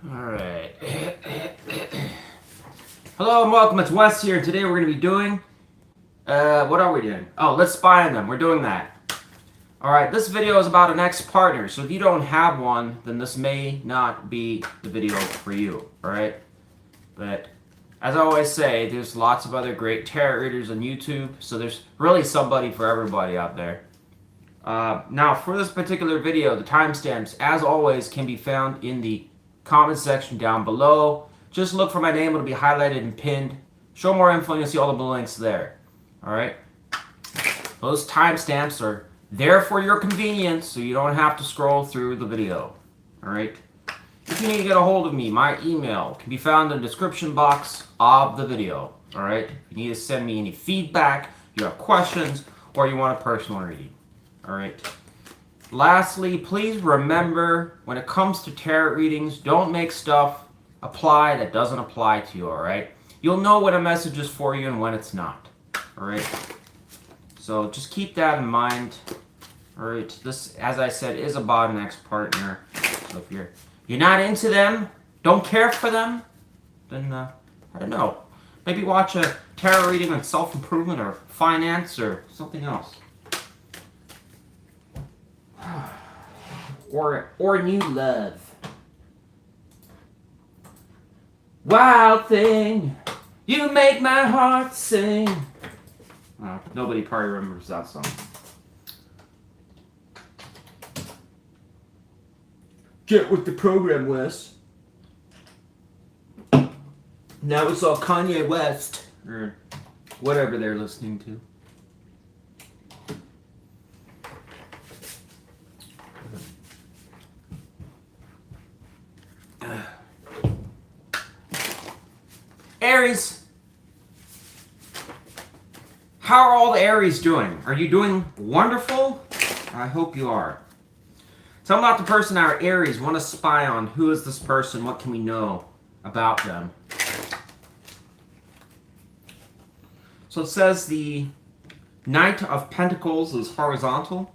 Alright. Hello and welcome, it's Wes here. Today we're going to be doing... what are we doing? Oh, let's spy on them. We're doing that. Alright, this video is about an ex-partner, so if you don't have one, then this may not be the video for you. Alright? But, as I always say, there's lots of other great tarot readers on YouTube, so there's really somebody for everybody out there. Now, for this particular video, the timestamps, as always, can be found in the comment section down below. Just look for my name, it'll be highlighted and pinned. Show more info and you'll see all the links there. Alright? Those timestamps are there for your convenience, so you don't have to scroll through the video. Alright? If you need to get a hold of me, my email can be found in the description box of the video. Alright? If you need to send me any feedback, you have questions, or you want a personal reading. Alright? Lastly, please remember, when it comes to tarot readings, don't make stuff apply that doesn't apply to you, alright? You'll know when a message is for you and when it's not, alright? So just keep that in mind, alright? This, as I said, is about an ex-partner. So if you're not into them, don't care for them, then, I don't know. Maybe watch a tarot reading on self-improvement or finance or something else. Or new love. Wild thing, you make my heart sing. Nobody probably remembers that song. Get with the program, Wes. Now it's all Kanye West, or whatever they're listening to. Aries, how are all the Aries doing? Are you doing wonderful? I hope you are. Tell me about the person our Aries want to spy on. Who is this person? What can we know about them? So it says the Knight of Pentacles is horizontal.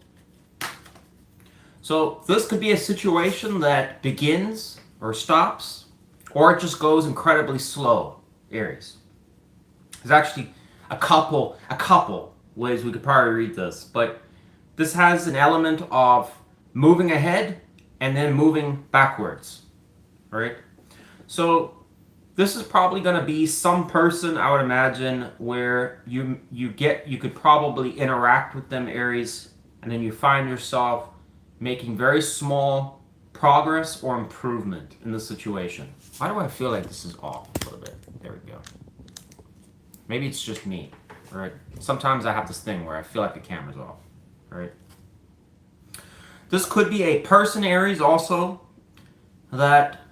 So this could be a situation that begins or stops, or it just goes incredibly slow. Aries. There's actually a couple ways we could probably read this, but this has an element of moving ahead and then moving backwards, right? So this is probably going to be some person, I would imagine, where you could probably interact with them, Aries, and then you find yourself making very small progress or improvement in the situation. Why do I feel like this is off a little bit? There we go. Maybe it's just me, right? Sometimes I have this thing where I feel like the camera's off, right? This could be a person, Aries, also, that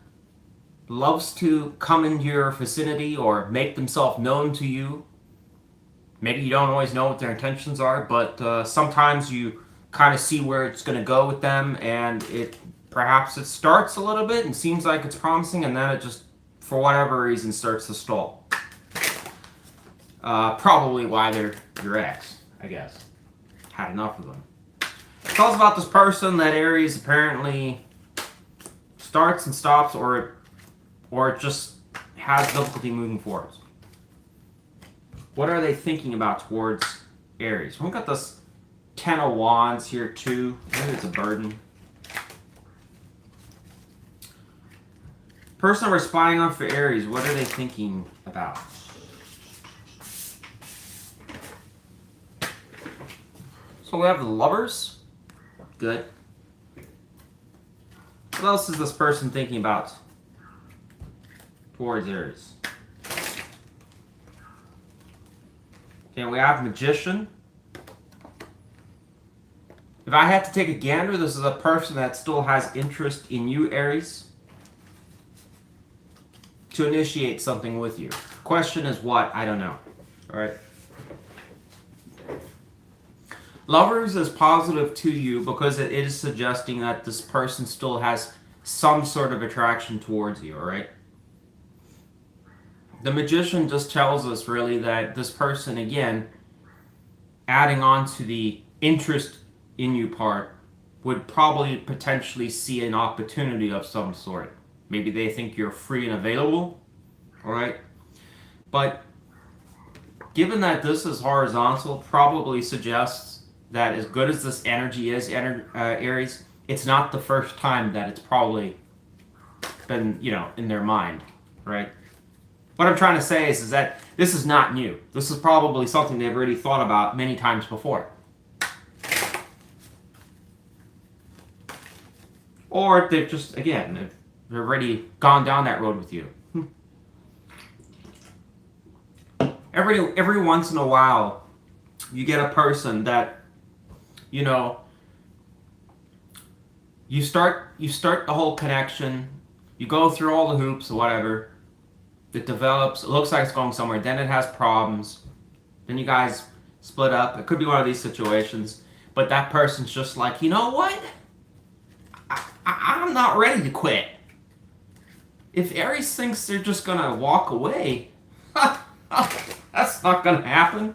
loves to come into your vicinity or make themselves known to you. Maybe you don't always know what their intentions are, but sometimes you kind of see where it's going to go with them, and perhaps it starts a little bit and seems like it's promising, and then it just, for whatever reason, starts to stall. Probably why they're your ex, I guess. Had enough of them. It tells about this person that Aries apparently starts and stops, or it just has difficulty moving forward. What are they thinking about towards Aries? We've got this Ten of Wands here too. Maybe it's a burden. Person we're spying on for Aries, what are they thinking about? So we have the Lovers. Good. What else is this person thinking about towards Aries? Okay, we have Magician. If I had to take a gander, this is a person that still has interest in you, Aries, to initiate something with you. Question is what? I don't know. Alright. Lovers is positive to you because it is suggesting that this person still has some sort of attraction towards you, alright? The Magician just tells us really that this person, again, adding on to the interest in you part, would probably potentially see an opportunity of some sort. Maybe they think you're free and available, all right? But given that this is horizontal, probably suggests that as good as this energy is, Aries, it's not the first time that it's probably been, you know, in their mind, right? What I'm trying to say is that this is not new. This is probably something they've already thought about many times before. Or they've just, again, they've already gone down that road with you. Every once in a while, you get a person that, you know, you start the whole connection, you go through all the hoops or whatever, it develops, it looks like it's going somewhere, then it has problems, then you guys split up. It could be one of these situations, but that person's just like, you know what? I'm not ready to quit. If Aries thinks they're just gonna walk away, that's not gonna happen.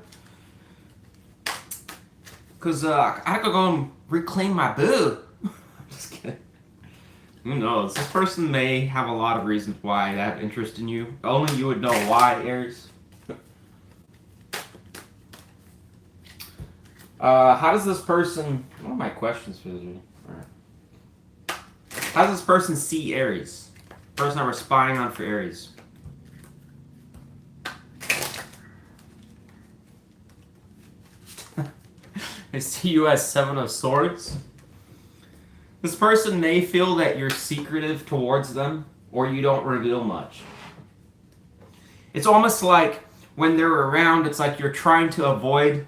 Because I could go and reclaim my boo. Just kidding. Who knows? This person may have a lot of reasons why they have interest in you. Only you would know why, Aries. How does this person... What are my questions for this week? Right. How does this person see Aries? Person that we're spying on for Aries. I see you as Seven of Swords. This person may feel that you're secretive towards them, or you don't reveal much. It's almost like when they're around, it's like you're trying to avoid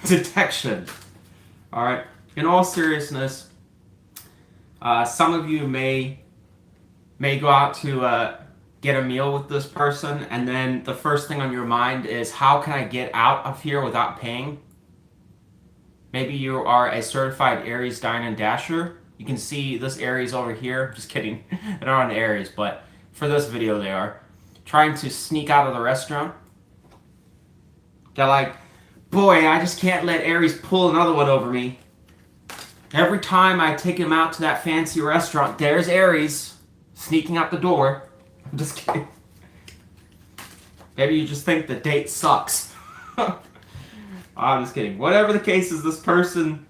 detection. All right. In all seriousness, some of you may go out to get a meal with this person, and then the first thing on your mind is, how can I get out of here without paying? Maybe you are a certified Aries Dine and Dasher. You can see this Aries over here. Just kidding. They're not an Aries, but for this video they are. Trying to sneak out of the restaurant. They're like, boy, I just can't let Aries pull another one over me. Every time I take him out to that fancy restaurant, there's Aries sneaking out the door. I'm just kidding. Maybe you just think the date sucks. I'm just kidding. Whatever the case is, this person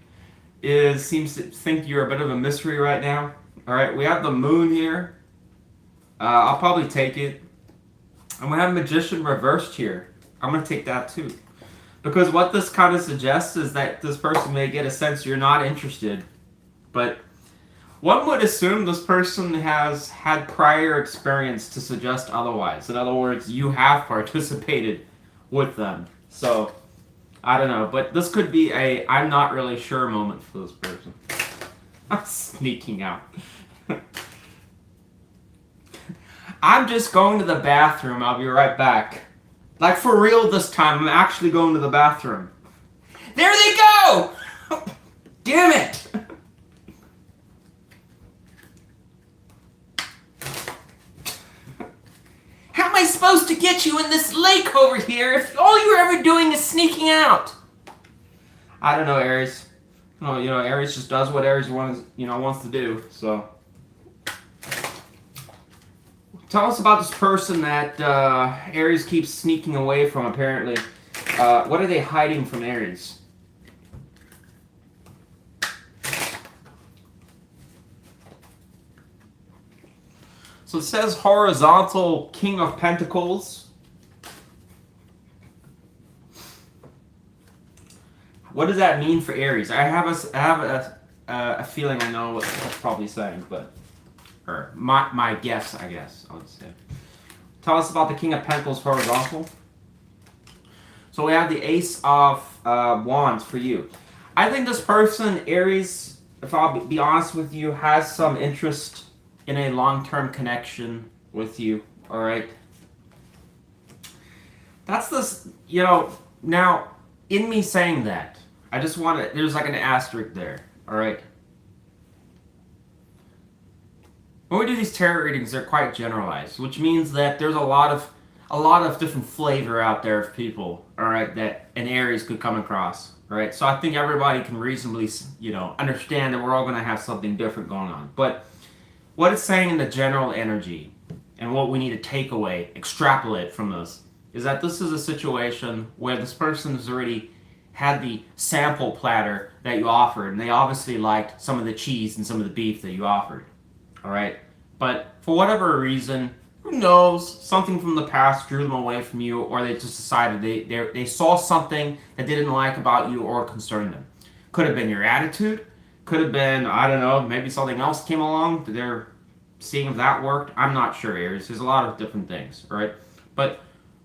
seems to think you're a bit of a mystery right now. All right, we have the moon here. I'll probably take it. And we have Magician reversed here. I'm going to take that too. Because what this kind of suggests is that this person may get a sense you're not interested. But one would assume this person has had prior experience to suggest otherwise. In other words, you have participated with them. So... I don't know, but this could be a I'm not really sure moment for this person. I'm sneaking out. I'm just going to the bathroom. I'll be right back. Like, for real this time. I'm actually going to the bathroom. There they go! Damn it! How am I supposed to get you in this lake over here if all you're ever doing is sneaking out? I don't know, Aries. No, you know, Aries just does what Aries wants to do. So, tell us about this person that Aries keeps sneaking away from. Apparently, what are they hiding from Aries? So it says horizontal King of Pentacles. What does that mean for Aries? I have a feeling I know what that's probably saying, but or my guess, I guess I would say. Tell us about the King of Pentacles horizontal. So we have the Ace of Wands for you. I think this person, Aries, if I'll be honest with you, has some interest in a long-term connection with you, all right? That's this, you know, now, in me saying that, I just want to, there's like an asterisk there, all right? When we do these tarot readings, they're quite generalized, which means that there's a lot of different flavor out there of people, all right, that an Aries could come across, all right? So I think everybody can reasonably, you know, understand that we're all going to have something different going on. But what it's saying in the general energy and what we need to take away, extrapolate from this, is that this is a situation where this person has already had the sample platter that you offered, and they obviously liked some of the cheese and some of the beef that you offered. All right? But for whatever reason, who knows, something from the past drew them away from you, or they just decided they saw something that they didn't like about you or concerned them. Could have been your attitude. Could have been, I don't know, maybe something else came along. They're seeing if that worked. I'm not sure, Aries. There's a lot of different things, right? But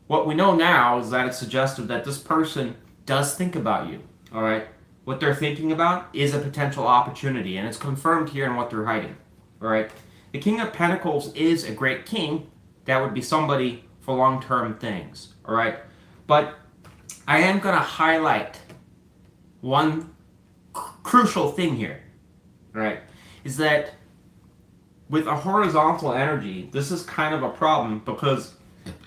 what we know now is that it's suggestive that this person does think about you, all right? What they're thinking about is a potential opportunity, and it's confirmed here in what they're hiding, all right? The King of Pentacles is a great king. That would be somebody for long-term things, all right? But I am going to highlight one crucial thing here, right? Is that with a horizontal energy, this is kind of a problem because,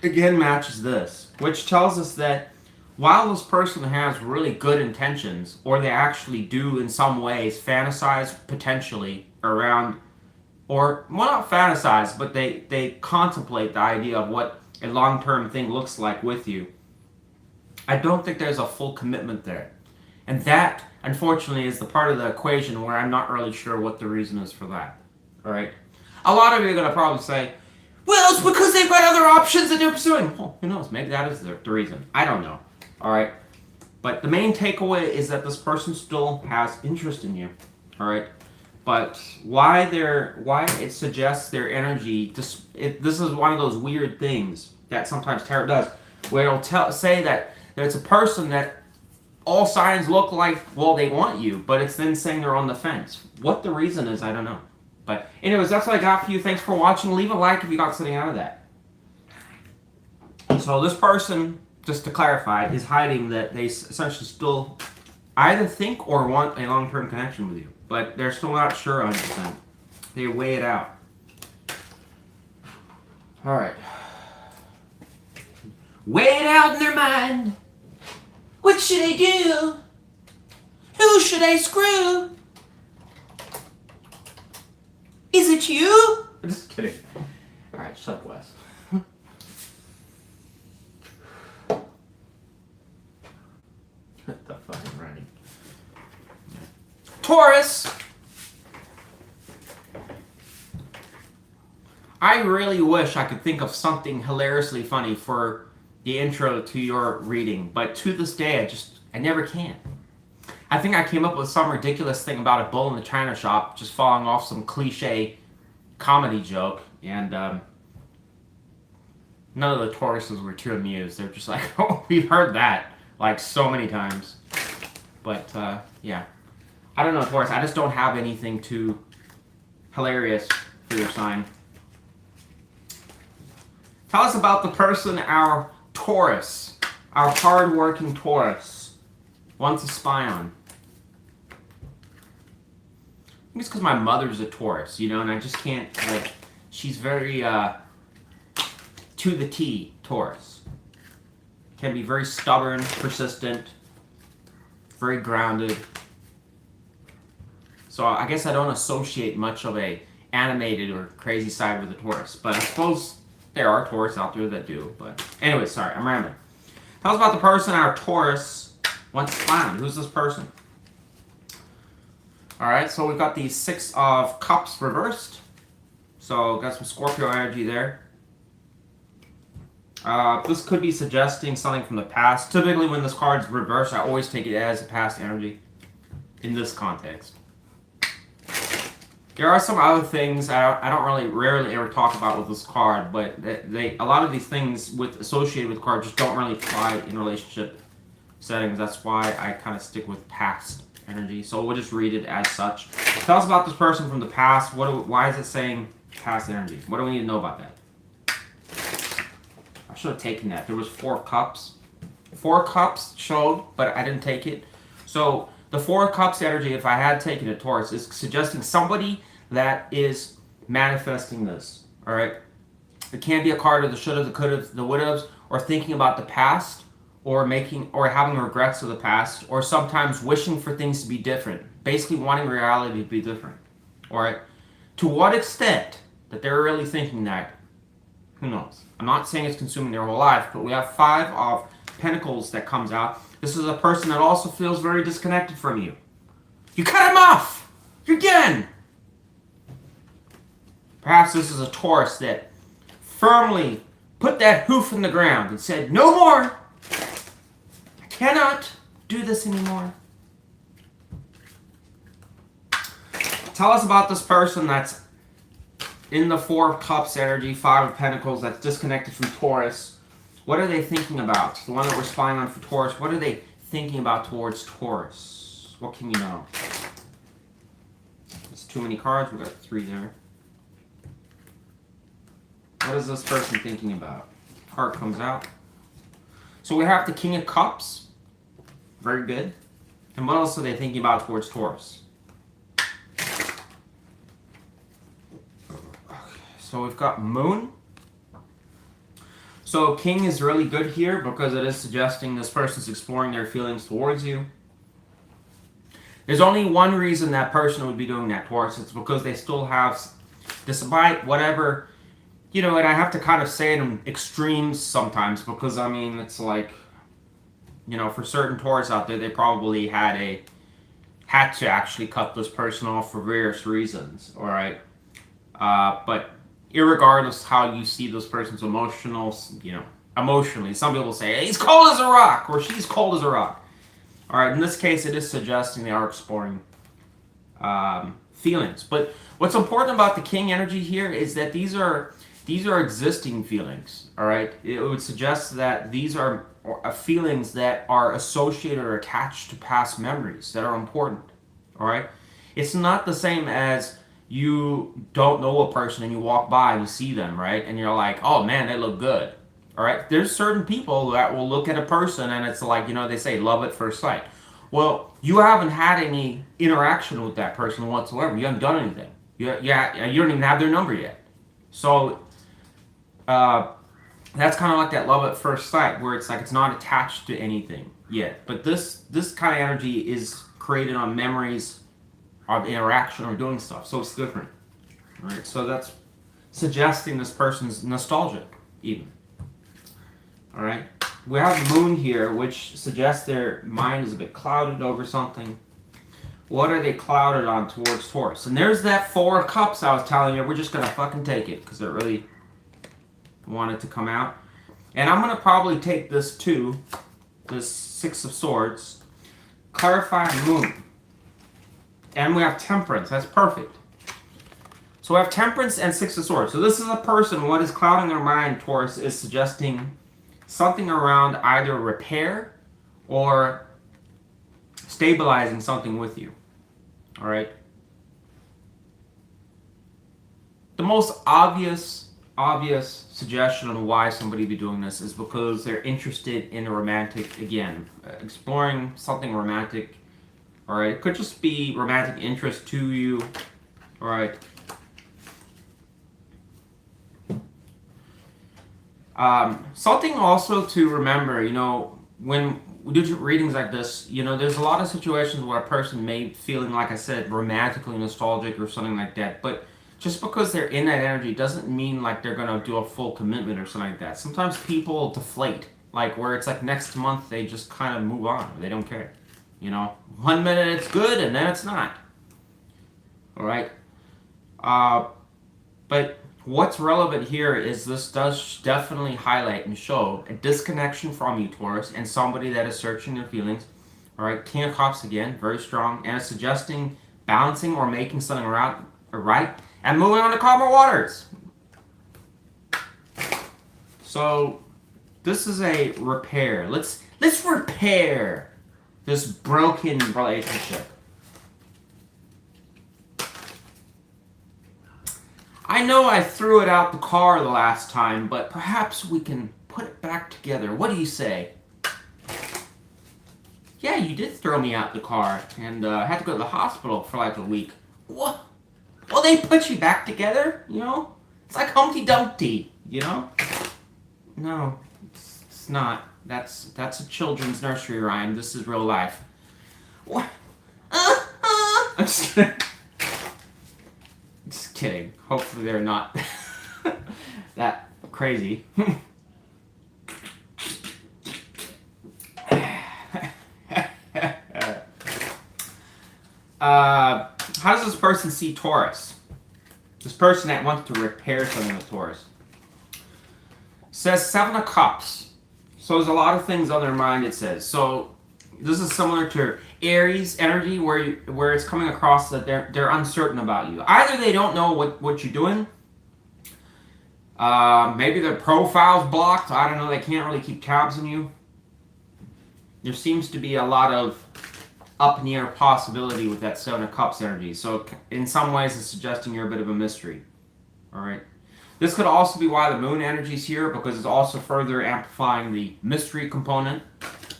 again, matches this, which tells us that while this person has really good intentions, or they actually do in some ways fantasize potentially around, or, well, not fantasize, but they contemplate the idea of what a long-term thing looks like with you, I don't think there's a full commitment there. And that, unfortunately, is the part of the equation where I'm not really sure what the reason is for that. All right? A lot of you are going to probably say, well, it's because they've got other options that they're pursuing. Well, who knows? Maybe that is the reason. I don't know. All right? But the main takeaway is that this person still has interest in you. All right? But why it suggests their energy, this is one of those weird things that sometimes tarot does, where it'll say that it's a person that all signs look like, well, they want you, but it's then saying they're on the fence. What the reason is, I don't know. But anyways, that's what I got for you. Thanks for watching. Leave a like if you got something out of that. So this person, just to clarify, is hiding that they essentially still either think or want a long-term connection with you, but they're still not sure 100%. They weigh it out. All right. Weigh it out in their mind. What should I do? Who should I screw? Is it you? I'm just kidding. All right, shut up, Wes. What the fucking writing? Taurus! I really wish I could think of something hilariously funny for the intro to your reading, but to this day, I never can. I think I came up with some ridiculous thing about a bull in the china shop just falling off some cliche comedy joke, and none of the Tauruses were too amused. They're just like, oh, we've heard that like so many times. But yeah, I don't know, Taurus. I just don't have anything too hilarious for your sign. Tell us about the person, our Taurus, our hard-working Taurus, wants to spy on. I think it's because my mother's a Taurus, you know, and I just can't, like, she's very, to the T, Taurus. Can be very stubborn, persistent, very grounded. So I guess I don't associate much of a animated or crazy side with a Taurus, but I suppose there are Taurus out there that do. But anyway, sorry, I'm rambling. Tell us about the person our Taurus wants to find. Who's this person? Alright, so we've got the Six of Cups reversed. So got some Scorpio energy there. This could be suggesting something from the past. Typically when this card's reversed, I always take it as a past energy in this context. There are some other things I don't rarely ever talk about with this card, but a lot of these things associated with the card just don't really apply in relationship settings. That's why I kind of stick with past energy. So we'll just read it as such. Tell us about this person from the past. Why is it saying past energy? What do we need to know about that? I should have taken that. There was 4 cups. 4 cups showed, but I didn't take it. So the 4 cups energy, if I had taken it, Taurus, is suggesting somebody that is manifesting this. All right? It can be a card of the should have, the could have, the would have, or thinking about the past, or having regrets of the past, or sometimes wishing for things to be different. Basically wanting reality to be different. All right? To what extent that they're really thinking that, who knows? I'm not saying it's consuming their whole life, but we have 5 of Pentacles that comes out. This is a person that also feels very disconnected from you. You cut him off! Again! Perhaps this is a Taurus that firmly put that hoof in the ground and said, no more! I cannot do this anymore. Tell us about this person that's in the 4 of Cups energy, 5 of Pentacles, that's disconnected from Taurus. What are they thinking about? The one that we're spying on for Taurus, what are they thinking about towards Taurus? What can you know? It's too many cards. We've got 3 there. What is this person thinking about? Card comes out. So we have the King of Cups. Very good. And what else are they thinking about towards Taurus? So we've got Moon. So King is really good here because it is suggesting this person's exploring their feelings towards you. There's only one reason that person would be doing that, Taurus. It's because they still have, despite whatever, you know, and I have to kind of say it in extremes sometimes because, I mean, it's like, you know, for certain Taurus out there, they probably had to actually cut this person off for various reasons, all right? But irregardless how you see this person's emotional, you know, emotionally, some people say, hey, he's cold as a rock, or she's cold as a rock. All right, in this case, it is suggesting they are exploring feelings. But what's important about the King energy here is that these are existing feelings, all right? It would suggest that these are feelings that are associated or attached to past memories that are important, all right? It's not the same as you don't know a person and you walk by and you see them, right? And you're like, oh man, they look good, all right? There's certain people that will look at a person and it's like, you know, they say love at first sight. Well, you haven't had any interaction with that person whatsoever. You haven't done anything. You don't even have their number yet. So that's kind of like that love at first sight where it's like it's not attached to anything yet. But this kind of energy is created on memories of interaction or doing stuff, so it's different. All right, so that's suggesting this person's nostalgic, even. All right, we have Moon here, which suggests their mind is a bit clouded over something. What are they clouded on towards Taurus? And there's that 4 of Cups I was telling you. We're just gonna fucking take it because it really wanted to come out. And I'm gonna probably take this too, this 6 of Swords. Clarify Moon. And we have Temperance. That's perfect. So we have Temperance and 6 of Swords. So this is a person, what is clouding their mind, Taurus, is suggesting something around either repair or stabilizing something with you. All right? The most obvious suggestion on why somebody would be doing this is because they're interested in a romantic, again, exploring something romantic. All right, it could just be romantic interest to you. All right. Something also to remember, you know, when we do readings like this, you know, there's a lot of situations where a person may feeling, like I said, romantically nostalgic or something like that. But just because they're in that energy doesn't mean like they're going to do a full commitment or something like that. Sometimes people deflate, like where it's like next month they just kind of move on. They don't care. You know, 1 minute it's good and then it's not. All right. But what's relevant here is this does definitely highlight and show a disconnection from you, Taurus, and somebody that is searching their feelings. All right. King of Cups again, very strong, and it's suggesting balancing or making something right and moving on to calmer waters. So this is a repair. Let's repair this broken relationship. I know I threw it out the car the last time, but perhaps we can put it back together. What do you say? Yeah, you did throw me out the car, and I had to go to the hospital for like a week. What? Well, they put you back together, you know? It's like Humpty Dumpty, you know? No, it's not. That's a children's nursery rhyme. This is real life. What? I'm just kidding. Just kidding. Hopefully they're not that crazy. How does this person see Taurus? This person that wants to repair something with Taurus. Says 7 of Cups. So there's a lot of things on their mind, it says. So this is similar to Aries energy, where it's coming across that they're uncertain about you. Either they don't know what you're doing. Maybe their profile's blocked. I don't know. They can't really keep tabs on you. There seems to be a lot of up in the air possibility with that 7 of Cups energy. So in some ways it's suggesting you're a bit of a mystery. Alright. This could also be why the moon energy is here, because it's also further amplifying the mystery component.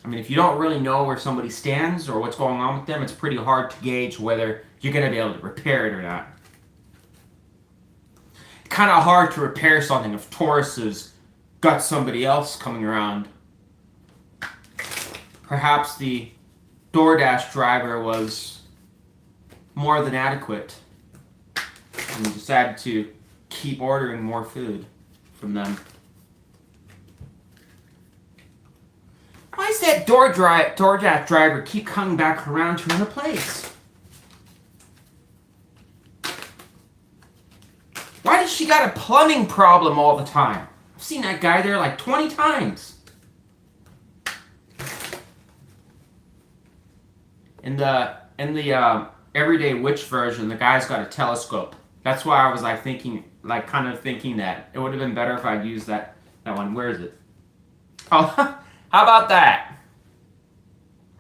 I mean, if you don't really know where somebody stands or what's going on with them, it's pretty hard to gauge whether you're going to be able to repair it or not. It's kind of hard to repair something if Taurus has got somebody else coming around. Perhaps the DoorDash driver was more than adequate and decided to keep ordering more food from them. Why does that DoorDash driver keep coming back around to her place? Why does she got a plumbing problem all the time? I've seen that guy there like 20 times. In the Everyday Witch version, the guy's got a telescope. That's why I was like thinking, like kind of thinking that it would have been better if I'd used that one. Where is it? Oh, how about that?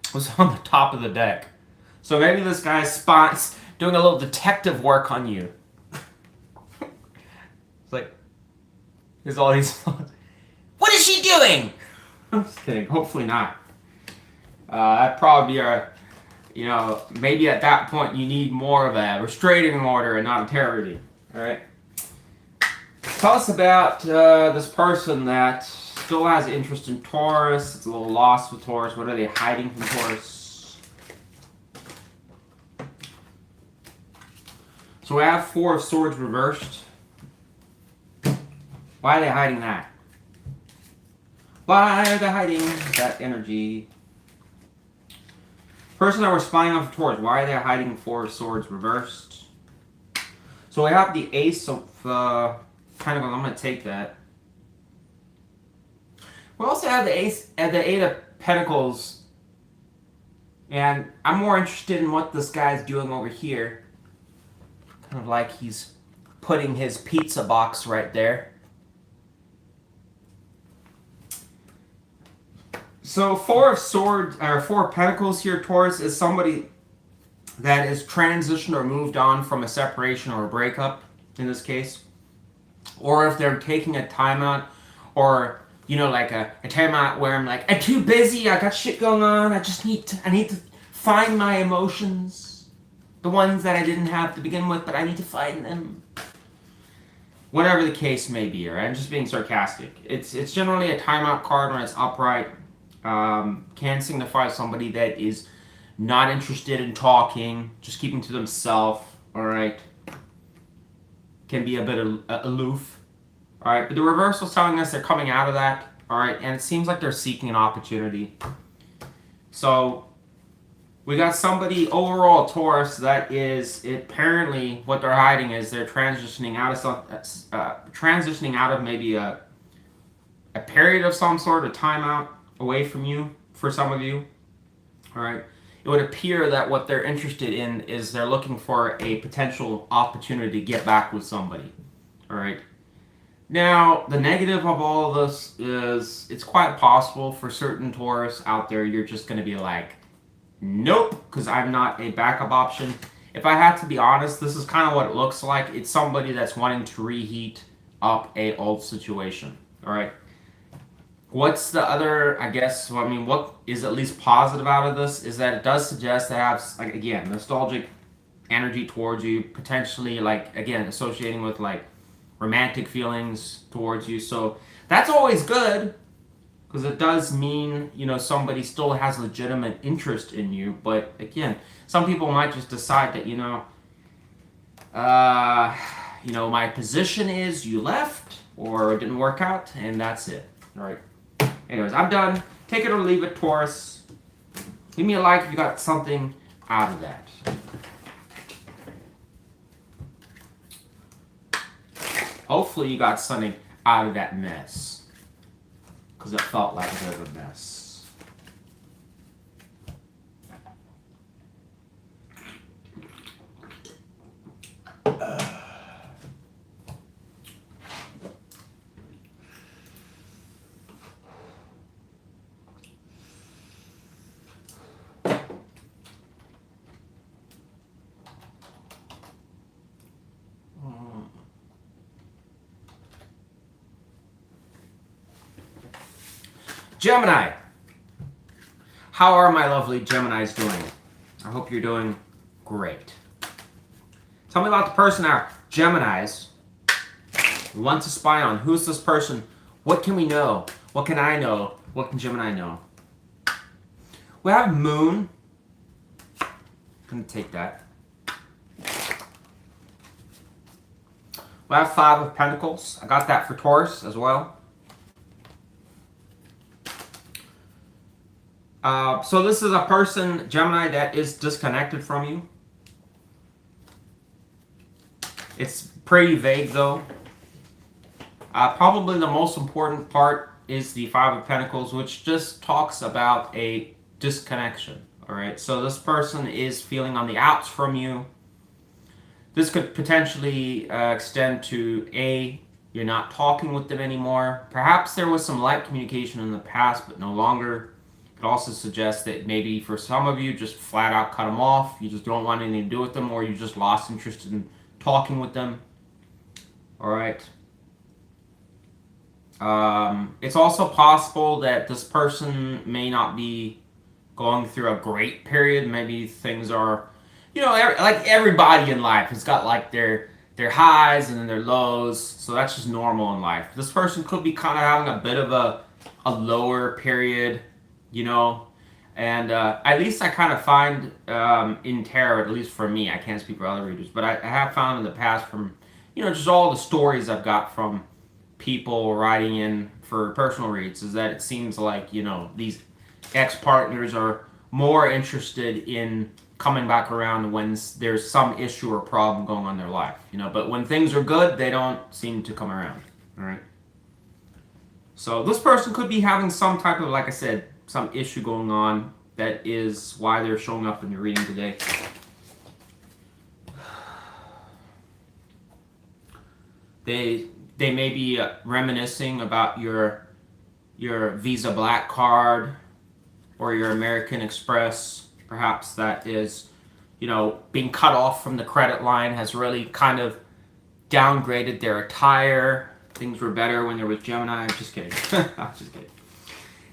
It was on the top of the deck. So maybe this guy's doing a little detective work on you. It's like, there's all these. What is she doing? I'm just kidding. Hopefully not. That'd probably be a. You know, maybe at that point you need more of a restraining order and not a terrority. Alright? Tell us about this person that still has interest in Taurus. It's a little lost with Taurus. What are they hiding from Taurus? So we have 4 of Swords reversed. Why are they hiding that? Why are they hiding that energy? Person that we're spying on for Taurus, why are they hiding 4 of Swords reversed? So we have the Ace of Pentacles. I'm going to take that. We also have the Ace and the 8 of Pentacles. And I'm more interested in what this guy's doing over here. Kind of like he's putting his pizza box right there. So 4 of Swords, or 4 of Pentacles here, Taurus, is somebody that is transitioned or moved on from a separation or a breakup, in this case. Or if they're taking a timeout, or, you know, like a timeout where I'm like, I'm too busy, I got shit going on, I need to find my emotions. The ones that I didn't have to begin with, but I need to find them. Whatever the case may be, right? I'm just being sarcastic. It's generally a timeout card when it's upright. Can signify somebody that is not interested in talking, just keeping to themselves, alright? Can be a bit aloof, alright? But the reversal is telling us they're coming out of that, alright? And it seems like they're seeking an opportunity. So, we got somebody, overall Taurus, that is, apparently what they're hiding is they're transitioning out of maybe a period of some sort, a timeout away from you, for some of you, all right? It would appear that what they're interested in is they're looking for a potential opportunity to get back with somebody, all right? Now, the negative of all of this is it's quite possible for certain Taurus out there, you're just going to be like, nope, because I'm not a backup option. If I had to be honest, this is kind of what it looks like. It's somebody that's wanting to reheat up a old situation, all right? What's the other, I guess, well, I mean, what is at least positive out of this is that it does suggest they have, like, again, nostalgic energy towards you, potentially, like, again, associating with, like, romantic feelings towards you. So that's always good, because it does mean, you know, somebody still has legitimate interest in you. But, again, some people might just decide that, you know, you know, my position is you left or it didn't work out, and that's it. All right. Anyways, I'm done. Take it or leave it, Taurus. Give me a like if you got something out of that. Hopefully you got something out of that mess, because it felt like a bit of a mess. Gemini. How are my lovely Geminis doing? I hope you're doing great. Tell me about the person now. Geminis. We want to spy on. Who's this person? What can we know? What can I know? What can Gemini know? We have Moon. I'm going to take that. We have Five of Pentacles. I got that for Taurus as well. So this is a person, Gemini, that is disconnected from you. It's pretty vague though. Probably the most important part is the Five of Pentacles, which just talks about a disconnection. Alright, so this person is feeling on the outs from you. This could potentially extend to you're not talking with them anymore. Perhaps there was some light communication in the past, but no longer. It also suggests that maybe for some of you, just flat out cut them off. You just don't want anything to do with them, or you just lost interest in talking with them. All right. It's also possible that this person may not be going through a great period. Maybe things are, you know, like everybody in life has got like their highs and then their lows. So that's just normal in life. This person could be kind of having a bit of a lower period, you know, and at least I kind of find in tarot, at least for me, I can't speak for other readers, but I have found in the past from, you know, just all the stories I've got from people writing in for personal reads, is that it seems like, you know, these ex-partners are more interested in coming back around when there's some issue or problem going on in their life, you know, but when things are good, they don't seem to come around, all right? So this person could be having some type of, like I said, some issue going on. That is why they're showing up in your reading today. They may be reminiscing about your Visa Black card or your American Express. Perhaps that is, you know, being cut off from the credit line has really kind of downgraded their attire. Things were better when there was Gemini. I'm just kidding. I'm just kidding.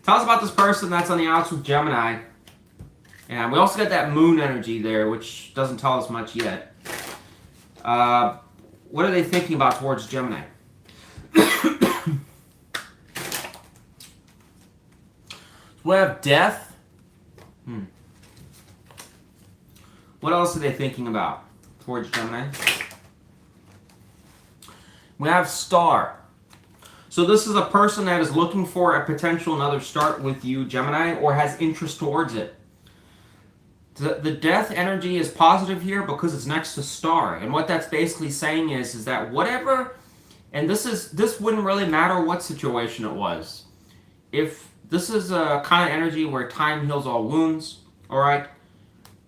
Tell us about this person that's on the outs with Gemini. And we also got that moon energy there, which doesn't tell us much yet. What are they thinking about towards Gemini? We have death. What else are they thinking about towards Gemini? We have star. So this is a person that is looking for a potential another start with you, Gemini, or has interest towards it. The death energy is positive here because it's next to star. And what that's basically saying is that whatever, and this wouldn't really matter what situation it was. If this is a kind of energy where time heals all wounds, all right?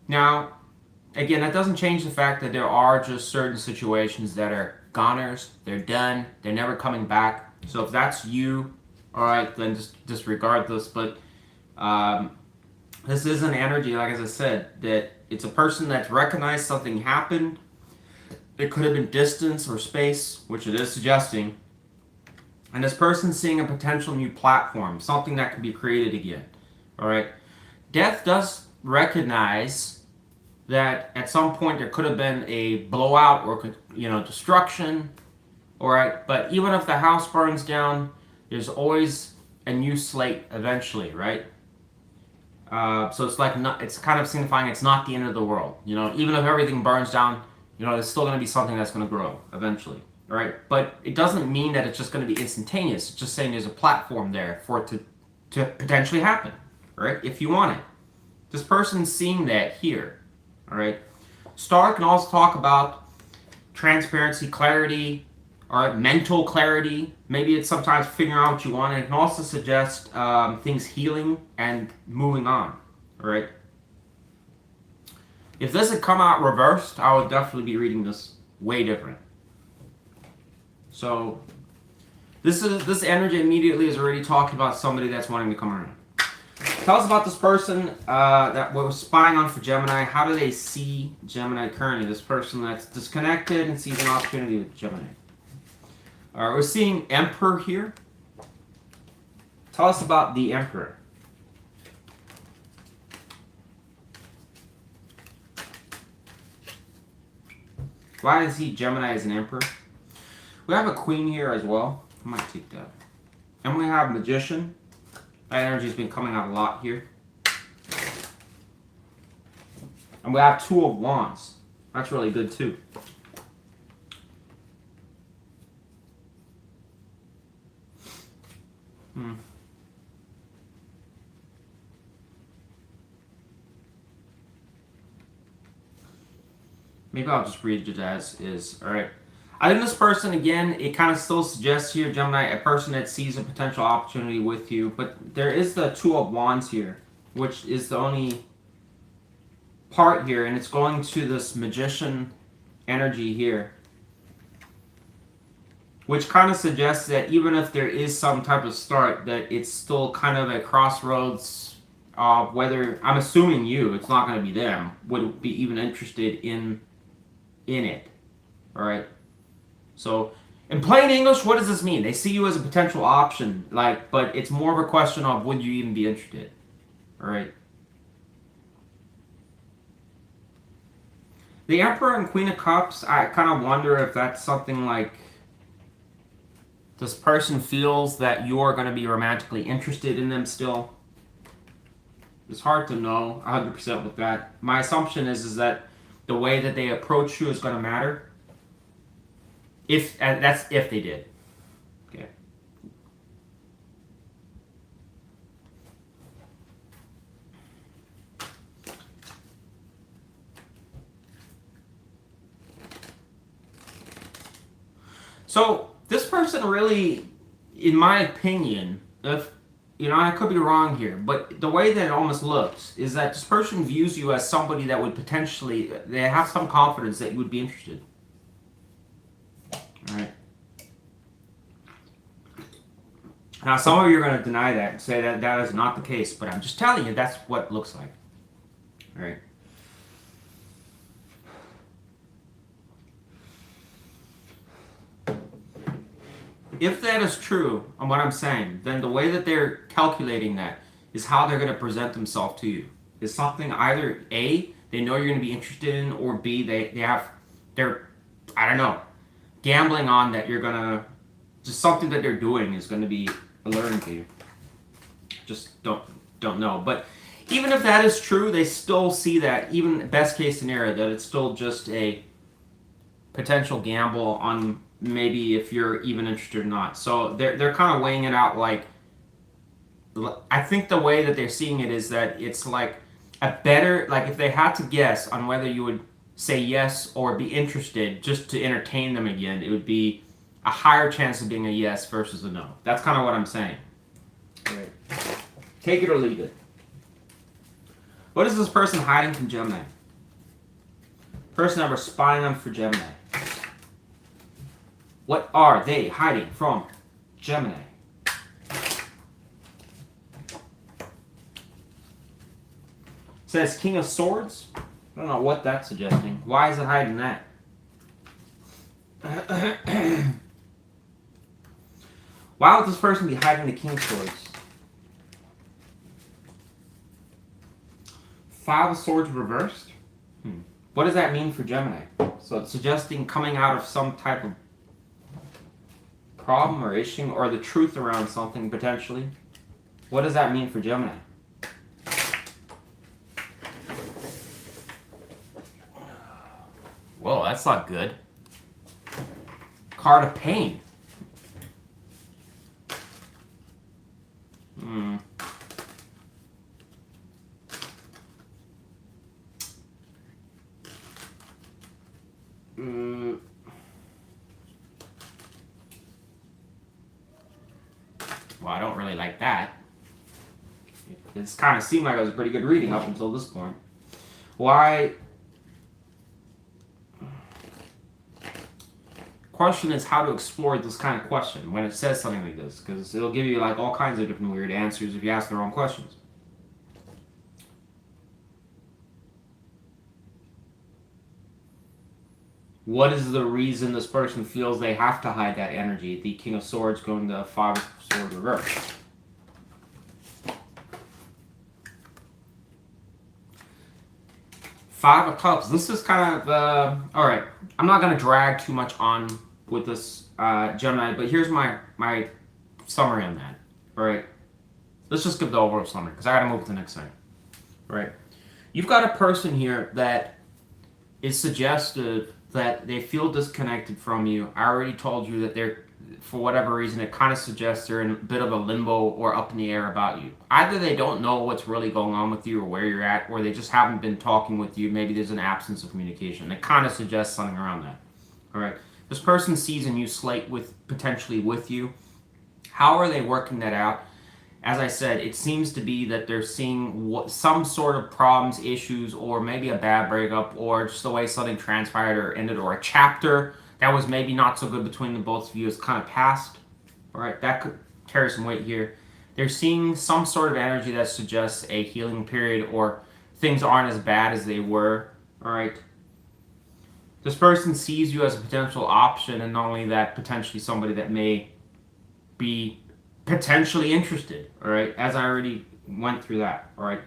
Now, again, that doesn't change the fact that there are just certain situations that are goners, they're done, they're never coming back. So if that's you, all right, then just disregard this. But this is an energy, like as I said, that it's a person that's recognized something happened. It could have been distance or space, which it is suggesting. And this person's seeing a potential new platform, something that can be created again. All right. Death does recognize that at some point there could have been a blowout or, you know, destruction. All right, but even if the house burns down, there's always a new slate eventually, right? So it's like it's kind of signifying it's not the end of the world. You know, even if everything burns down, You know, it's still going to be something that's going to grow eventually. All right, but it doesn't mean that it's just going to be instantaneous. It's just saying there's a platform there for it to potentially happen, right? If you want it. This person's seeing that here, all right? Star can also talk about transparency, clarity, all right, mental clarity. Maybe it's sometimes figuring out what you want. And it can also suggest things healing and moving on, all right? If this had come out reversed, I would definitely be reading this way different. So this energy immediately is already talking about somebody that's wanting to come around. Tell us about this person that was spying on for Gemini. How do they see Gemini currently? This person that's disconnected and sees an opportunity with Gemini. All right, we're seeing Emperor here. Tell us about the Emperor. Why is he Gemini as an Emperor? We have a Queen here as well. I might take that. And we have Magician. That energy's been coming out a lot here. And we have Two of Wands. That's really good too. Maybe I'll just read it as is. Alright. I think this person, again, it kind of still suggests here, Gemini, a person that sees a potential opportunity with you. But there is the Two of Wands here, which is the only part here. And it's going to this Magician energy here, which kind of suggests that even if there is some type of start, that it's still kind of at crossroads of whether, I'm assuming you, it's not going to be them, would be even interested in it. Alright? So, in plain English, what does this mean? They see you as a potential option, like, but it's more of a question of would you even be interested? Alright? The Emperor and Queen of Cups, I kind of wonder if that's something like this person feels that you're going to be romantically interested in them still. It's hard to know 100% with that. My assumption is that the way that they approach you is going to matter. And that's if they did. Okay. So this person really, in my opinion, if you know, I could be wrong here, but the way that it almost looks is that this person views you as somebody that would potentially, they have some confidence that you would be interested. Alright. Now, some of you are going to deny that and say that that is not the case, but I'm just telling you that's what it looks like. Alright. If that is true on what I'm saying, then the way that they're calculating that is how they're going to present themselves to you. Is something either A, they know you're going to be interested in, or B, they're, I don't know, gambling on that you're going to, just something that they're doing is going to be alerting to you. Just don't know. But even if that is true, they still see that, even best case scenario, that it's still just a potential gamble on maybe if you're even interested or not. So they're kind of weighing it out like, I think the way that they're seeing it is that it's like a better, like if they had to guess on whether you would say yes or be interested just to entertain them again, it would be a higher chance of being a yes versus a no. That's kind of what I'm saying. Right. Take it or leave it. What is this person hiding from Gemini? Person that we're spying on for Gemini. What are they hiding from Gemini? It says King of Swords. I don't know what that's suggesting. Why is it hiding that? Why would this person be hiding the King of Swords? Five of Swords reversed? What does that mean for Gemini? So it's suggesting coming out of some type of problem or issue, or the truth around something potentially. What does that mean for Gemini? Whoa, that's not good. Card of Pain. Well, I don't really like that. It's kind of seemed like it was a pretty good reading up until this point. Why? Question is how to explore this kind of question when it says something like this, because it'll give you like all kinds of different weird answers if you ask the wrong questions. What is the reason this person feels they have to hide that energy? The King of Swords going to Five of Swords reverse. Five of Cups. This is kind of all right. I'm not going to drag too much on with this Gemini, but here's my summary on that. All right. Let's just give the overall summary because I got to move to the next thing. All right. You've got a person here that is suggestive that they feel disconnected from you. I already told you that they're, for whatever reason, it kind of suggests they're in a bit of a limbo or up in the air about you. Either they don't know what's really going on with you or where you're at, or they just haven't been talking with you. Maybe there's an absence of communication. It kind of suggests something around that. All right. This person sees a new slate potentially with you. How are they working that out? As I said, it seems to be that they're seeing some sort of problems, issues, or maybe a bad breakup, or just the way something transpired or ended, or a chapter that was maybe not so good between the both of you is kind of passed. All right, that could carry some weight here. They're seeing some sort of energy that suggests a healing period, or things aren't as bad as they were. All right. This person sees you as a potential option, and not only that, potentially somebody that may be potentially interested, all right, as I already went through that, all right.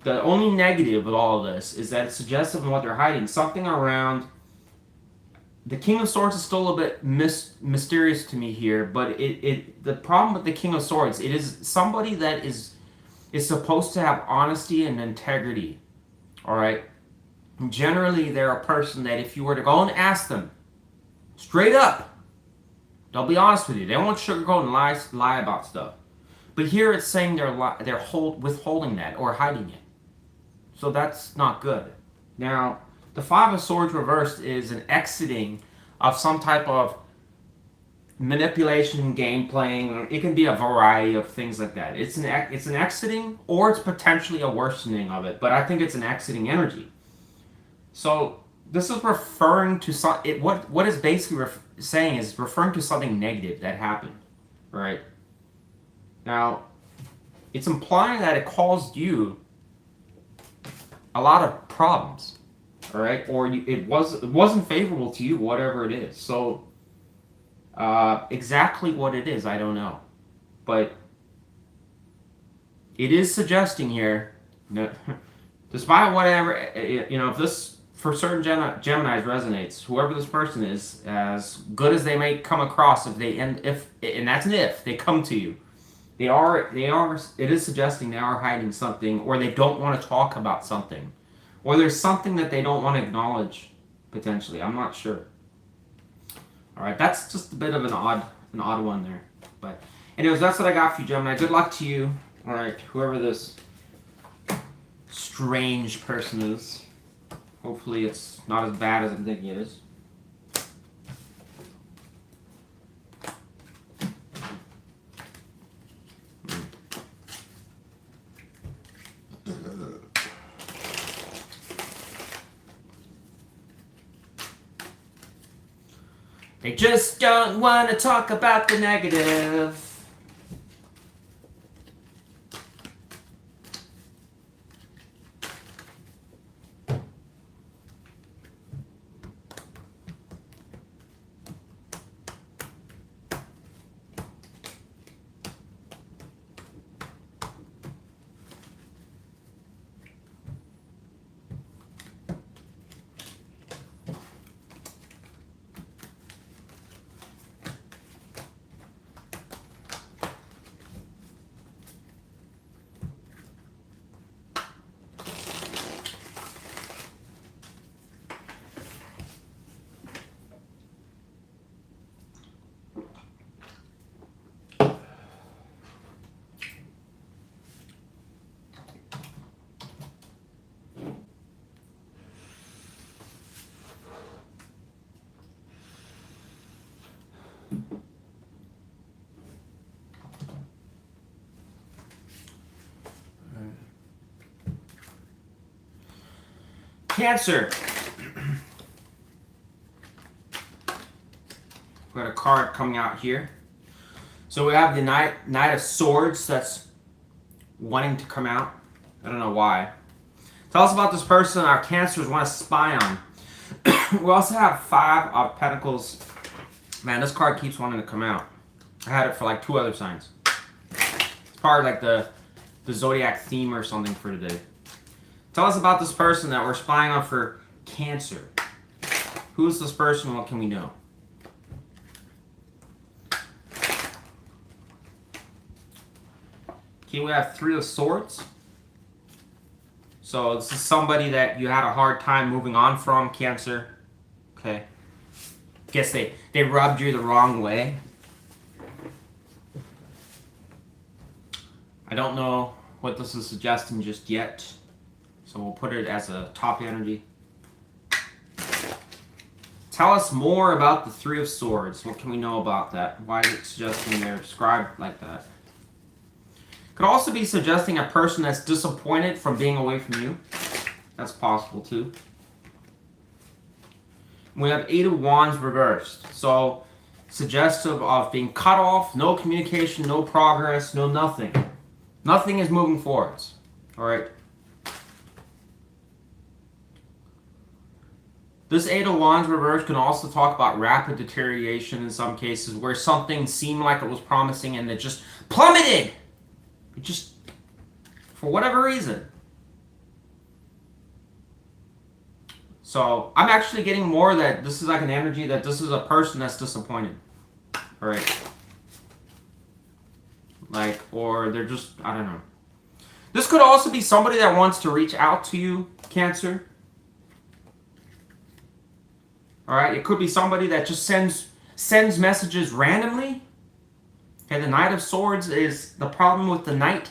The only negative with all of this is that it's suggestive of what they're hiding. Something around the King of Swords is still a bit mysterious to me here, but the problem with the King of Swords, it is somebody that is supposed to have honesty and integrity, all right. Generally, they're a person that if you were to go and ask them straight up, they'll be honest with you. They won't sugarcoat and lie about stuff. But here it's saying they're withholding that or hiding it. So that's not good. Now, the Five of Swords reversed is an exiting of some type of manipulation, game playing. It can be a variety of things like that. It's an exiting, or it's potentially a worsening of it. But I think it's an exiting energy. So this is referring to what is basically saying is referring to something negative that happened, right? Now, it's implying that it caused you a lot of problems, all right? Or it wasn't favorable to you, whatever it is. So, exactly what it is, I don't know, but it is suggesting here, despite whatever, if this for certain Geminis resonates, whoever this person is, as good as they may come across, and that's an if they come to you, it is suggesting they are hiding something, or they don't want to talk about something, or there's something that they don't want to acknowledge, potentially. I'm not sure. All right, that's just a bit of an odd one there. But anyways, that's what I got for you, Gemini. Good luck to you. All right, whoever this strange person is. Hopefully it's not as bad as I'm thinking it is. They just don't want to talk about the negative. Cancer. We got a card coming out here. So we have the Knight of Swords that's wanting to come out. I don't know why. Tell us about this person our Cancers want to spy on. We also have 5 of Pentacles. Man, this card keeps wanting to come out. I had it for like 2 other signs. It's part of like the Zodiac theme or something for today. Tell us about this person that we're spying on for Cancer. Who is this person? What can we know? Okay, we have 3 of Swords. So this is somebody that you had a hard time moving on from, Cancer. Okay. Guess they rubbed you the wrong way. I don't know what this is suggesting just yet. So we'll put it as a top energy. Tell us more about the 3 of Swords. What can we know about that? Why is it suggesting they're described like that? Could also be suggesting a person that's disappointed from being away from you. That's possible too. We have 8 of Wands reversed. So suggestive of being cut off, no communication, no progress, no nothing. Nothing is moving forwards. Alright. This 8 of Wands reversed can also talk about rapid deterioration in some cases where something seemed like it was promising and it just plummeted. It just, for whatever reason. So I'm actually getting more that this is like an energy that this is a person that's disappointed. Alright. Like, or they're just, I don't know. This could also be somebody that wants to reach out to you, Cancer. Alright, it could be somebody that just sends messages randomly. Okay, the Knight of Swords is the problem with the Knight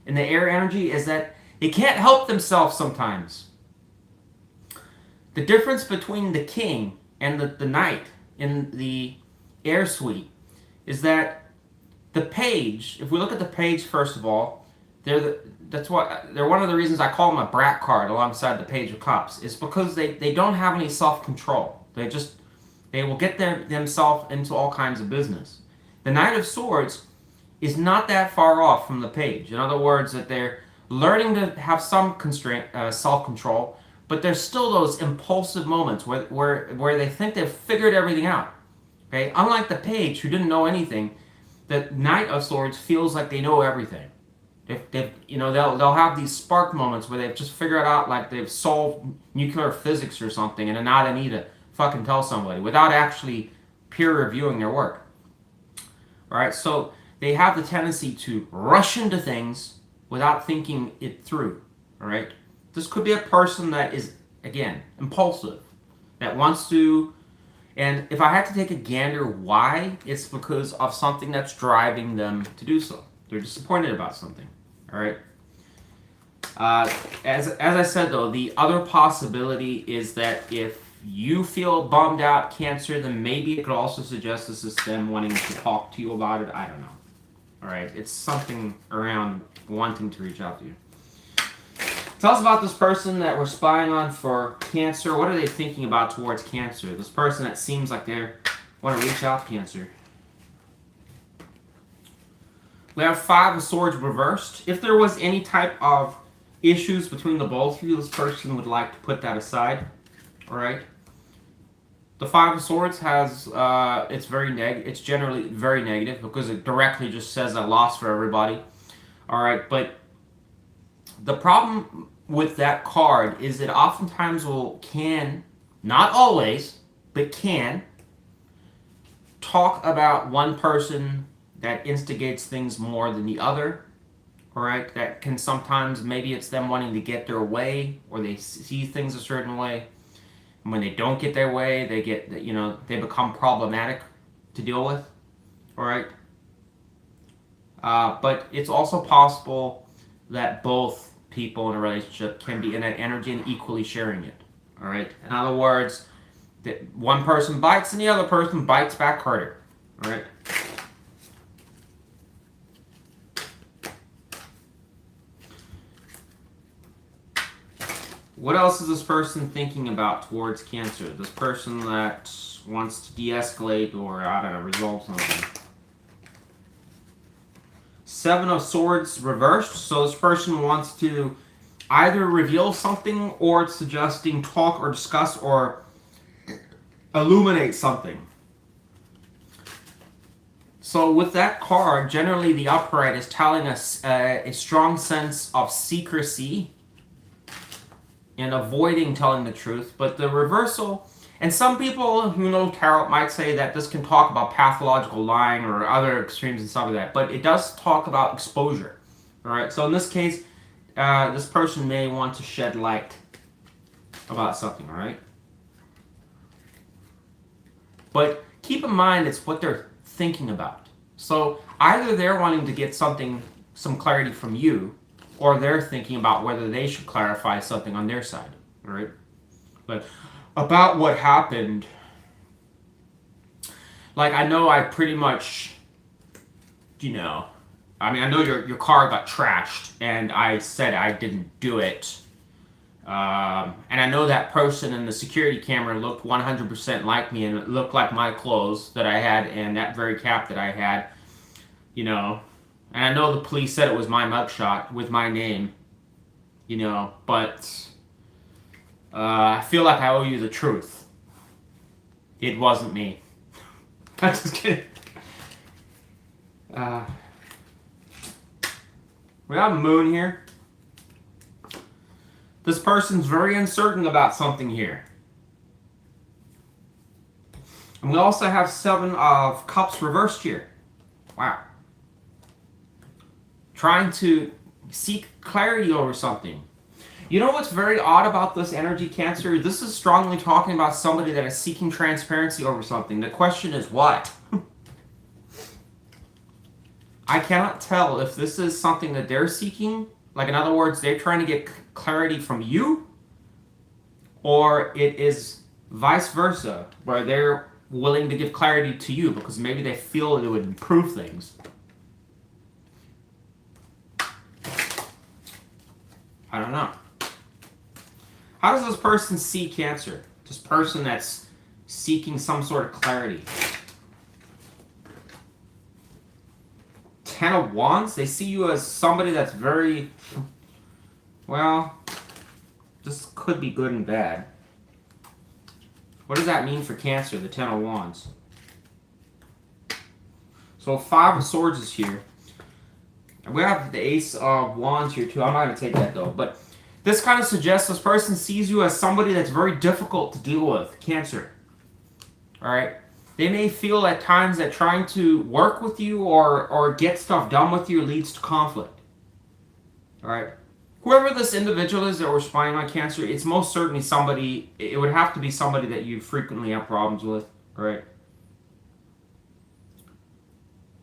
in the air energy is that they can't help themselves sometimes. The difference between the King and the Knight in the air suite is that the Page, if we look at the Page first of all, they're one of the reasons I call them a brat card alongside the Page of Cups, is because they don't have any self-control. They will get themselves into all kinds of business. The Knight of Swords is not that far off from the Page. In other words, that they're learning to have some constraint, self-control, but there's still those impulsive moments where they think they've figured everything out. Okay, unlike the Page, who didn't know anything, the Knight of Swords feels like they know everything. They'll have these spark moments where they've just figured out, like they've solved nuclear physics or something, and now they need to fucking tell somebody without actually peer reviewing their work. Alright, so they have the tendency to rush into things without thinking it through. Alright, this could be a person that is, again, impulsive, that wants to, and if I had to take a gander why, it's because of something that's driving them to do so. They're disappointed about something. Alright, as I said though, the other possibility is that if you feel bummed out, Cancer, then maybe it could also suggest this is them wanting to talk to you about it. I don't know. Alright, it's something around wanting to reach out to you. Tell us about this person that we're spying on for Cancer. What are they thinking about towards Cancer? This person that seems like they want to reach out to Cancer. We have 5 of Swords reversed. If there was any type of issues between the both of you, this person would like to put that aside. Alright. The 5 of Swords has, it's generally very negative because it directly just says a loss for everybody. Alright, but the problem with that card is it oftentimes can, not always, but can, talk about one person that instigates things more than the other. Alright, that can sometimes, maybe it's them wanting to get their way, or they see things a certain way. When they don't get their way, they become problematic to deal with. Alright? But it's also possible that both people in a relationship can be in that energy and equally sharing it. Alright? In other words, that one person bites and the other person bites back harder. Alright? What else is this person thinking about towards Cancer? This person that wants to de-escalate or, I don't know, resolve something. Seven of Swords reversed. So this person wants to either reveal something or it's suggesting talk or discuss or illuminate something. So with that card, generally the upright is telling us a strong sense of secrecy and avoiding telling the truth. But the reversal, and some people who know tarot might say that this can talk about pathological lying or other extremes and stuff like that. But it does talk about exposure. All right. So in this case, this person may want to shed light about something. All right. But keep in mind, it's what they're thinking about. So either they're wanting to get some clarity from you, or they're thinking about whether they should clarify something on their side, right? But about what happened, like I know I pretty much, you know, I mean I know your car got trashed, and I said I didn't do it. And I know that person in the security camera looked 100% like me, and it looked like my clothes that I had and that very cap that I had, you know. And I know the police said it was my mugshot with my name, you know, but I feel like I owe you the truth. It wasn't me. I'm just kidding. We have a moon here. This person's very uncertain about something here. And we also have Seven of Cups reversed here. Wow. Trying to seek clarity over something. You know what's very odd about this energy, Cancer? This is strongly talking about somebody that is seeking transparency over something. The question is what? I cannot tell if this is something that they're seeking. Like, in other words, they're trying to get clarity from you, or it is vice versa, where they're willing to give clarity to you because maybe they feel it would improve things. I don't know. How does this person see Cancer? This person that's seeking some sort of clarity. Ten of Wands, they see you as somebody that's very, well, this could be good and bad. What does that mean for Cancer, the Ten of Wands? So Five of Swords is here. And we have the Ace of Wands here too. I'm not going to take that though. But this kind of suggests this person sees you as somebody that's very difficult to deal with, Cancer. Alright? They may feel at times that trying to work with you or get stuff done with you leads to conflict. Alright? Whoever this individual is that we're spying on, Cancer, it's most certainly somebody, it would have to be somebody that you frequently have problems with. Alright?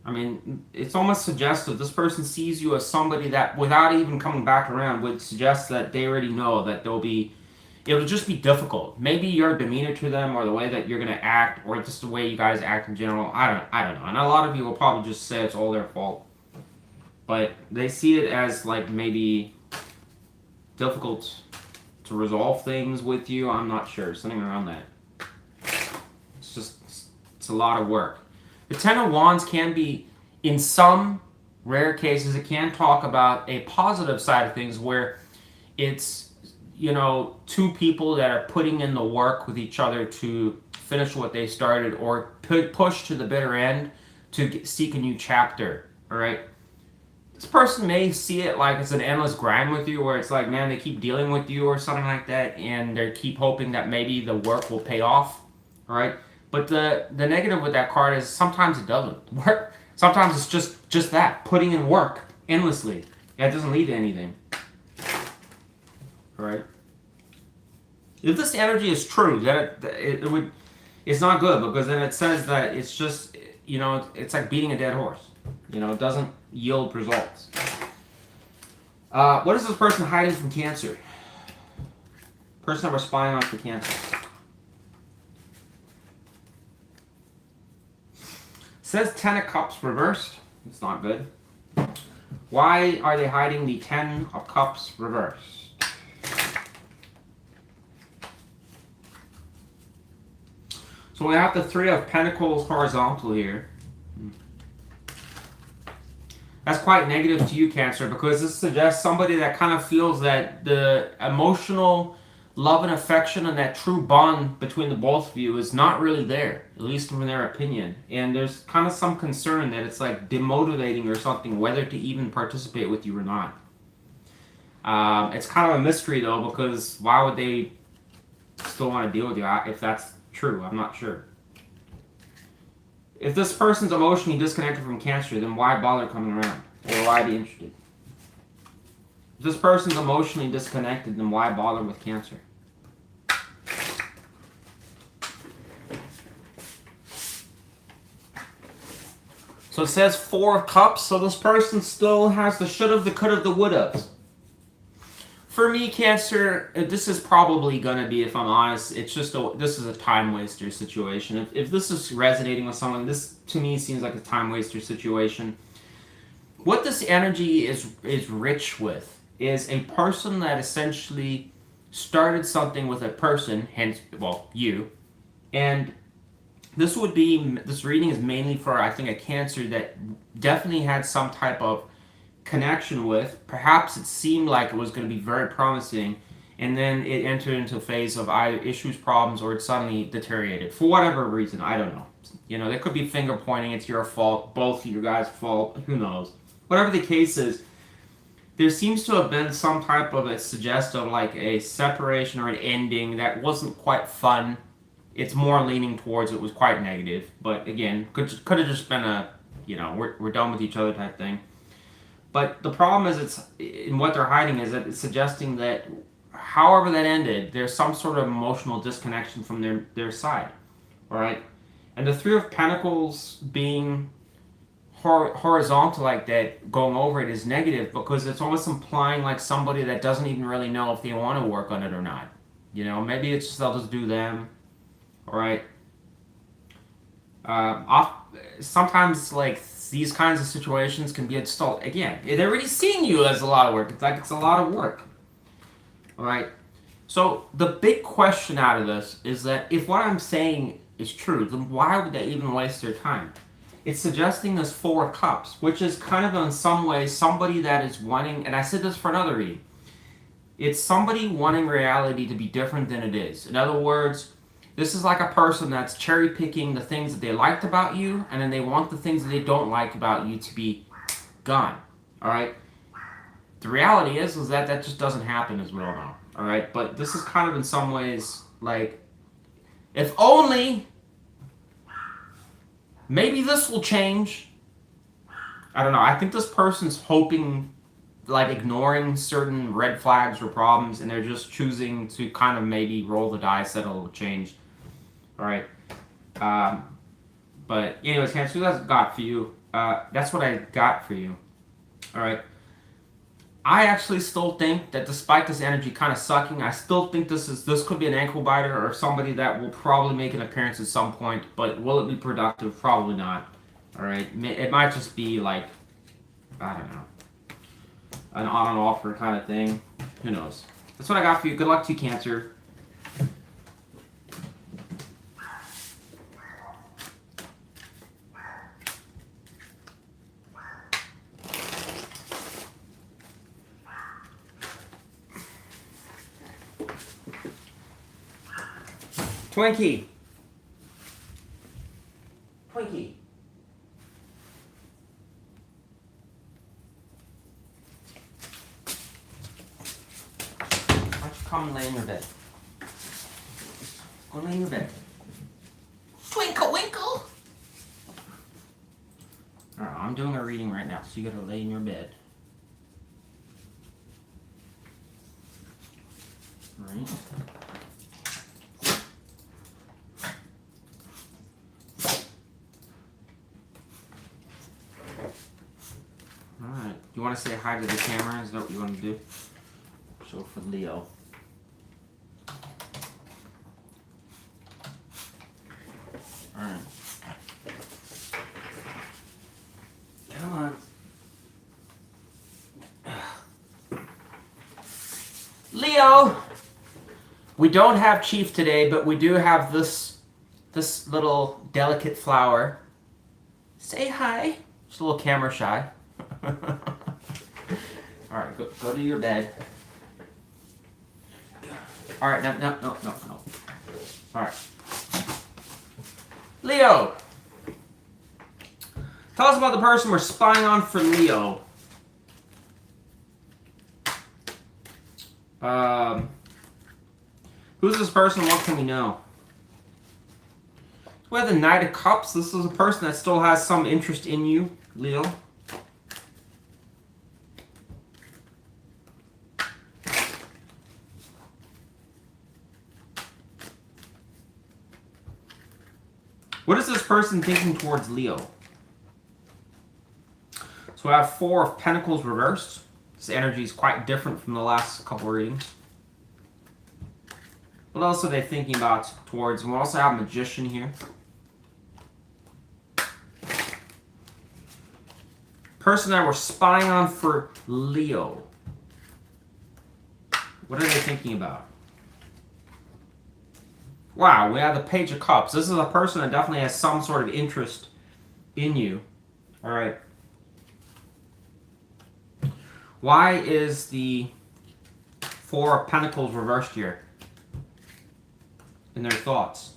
I mean, it's almost suggestive. This person sees you as somebody that, without even coming back around, would suggest that they already know that there'll be, it'll just be difficult. Maybe your demeanor to them, or the way that you're gonna act, or just the way you guys act in general. I don't know. And a lot of you will probably just say it's all their fault, but they see it as like maybe difficult to resolve things with you. I'm not sure. Something around that. It's a lot of work. The Ten of Wands can be, in some rare cases, it can talk about a positive side of things where it's, you know, two people that are putting in the work with each other to finish what they started, or push to the bitter end to seek a new chapter, all right? This person may see it like it's an endless grind with you, where it's like, man, they keep dealing with you or something like that, and they keep hoping that maybe the work will pay off, all right? But the negative with that card is sometimes it doesn't work. Sometimes it's just that, putting in work endlessly. That doesn't lead to anything. Alright? If this energy is true, then it's not good, because then it says that it's just, you know, it's like beating a dead horse. You know, it doesn't yield results. What is this person hiding from Cancer? Person that we're spying on for Cancer. Says Ten of Cups reversed. It's not good. Why are they hiding the Ten of Cups reversed? So we have the Three of Pentacles horizontal here. That's quite negative to you, Cancer, because this suggests somebody that kind of feels that the emotional love and affection and that true bond between the both of you is not really there, at least in their opinion. And there's kind of some concern that it's like demotivating or something whether to even participate with you or not. It's kind of a mystery though, because why would they still want to deal with you if that's true? I'm not sure. If this person's emotionally disconnected from Cancer, then why bother coming around? Or why be interested? If this person's emotionally disconnected, then why bother with Cancer? So it says Four of Cups, so this person still has the should-have, the could-have, the would-have. For me, Cancer, this is probably going to be, if I'm honest, it's just this is a time waster situation. If this is resonating with someone, this to me seems like a time waster situation. What this energy is rich with is a person that essentially started something with a person, hence, well, you, and this reading is mainly for, I think, a Cancer that definitely had some type of connection with. Perhaps it seemed like it was going to be very promising, and then it entered into a phase of either issues, problems, or it suddenly deteriorated for whatever reason. I don't know. You know, there could be finger pointing. It's your fault. Both of you guys' fault. Who knows? Whatever the case is, there seems to have been some type of a suggestion, like a separation or an ending that wasn't quite fun. It's more leaning towards it was quite negative. But again, could have just been a, you know, we're done with each other type thing. But the problem is, it's in what they're hiding is that it's suggesting that however that ended, there's some sort of emotional disconnection from their side, all right? And the Three of Pentacles being horizontal like that, going over it, is negative because it's almost implying like somebody that doesn't even really know if they want to work on it or not. You know, maybe it's just they'll just do them, all right? Sometimes like these kinds of situations can be installed. Again, they're already seeing you as a lot of work. It's like it's a lot of work. All right. So the big question out of this is that if what I'm saying is true, then why would they even waste their time? It's suggesting this Four of Cups, which is kind of in some ways somebody that is wanting, and I said this for another reading, it's somebody wanting reality to be different than it is. In other words, this is like a person that's cherry picking the things that they liked about you, and then they want the things that they don't like about you to be gone. All right. The reality is that just doesn't happen, as we all know. All right. But this is kind of in some ways like, if only maybe this will change. I don't know. I think this person's hoping, like ignoring certain red flags or problems, and they're just choosing to kind of maybe roll the dice that it'll change. All right. But anyways, Cancer, that's what I got for you. That's what I got for you. All right. I actually still think that despite this energy kind of sucking, I still think this could be an ankle biter or somebody that will probably make an appearance at some point. But will it be productive? Probably not. All right. It might just be like, I don't know, an on and off kind of thing. Who knows? That's what I got for you. Good luck to you, Cancer. Twinkie. Twinkie. Why don't you come and lay in your bed? Go lay in your bed. Twinkle winkle. Alright, I'm doing a reading right now, so you gotta lay in your bed. Alright. Alright, you want to say hi to the camera? Is that what you want to do? So for Leo. Alright. Come on. Leo! We don't have Chief today, but we do have this this little delicate flower. Say hi. Just a little camera shy. Alright, go to your bed. Alright, no. Alright. Leo! Tell us about the person we're spying on for Leo. Who's this person? What can we know? We have the Knight of Cups. This is a person that still has some interest in you, Leo. What is this person thinking towards Leo? So we have Four of Pentacles reversed. This energy is quite different from the last couple readings. What else are they thinking about towards? And we also have Magician here. Person that we're spying on for Leo. What are they thinking about? Wow, we have the Page of Cups. This is a person that definitely has some sort of interest in you. Alright. Why is the Four of Pentacles reversed here? In their thoughts.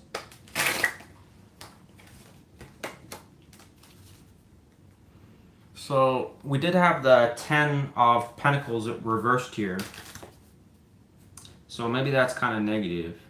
So we did have the Ten of Pentacles reversed here. So maybe that's kind of negative.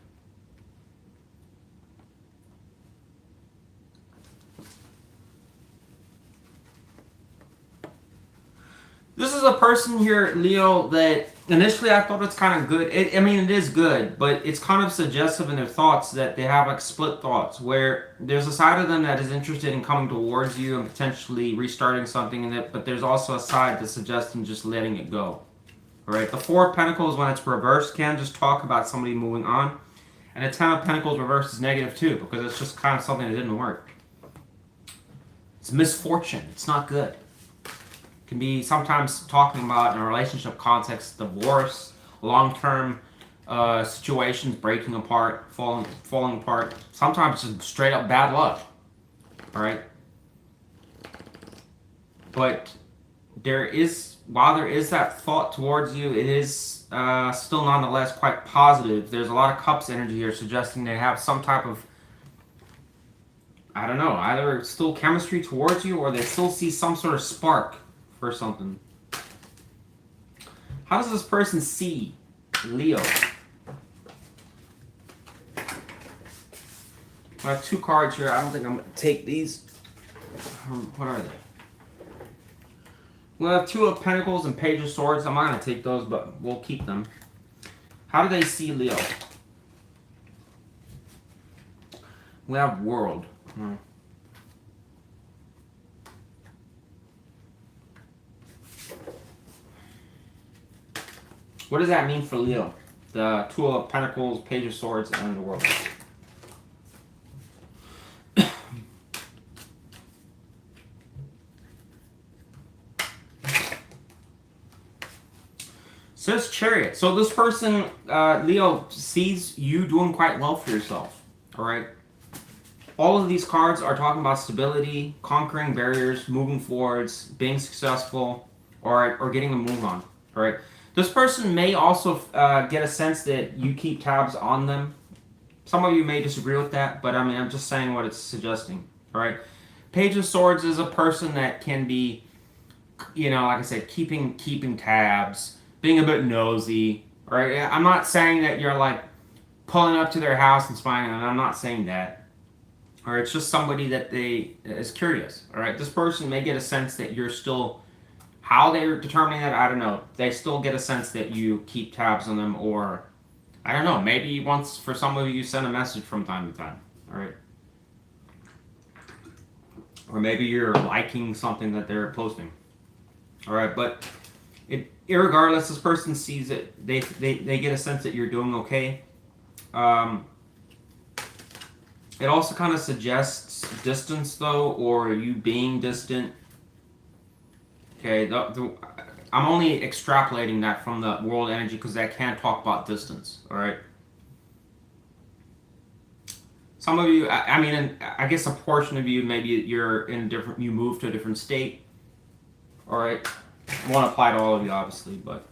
This is a person here, Leo, that initially I thought it's kind of good. I mean, it is good, but it's kind of suggestive in their thoughts that they have like split thoughts, where there's a side of them that is interested in coming towards you and potentially restarting something in it, but there's also a side that's suggesting just letting it go. All right, the Four of Pentacles, when it's reversed, can just talk about somebody moving on, and the Ten of Pentacles reversed is negative too, because it's just kind of something that didn't work. It's misfortune. It's not good. Can be sometimes talking about in a relationship context, divorce, long-term situations breaking apart, falling apart. Sometimes just straight up bad luck. All right. But while there is that thought towards you, it is still nonetheless quite positive. There's a lot of Cups energy here suggesting they have some type of, I don't know, either still chemistry towards you or they still see some sort of spark for something. How does this person see Leo? I have two cards here. I don't think I'm going to take these. What are they? We'll have Two of Pentacles and Page of Swords. I'm not going to take those, but we'll keep them. How do they see Leo? We have World. What does that mean for Leo? The Two of Pentacles, Page of Swords, and the World. Says Chariot. So this person, Leo, sees you doing quite well for yourself. Alright? All of these cards are talking about stability, conquering barriers, moving forwards, being successful, or getting a move on. Alright? This person may also get a sense that you keep tabs on them. Some of you may disagree with that, but I mean, I'm just saying what it's suggesting. All right. Page of Swords is a person that can be, you know, like I said, keeping tabs, being a bit nosy. All right. I'm not saying that you're like pulling up to their house and spying on them. I'm not saying that. All right. It's just somebody that is curious. All right. This person may get a sense that you're still. How they're determining that, I don't know. They still get a sense that you keep tabs on them, or I don't know. Maybe once for some of you send a message from time to time. All right. Or maybe you're liking something that they're posting. All right, but irregardless, this person sees it. They get a sense that you're doing okay. It also kind of suggests distance, though, or you being distant. Okay, I'm only extrapolating that from the world energy because I can't talk about distance. All right. Some of you, I mean, and I guess a portion of you, maybe you're in a different, you moved to a different state. All right, won't apply to all of you, obviously, but.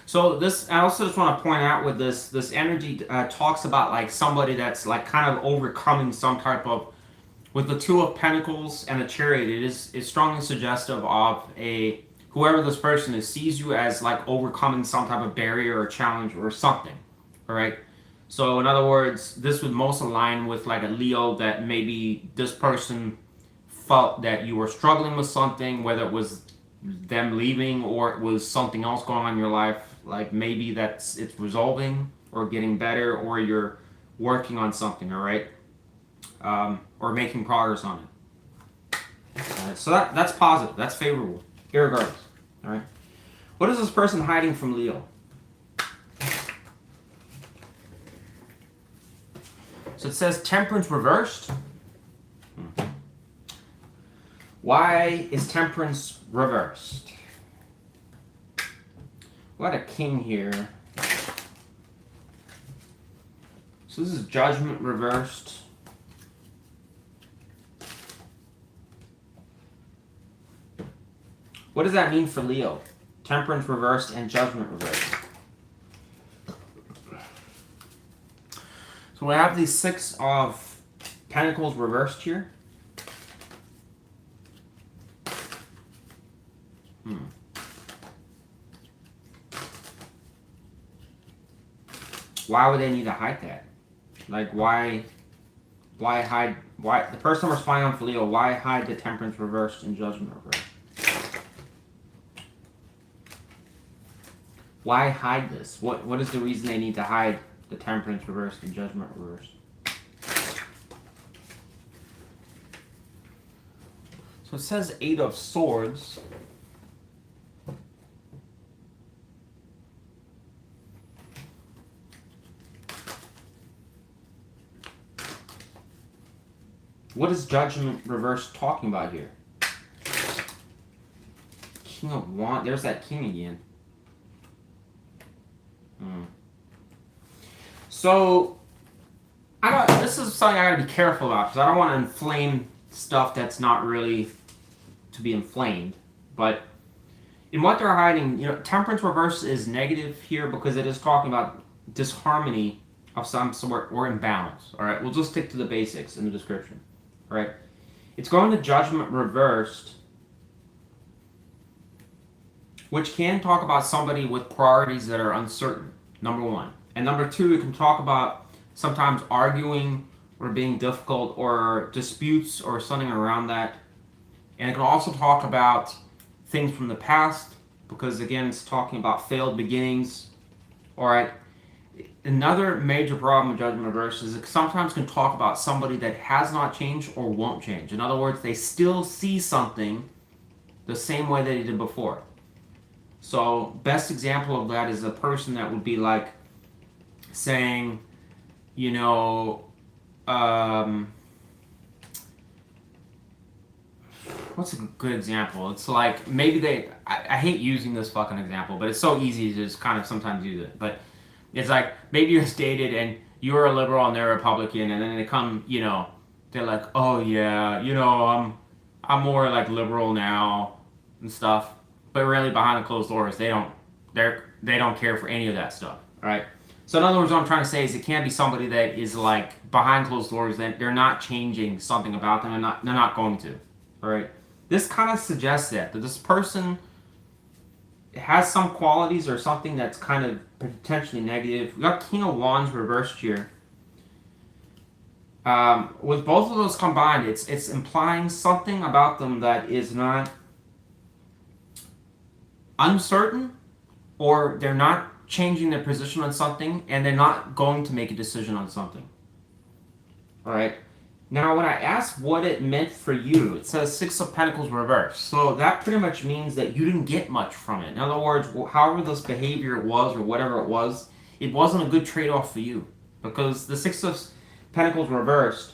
So this, I also just want to point out with this energy talks about like somebody that's like kind of overcoming some type of, with the Two of Pentacles and the Chariot, it's strongly suggestive of a, whoever this person is sees you as like overcoming some type of barrier or challenge or something, all right? So in other words, this would most align with like a Leo, that maybe this person felt that you were struggling with something, whether it was them leaving or it was something else going on in your life. Like maybe it's resolving or getting better, or you're working on something, all right? Or making progress on it. So that's positive. That's favorable, irregardless, all right? What is this person hiding from Leo? So it says Temperance reversed. Why is Temperance reversed? We got a King here. So this is Judgment reversed. What does that mean for Leo? Temperance reversed and Judgment reversed. So we have these Six of Pentacles reversed here. Why would they need to hide that? Like why hide, why the person responding on for Leo, why hide the Temperance reversed and Judgment reversed? Why hide this? What is the reason they need to hide the Temperance reversed and Judgment reversed? So it says Eight of Swords. What is Judgment reversed talking about here? King of Wands. There's that King again. So, this is something I gotta be careful about, because I don't want to inflame stuff that's not really to be inflamed. But in what they're hiding, Temperance reverse is negative here because it is talking about disharmony of some sort or imbalance. All right, we'll just stick to the basics in the description. All right, it's going to Judgment reversed, which can talk about somebody with priorities that are uncertain, number one. And number two, it can talk about sometimes arguing or being difficult or disputes or something around that. And it can also talk about things from the past, because again, it's talking about failed beginnings. All right. Another major problem with Judgment reverse is it sometimes can talk about somebody that has not changed or won't change. In other words, they still see something the same way they did before. So best example of that is a person that would be like saying, what's a good example? It's like maybe I hate using this fucking example, but it's so easy to just kind of sometimes use it. But it's like maybe you're dated and you're a liberal and they're a Republican, and then they come, they're like, oh yeah, I'm more like liberal now and stuff. But really behind the closed doors, they don't care for any of that stuff. All right. So in other words, what I'm trying to say is it can be somebody that is like behind closed doors, that they're not changing something about them, and they're not going to. All right. This kind of suggests that this person has some qualities or something that's kind of potentially negative. We got King of Wands reversed here. With both of those combined, it's implying something about them that is not uncertain, or they're not changing their position on something, and they're not going to make a decision on something. All right. Now, when I asked what it meant for you, it says Six of Pentacles reversed. So that pretty much means that you didn't get much from it. In other words, however this behavior was or whatever it wasn't a good trade-off for you. Because the Six of Pentacles reversed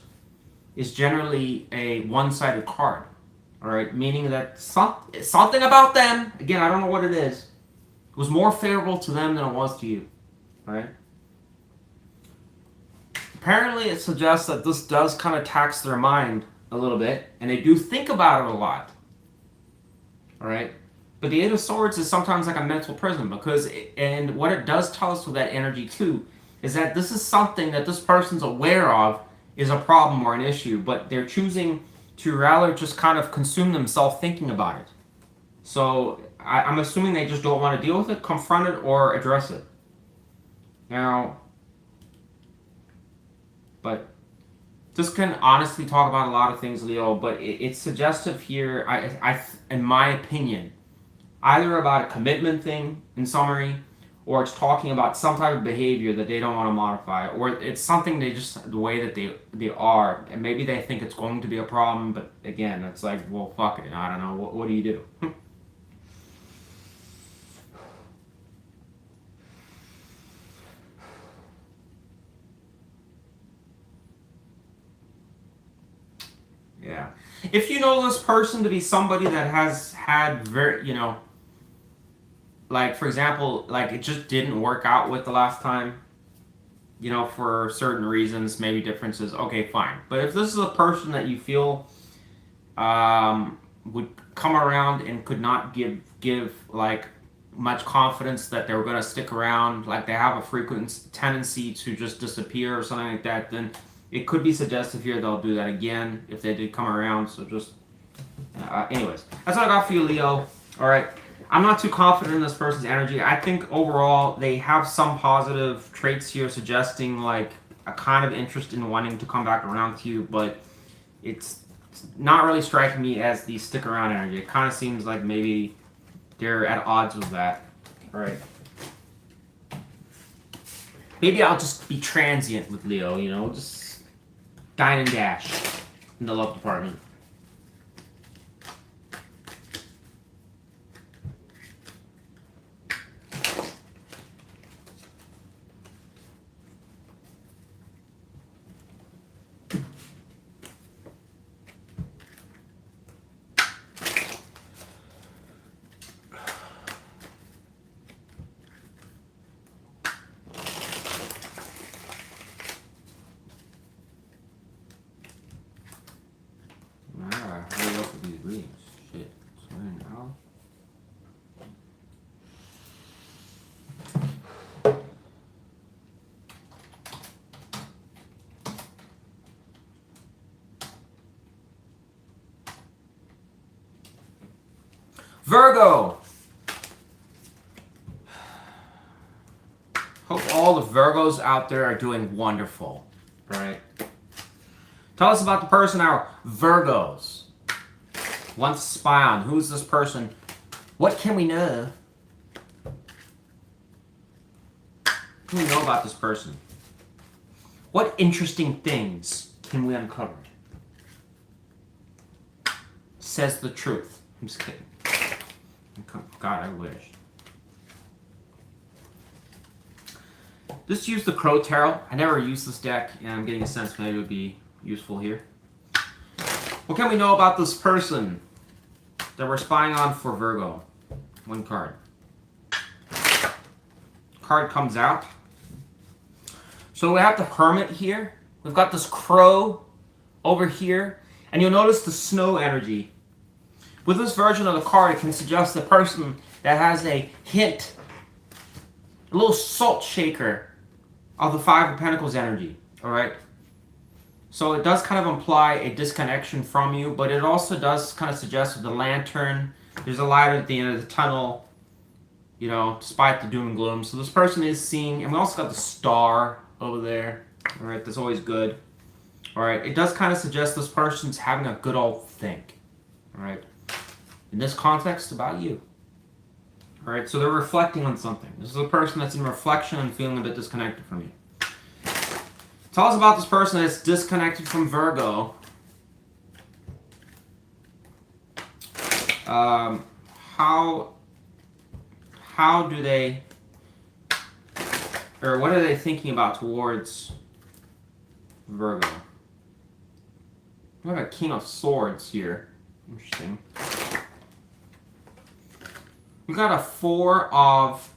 is generally a one-sided card. All right, meaning that something about them, again, I don't know what it is, was more favorable to them than it was to you. All right? Apparently, it suggests that this does kind of tax their mind a little bit, and they do think about it a lot. All right? But the Eight of Swords is sometimes like a mental prison, and what it does tell us with that energy too is that this is something that this person's aware of is a problem or an issue, but they're choosing to rather just kind of consume themselves thinking about it. So I'm assuming they just don't want to deal with it, confront it, or address it. Now, but this can honestly talk about a lot of things, Leo, but it's suggestive here, in my opinion, either about a commitment thing, in summary, or it's talking about some type of behavior that they don't want to modify, or it's something they just, the way that they are, and maybe they think it's going to be a problem, but again, it's like, well, fuck it, I don't know, what do you do? Yeah. If you know this person to be somebody that has had very, like, for example, like, it just didn't work out with the last time, for certain reasons, maybe differences, okay, fine. But if this is a person that you feel would come around and could not give like, much confidence that they were going to stick around, like they have a frequent tendency to just disappear or something like that, then it could be suggestive here they'll do that again if they did come around. So just, anyways, that's what I got for you, Leo. All right. I'm not too confident in this person's energy. I think overall they have some positive traits here suggesting like a kind of interest in wanting to come back around to you, but it's not really striking me as the stick around energy. It kind of seems like maybe they're at odds with that. All right. Maybe I'll just be transient with Leo, just dine and dash in the love department. Hurry up with these readings. Shit. Sorry now. Virgo! Hope all the Virgos out there are doing wonderful. Right? Tell us about the person our Virgos want to spy on. Who's this person? What can we know? What can we know about this person? What interesting things can we uncover? Says the truth. I'm just kidding. God, I wish. Just use the Crow Tarot. I never used this deck, and I'm getting a sense maybe it would be useful here. What can we know about this person that we're spying on for Virgo? One card. Card comes out. So we have the Hermit here. We've got this Crow over here. And you'll notice the snow energy. With this version of the card, it can suggest the person that has a hint, a little salt shaker of the Five of Pentacles energy. Alright? So it does kind of imply a disconnection from you, but it also does kind of suggest with the lantern, there's a light at the end of the tunnel, despite the doom and gloom. So this person is seeing, and we also got the star over there. All right, that's always good. All right, it does kind of suggest this person's having a good old think. All right, in this context, about you. All right, so they're reflecting on something. This is a person that's in reflection and feeling a bit disconnected from you. Tell us about this person that's disconnected from Virgo. How do they, or what are they thinking about towards Virgo? We have a King of Swords here. Interesting. We got a Four of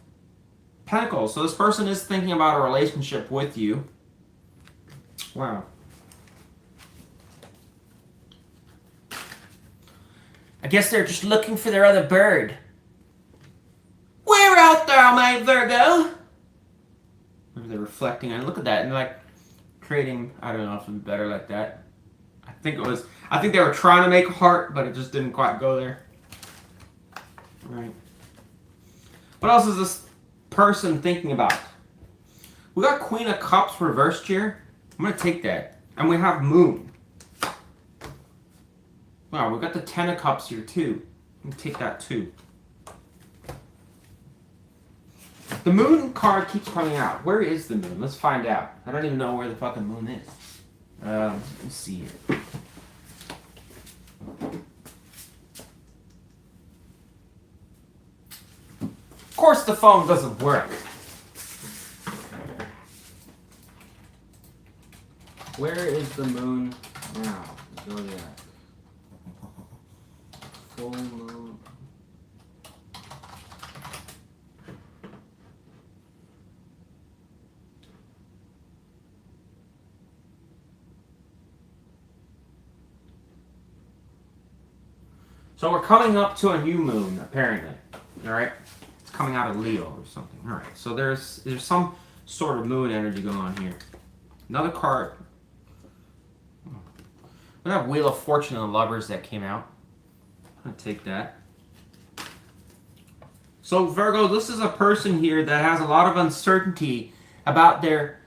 Pentacles. So this person is thinking about a relationship with you. Wow. I guess they're just looking for their other bird. We're out there, my Virgo. Maybe they're reflecting on it. Look at that. And they're like creating, I don't know if it's better like that. I think they were trying to make a heart, but it just didn't quite go there. All right. What else is this person thinking about? We got Queen of Cups reversed here. I'm going to take that. And we have Moon. Wow, we got the Ten of Cups here too. I'm going to take that too. The Moon card keeps coming out. Where is the Moon? Let's find out. I don't even know where the fucking Moon is. Let's see here. Of course the phone doesn't work. Where is the Moon now? Zodiac. Full Moon. So we're coming up to a new moon, apparently. All right, it's coming out of Leo or something. All right, so there's some sort of moon energy going on here. Another card. We have Wheel of Fortune and the Lovers that came out. I'm gonna take that. So Virgo, this is a person here that has a lot of uncertainty about their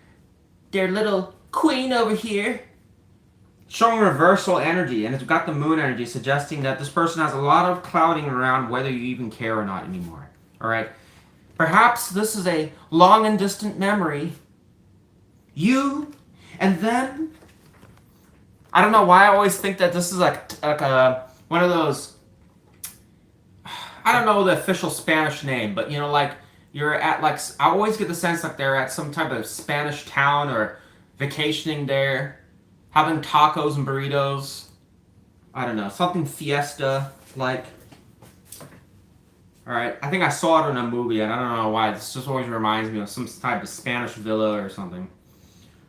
little queen over here. Showing reversal energy, and it's got the moon energy, suggesting that this person has a lot of clouding around whether you even care or not anymore. All right. Perhaps this is a long and distant memory. You, and then, I don't know why I always think that this is like one of those, I don't know the official Spanish name, but you know, like you're at like, I always get the sense like they're at some type of Spanish town or vacationing there. Having tacos and burritos. I don't know. Something fiesta like. Alright. I think I saw it in a movie and I don't know why. This just always reminds me of some type of Spanish villa or something.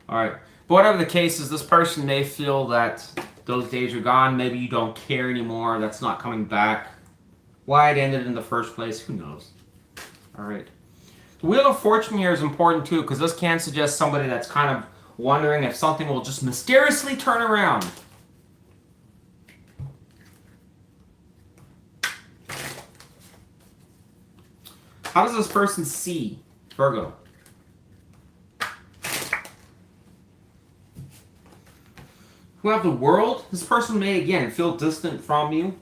Alright. But whatever the case is, this person may feel that those days are gone. Maybe you don't care anymore. That's not coming back. Why it ended in the first place, who knows? Alright. The Wheel of Fortune here is important too, because this can suggest somebody that's kind of wondering if something will just mysteriously turn around. How does this person see Virgo? We have the World. This person may, again, feel distant from you.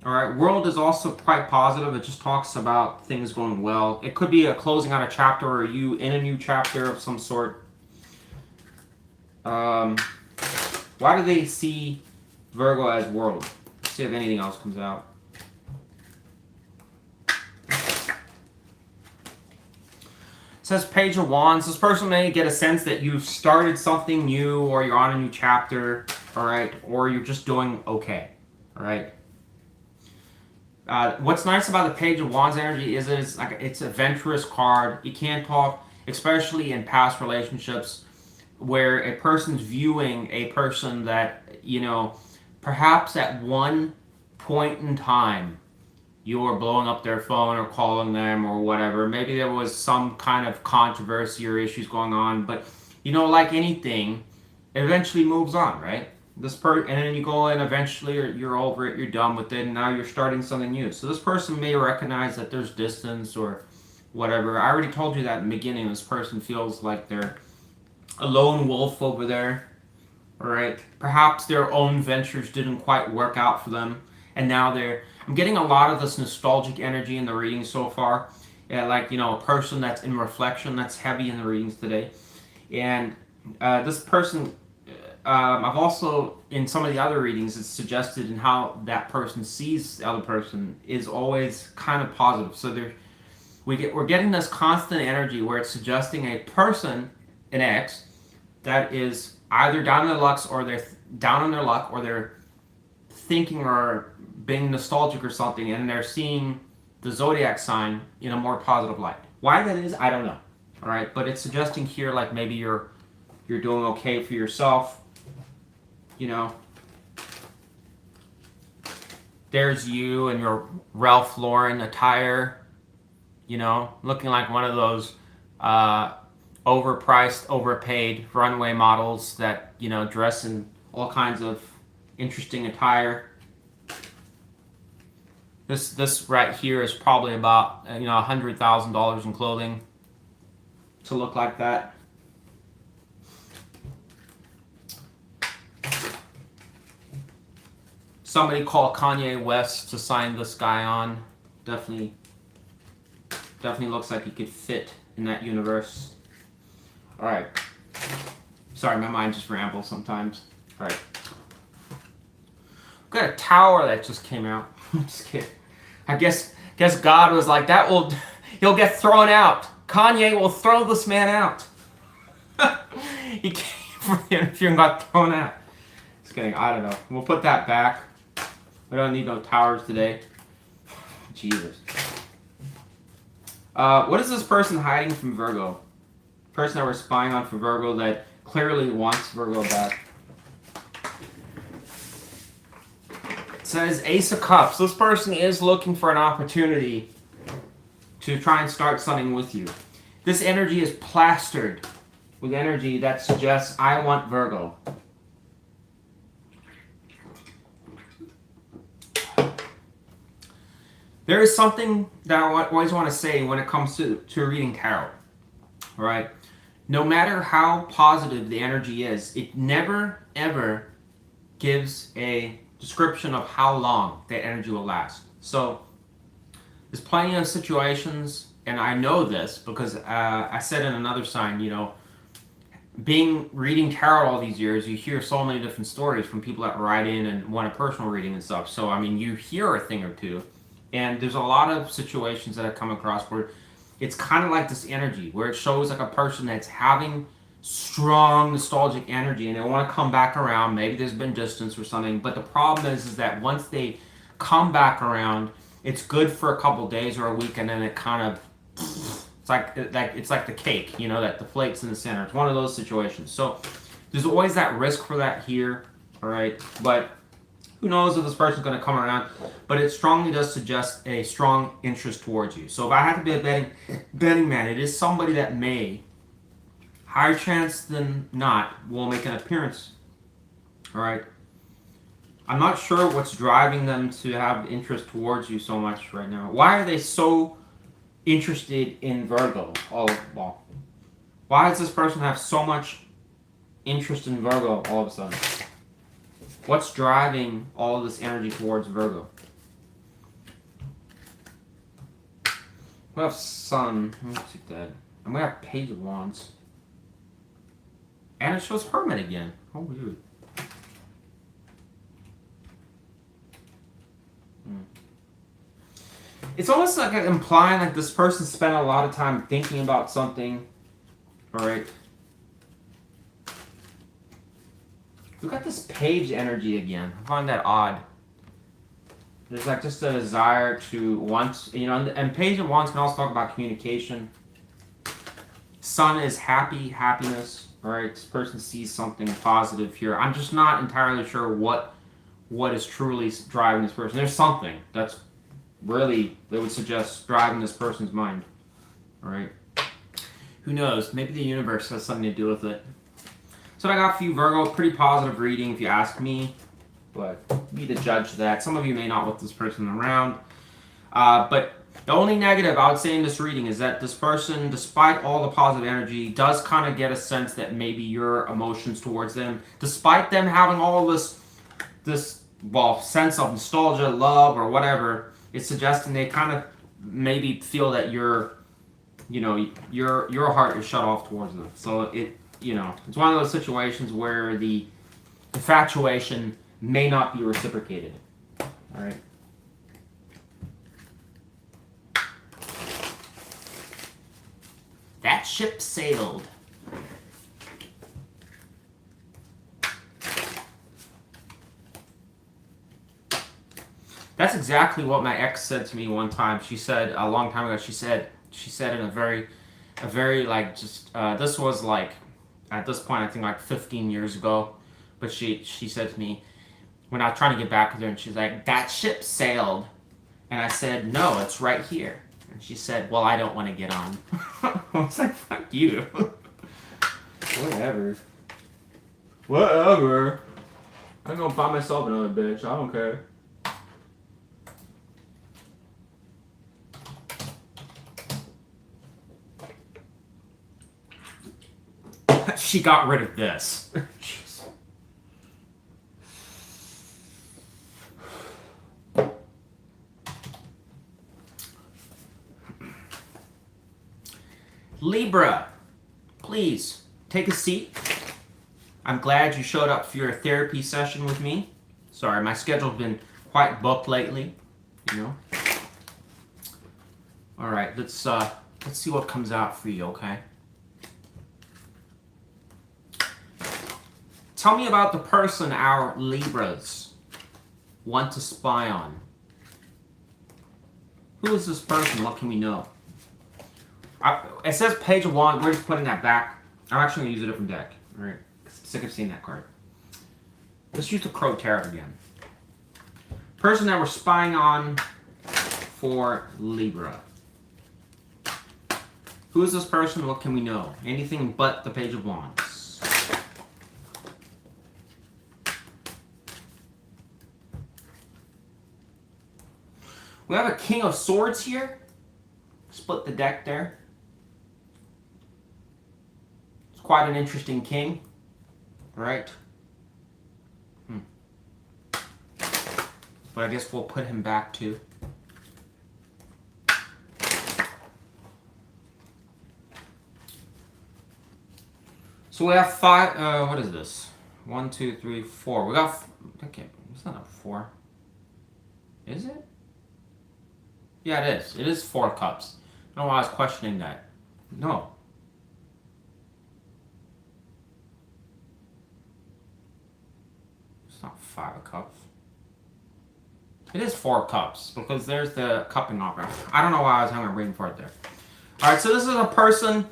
Alright, World is also quite positive. It just talks about things going well. It could be a closing out a chapter or you in a new chapter of some sort. Why do they see Virgo as World? Let's see if anything else comes out. It says Page of Wands. This person may get a sense that you've started something new or you're on a new chapter, alright? Or you're just doing okay, alright? What's nice about the Page of Wands energy is that it's a adventurous card. You can't talk, especially in past relationships, where a person's viewing a person that, you know, perhaps at one point in time you were blowing up their phone or calling them or whatever. Maybe there was some kind of controversy or issues going on, but, you know, like anything, it eventually moves on, right? And then you go in eventually, or you're over it, you're done with it, and now you're starting something new. So this person may recognize that there's distance or whatever. I already told you that in the beginning. This person feels like they're a lone wolf over there, all right? Perhaps their own ventures didn't quite work out for them, and now I'm getting a lot of this nostalgic energy in the reading so far. Yeah, like, you know, a person that's in reflection, that's heavy in the readings today. And this person, I've also, in some of the other readings, it's suggested in how that person sees the other person is always kind of positive. So we're getting this constant energy where it's suggesting a person, an X, that is either down on their luck or they're down on their luck, or they're thinking or being nostalgic or something, and they're seeing the Zodiac sign in a more positive light. Why that is, I don't know. All right, but it's suggesting here like maybe you're doing okay for yourself. You know, there's you in your Ralph Lauren attire. You know, looking like one of those overpriced, overpaid runway models that, you know, dress in all kinds of interesting attire. This right here is probably about, you know, $100,000 in clothing to look like that. Somebody call Kanye West to sign this guy on. Definitely looks like he could fit in that universe. All right. Sorry, my mind just rambles sometimes. All right. I've got a tower that just came out. I'm just kidding. I guess God was like, he'll get thrown out. Kanye will throw this man out. He came for the interview and got thrown out. Just kidding. I don't know. We'll put that back. We don't need no towers today. Jesus. What is this person hiding from Virgo? Person that we're spying on from Virgo that clearly wants Virgo back. It says Ace of Cups. This person is looking for an opportunity to try and start something with you. This energy is plastered with energy that suggests, I want Virgo. There is something that I always want to say when it comes to reading tarot. All right? No matter how positive the energy is, it never, ever gives a description of how long that energy will last. So there's plenty of situations, and I know this because I said in another sign, you know, reading tarot all these years, you hear so many different stories from people that write in and want a personal reading and stuff. So, I mean, you hear a thing or two. And there's a lot of situations that I come across where it's kind of like this energy, where it shows like a person that's having strong nostalgic energy and they want to come back around. Maybe there's been distance or something. But the problem is that once they come back around, it's good for a couple days or a week, and then it kind of, it's like the cake, you know, that deflates in the center. It's one of those situations. So there's always that risk for that here, all right? But who knows if this person's going to come around, but it strongly does suggest a strong interest towards you. So if I have to be a betting man, it is somebody that may, higher chance than not, will make an appearance. All right. I'm not sure what's driving them to have interest towards you so much right now. Why are they so interested in Virgo? Well, why does this person have so much interest in Virgo all of a sudden? What's driving all of this energy towards Virgo? We have Sun. Let's see that. And we have Page of Wands. And it shows Hermit again. Oh, weird. It's almost like implying like this person spent a lot of time thinking about something. Alright. We got this Page energy again. I find that odd. There's like just a desire to want, you know, and Page of Wands can also talk about communication. Sun is happiness. Alright, this person sees something positive here. I'm just not entirely sure what is truly driving this person. There's something that's really, that would suggest driving this person's mind. Alright. Who knows? Maybe the universe has something to do with it. So I got for you, Virgo. Pretty positive reading if you ask me. But be the judge of that. Some of you may not want this person around. But the only negative I would say in this reading is that this person, despite all the positive energy, does kind of get a sense that maybe your emotions towards them, despite them having all this sense of nostalgia, love, or whatever, it's suggesting they kind of maybe feel that your heart is shut off towards them. So you know, it's one of those situations where the infatuation may not be reciprocated. All right. That ship sailed. That's exactly what my ex said to me one time. She said a long time ago. She said in a very like just this was like at this point I think like 15 years ago. But she said to me when I was trying to get back with her, and she's like, "That ship sailed," and I said, "No, it's right here." And she said, "Well, I don't want to get on." I was like, "Fuck you." Whatever. Whatever. I'm gonna find myself another bitch. I don't care. She got rid of this. Jeez. Libra, please take a seat. I'm glad you showed up for your therapy session with me. Sorry, my schedule's been quite booked lately, you know. All right, let's see what comes out for you, okay? Tell me about the person our Libras want to spy on. Who is this person? What can we know? It says Page of Wands. We're just putting that back. I'm actually going to use a different deck. All right. I'm sick of seeing that card. Let's use the Crow Tarot again. Person that we're spying on for Libra. Who is this person? What can we know? Anything but the Page of Wands. We have a King of Swords here. Split the deck there. It's quite an interesting king. Right? But I guess we'll put him back too. So we have five, what is this? 1, 2, 3, 4. We got, okay, it's not a 4. Is it? Yeah, it is. It is 4 cups. I don't know why I was questioning that. No. It's not 5 of cups. It is 4 cups because there's the cupping opera. I don't know why I was having a reading for it there. All right, so this is a person,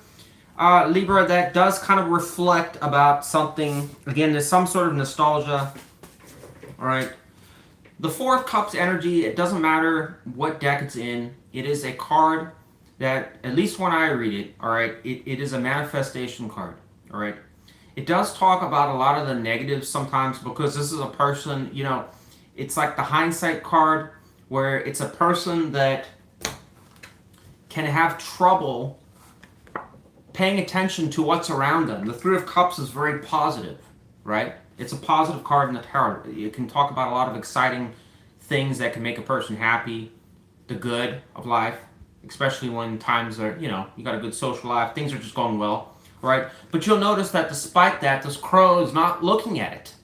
Libra, that does kind of reflect about something. Again, there's some sort of nostalgia. All right. The 4 of Cups energy, it doesn't matter what deck it's in. It is a card that, at least when I read it, all right, it is a manifestation card, all right? It does talk about a lot of the negatives sometimes because this is a person, you know, it's like the hindsight card where it's a person that can have trouble paying attention to what's around them. The 3 of Cups is very positive, right? It's a positive card in the tarot. It can talk about a lot of exciting things that can make a person happy, the good of life, especially when times are, you know, you got a good social life, things are just going well, right? But you'll notice that despite that, this crow is not looking at it.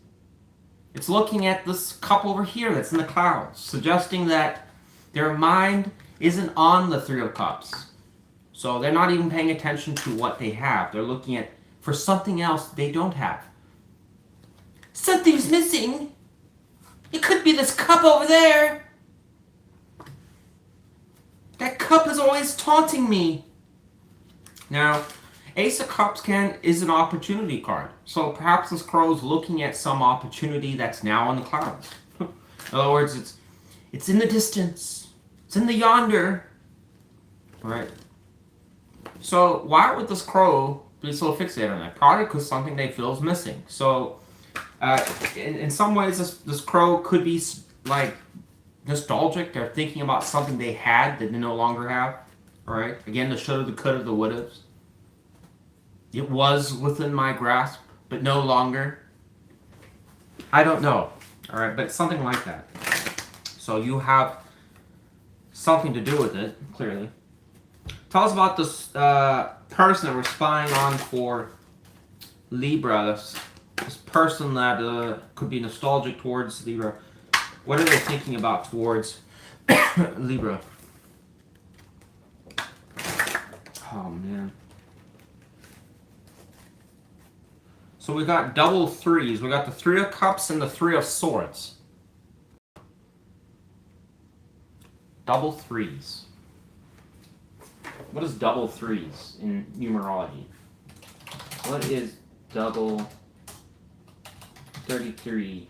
It's looking at this cup over here that's in the clouds, suggesting that their mind isn't on the 3 of Cups. So they're not even paying attention to what they have. They're looking at for something else they don't have. Something's missing. It could be this cup over there. That cup is always taunting me. Now, Ace of Cups is an opportunity card. So perhaps this crow is looking at some opportunity that's now in the clouds. In other words, it's in the distance. It's in the yonder. Right? So why would this crow be so fixated on that? Probably because something they feel is missing. So in some ways, this crow could be like nostalgic. They're thinking about something they had that they no longer have. All right. Again, the shoulda, the coulda, the wouldas. It was within my grasp, but no longer. I don't know. All right, but something like that. So you have something to do with it, clearly. Tell us about this person that we're spying on for Libra, this person that could be nostalgic towards Libra, what are they thinking about towards Libra? Oh, man. So we got double threes. We got the Three of Cups and the Three of Swords. Double threes. What is double threes in numerology? What is double 33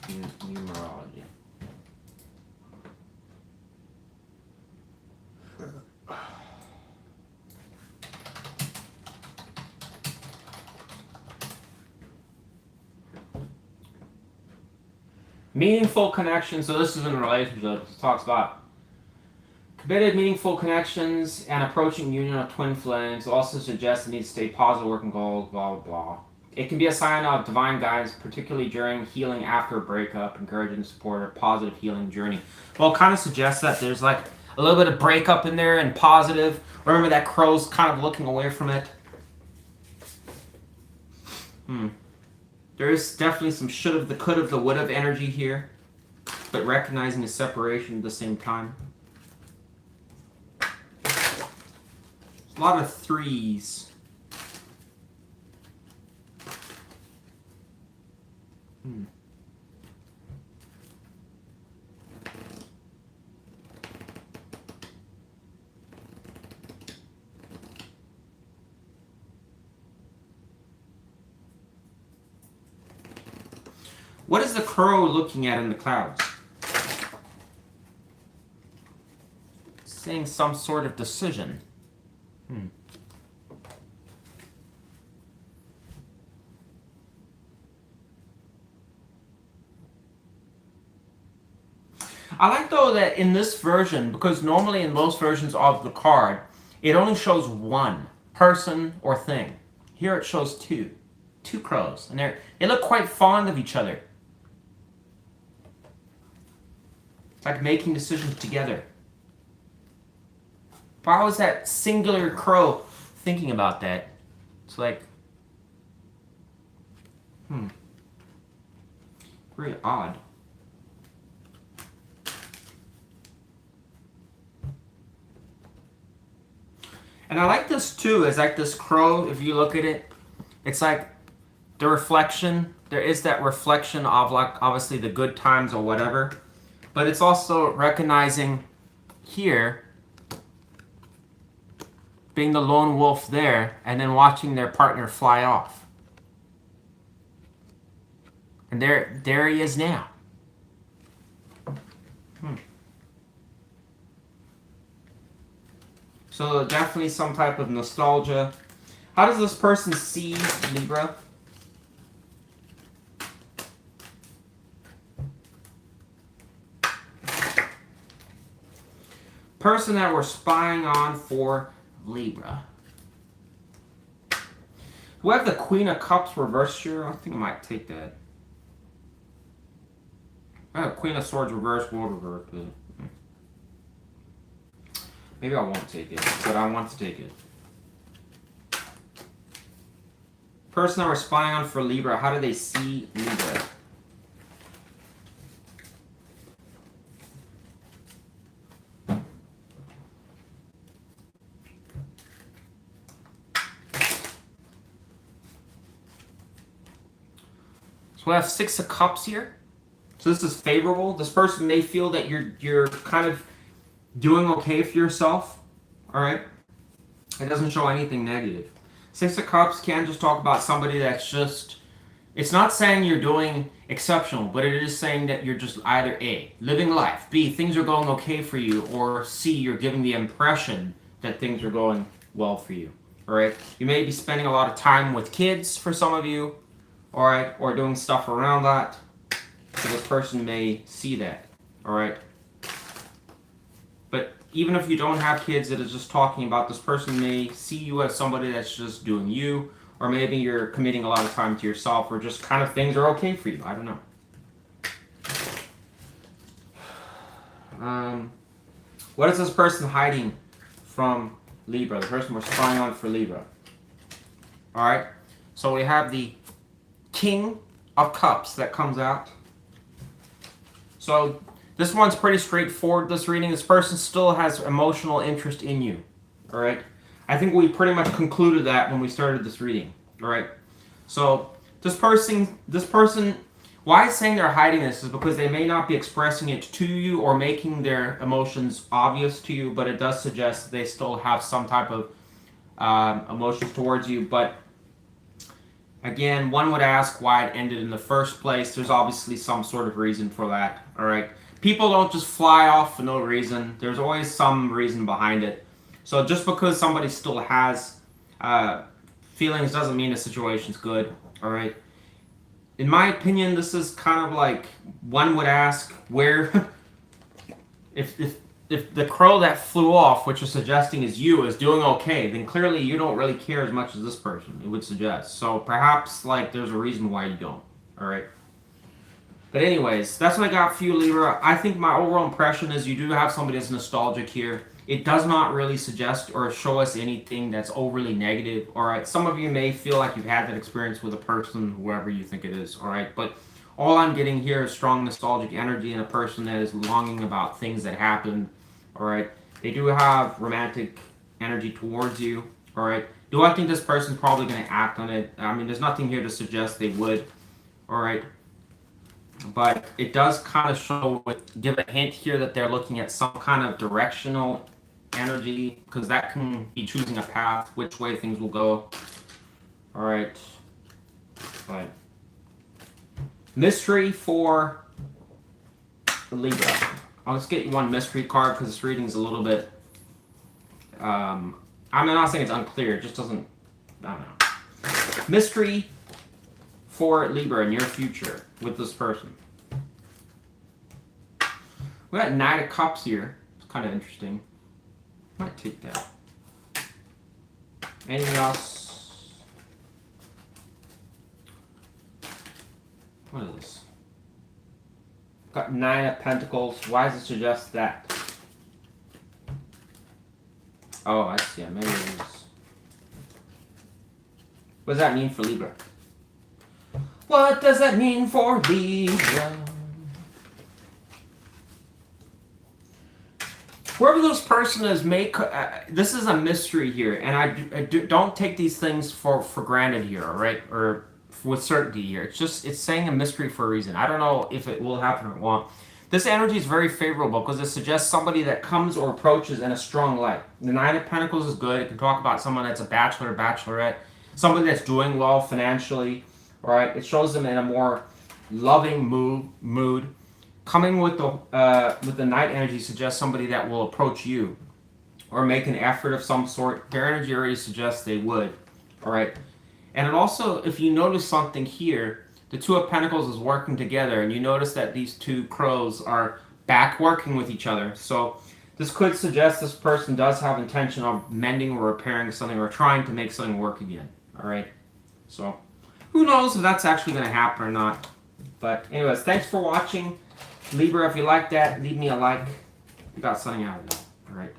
in numerology? Meaningful connection. So this is in a relationship. It talks about committed, meaningful connections and approaching union of twin flames. Also suggests the need to stay positive, working goals, blah, blah, blah. It can be a sign of divine guidance, particularly during healing after a breakup, encouraging to support a positive healing journey. Well, it kind of suggests that there's like a little bit of breakup in there and positive. Remember that crow's kind of looking away from it? There is definitely some should have, the could have, the would have energy here, but recognizing the separation at the same time. A lot of threes. What is the crow looking at in the clouds? Saying some sort of decision. I like though that in this version, because normally in most versions of the card, it only shows one person or thing. Here it shows two crows, and they look quite fond of each other. It's like making decisions together. Why was that singular crow thinking about that? It's like, very odd. And I like this too, it's like this crow, if you look at it, it's like the reflection, there is that reflection of like obviously the good times or whatever, but it's also recognizing here being the lone wolf there and then watching their partner fly off. And there he is now. So definitely some type of nostalgia. How does this person see Libra? Person that we're spying on for Libra. We have the Queen of Cups reversed here. I think I might take that. I have Queen of Swords reversed, World reversed, but maybe I won't take it, but I want to take it. Person that we're spying on for Libra, how do they see Libra? So we have Six of Cups here. So this is favorable. This person may feel that you're kind of doing okay for yourself. Alright? It doesn't show anything negative. Six of Cups can just talk about somebody that's just, it's not saying you're doing exceptional, but it is saying that you're just either A, living life, B, things are going okay for you, or C, you're giving the impression that things are going well for you. Alright? You may be spending a lot of time with kids for some of you, alright, or doing stuff around that. So this person may see that. Alright? But even if you don't have kids, it is just talking about this person may see you as somebody that's just doing you, or maybe you're committing a lot of time to yourself, or just kind of things are okay for you. I don't know. What is this person hiding from Libra? The person we're spying on for Libra. All right. So we have the King of Cups that comes out. So this one's pretty straightforward, this reading. This person still has emotional interest in you. All right. I think we pretty much concluded that when we started this reading. All right. So this person, why it's saying they're hiding this is because they may not be expressing it to you or making their emotions obvious to you, but it does suggest that they still have some type of emotions towards you. But again, one would ask why it ended in the first place. There's obviously some sort of reason for that. All right. People don't just fly off for no reason. There's always some reason behind it. So just because somebody still has feelings doesn't mean the situation's good. All right. In my opinion, this is kind of like one would ask where, if the crow that flew off, which is suggesting is you, is doing okay, then clearly you don't really care as much as this person, it would suggest. So perhaps like there's a reason why you don't. All right. But anyways, that's what I got for you, Libra. I think my overall impression is you do have somebody that's nostalgic here. It does not really suggest or show us anything that's overly negative. All right. Some of you may feel like you've had that experience with a person, whoever you think it is. All right. But all I'm getting here is strong nostalgic energy in a person that is longing about things that happened. All right. They do have romantic energy towards you. All right. Do I think this person's probably going to act on it? I mean, there's nothing here to suggest they would. All right. But it does kind of give a hint here that they're looking at some kind of directional energy, because that can be choosing a path, which way things will go. All right. Right. Mystery for Libra. I'll just get you one mystery card because this reading is a little bit. I'm not saying it's unclear. It just doesn't. I don't know. Mystery for Libra in your future with this person. We got Knight of Cups here. It's kind of interesting. Might take that. Anything else? What is this? Got Nine of Pentacles. Why does it suggest that? Oh, I see. Maybe it is. What does that mean for Libra? What does that mean for Libra? Whoever this person is, this is a mystery here, and I don't take these things for granted here, all right, or with certainty here. It's saying a mystery for a reason. I don't know if it will happen or it won't. This energy is very favorable because it suggests somebody that comes or approaches in a strong light. The Nine of Pentacles is good. It can talk about someone that's a bachelor or bachelorette, somebody that's doing well financially, all right. It shows them in a more loving mood. Coming with the Knight energy suggests somebody that will approach you or make an effort of some sort. Their energy already suggests they would. All right. And it also, if you notice something here, the Two of Pentacles is working together, and you notice that these two crows are back working with each other. So this could suggest this person does have intention of mending or repairing something or trying to make something work again. All right. So who knows if that's actually going to happen or not. But anyways, thanks for watching. Libra, if you like that, leave me a like. You got something out of it. All right.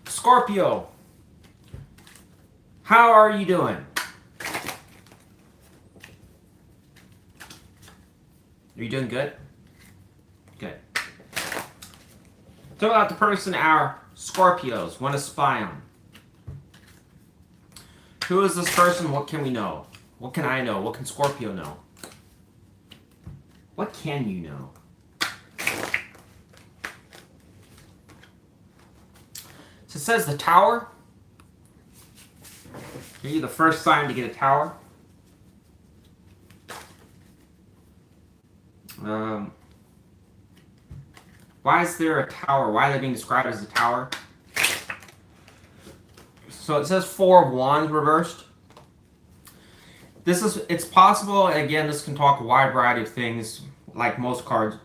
Scorpio, how are you doing? Are you doing good? Good. Talk about the person our Scorpios want to spy on. Who is this person? What can we know? What can I know? What can Scorpio know? What can you know? So it says the Tower. You're the first sign to get a Tower. Why is there a Tower? Why are they being described as a Tower? So it says Four of Wands reversed. It's possible, again, this can talk a wide variety of things, like most cards.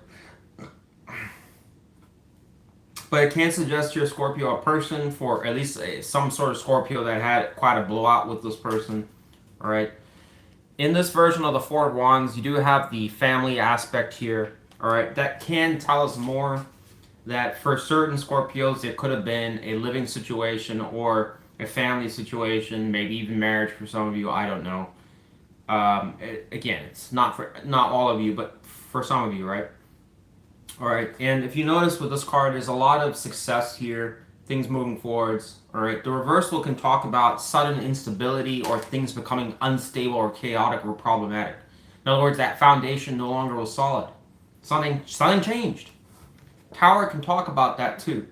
But it can suggest you're a Scorpio, a person, for at least some sort of Scorpio that had quite a blowout with this person. Alright. In this version of the Four of Wands, you do have the family aspect here. Alright. That can tell us more that for certain Scorpios, it could have been a living situation or a family situation, maybe even marriage for some of you. I don't know. Again, it's not all of you, but for some of you, right? All right, and if you notice with this card, there's a lot of success here, things moving forwards. All right, the reversal can talk about sudden instability or things becoming unstable or chaotic or problematic. In other words, that foundation no longer was solid. Something changed. Tower can talk about that too.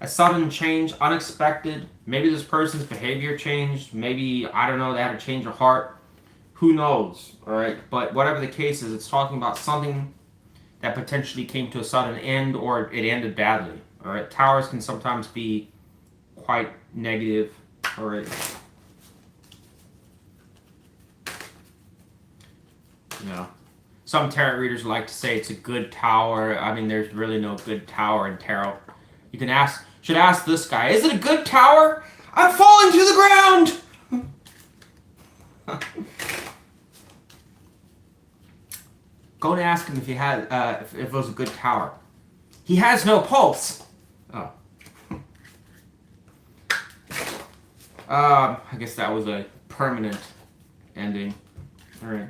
A sudden change, unexpected. Maybe this person's behavior changed. Maybe, I don't know, they had a change of heart. Who knows, all right? But whatever the case is, it's talking about something that potentially came to a sudden end or it ended badly, all right? Towers can sometimes be quite negative, all right? You know, some tarot readers like to say it's a good tower. I mean, there's really no good tower in tarot. You should ask this guy, is it a good tower? I'm falling to the ground! Go and ask him if he had, if it was a good tower. He has no pulse. Oh. I guess that was a permanent ending. All right.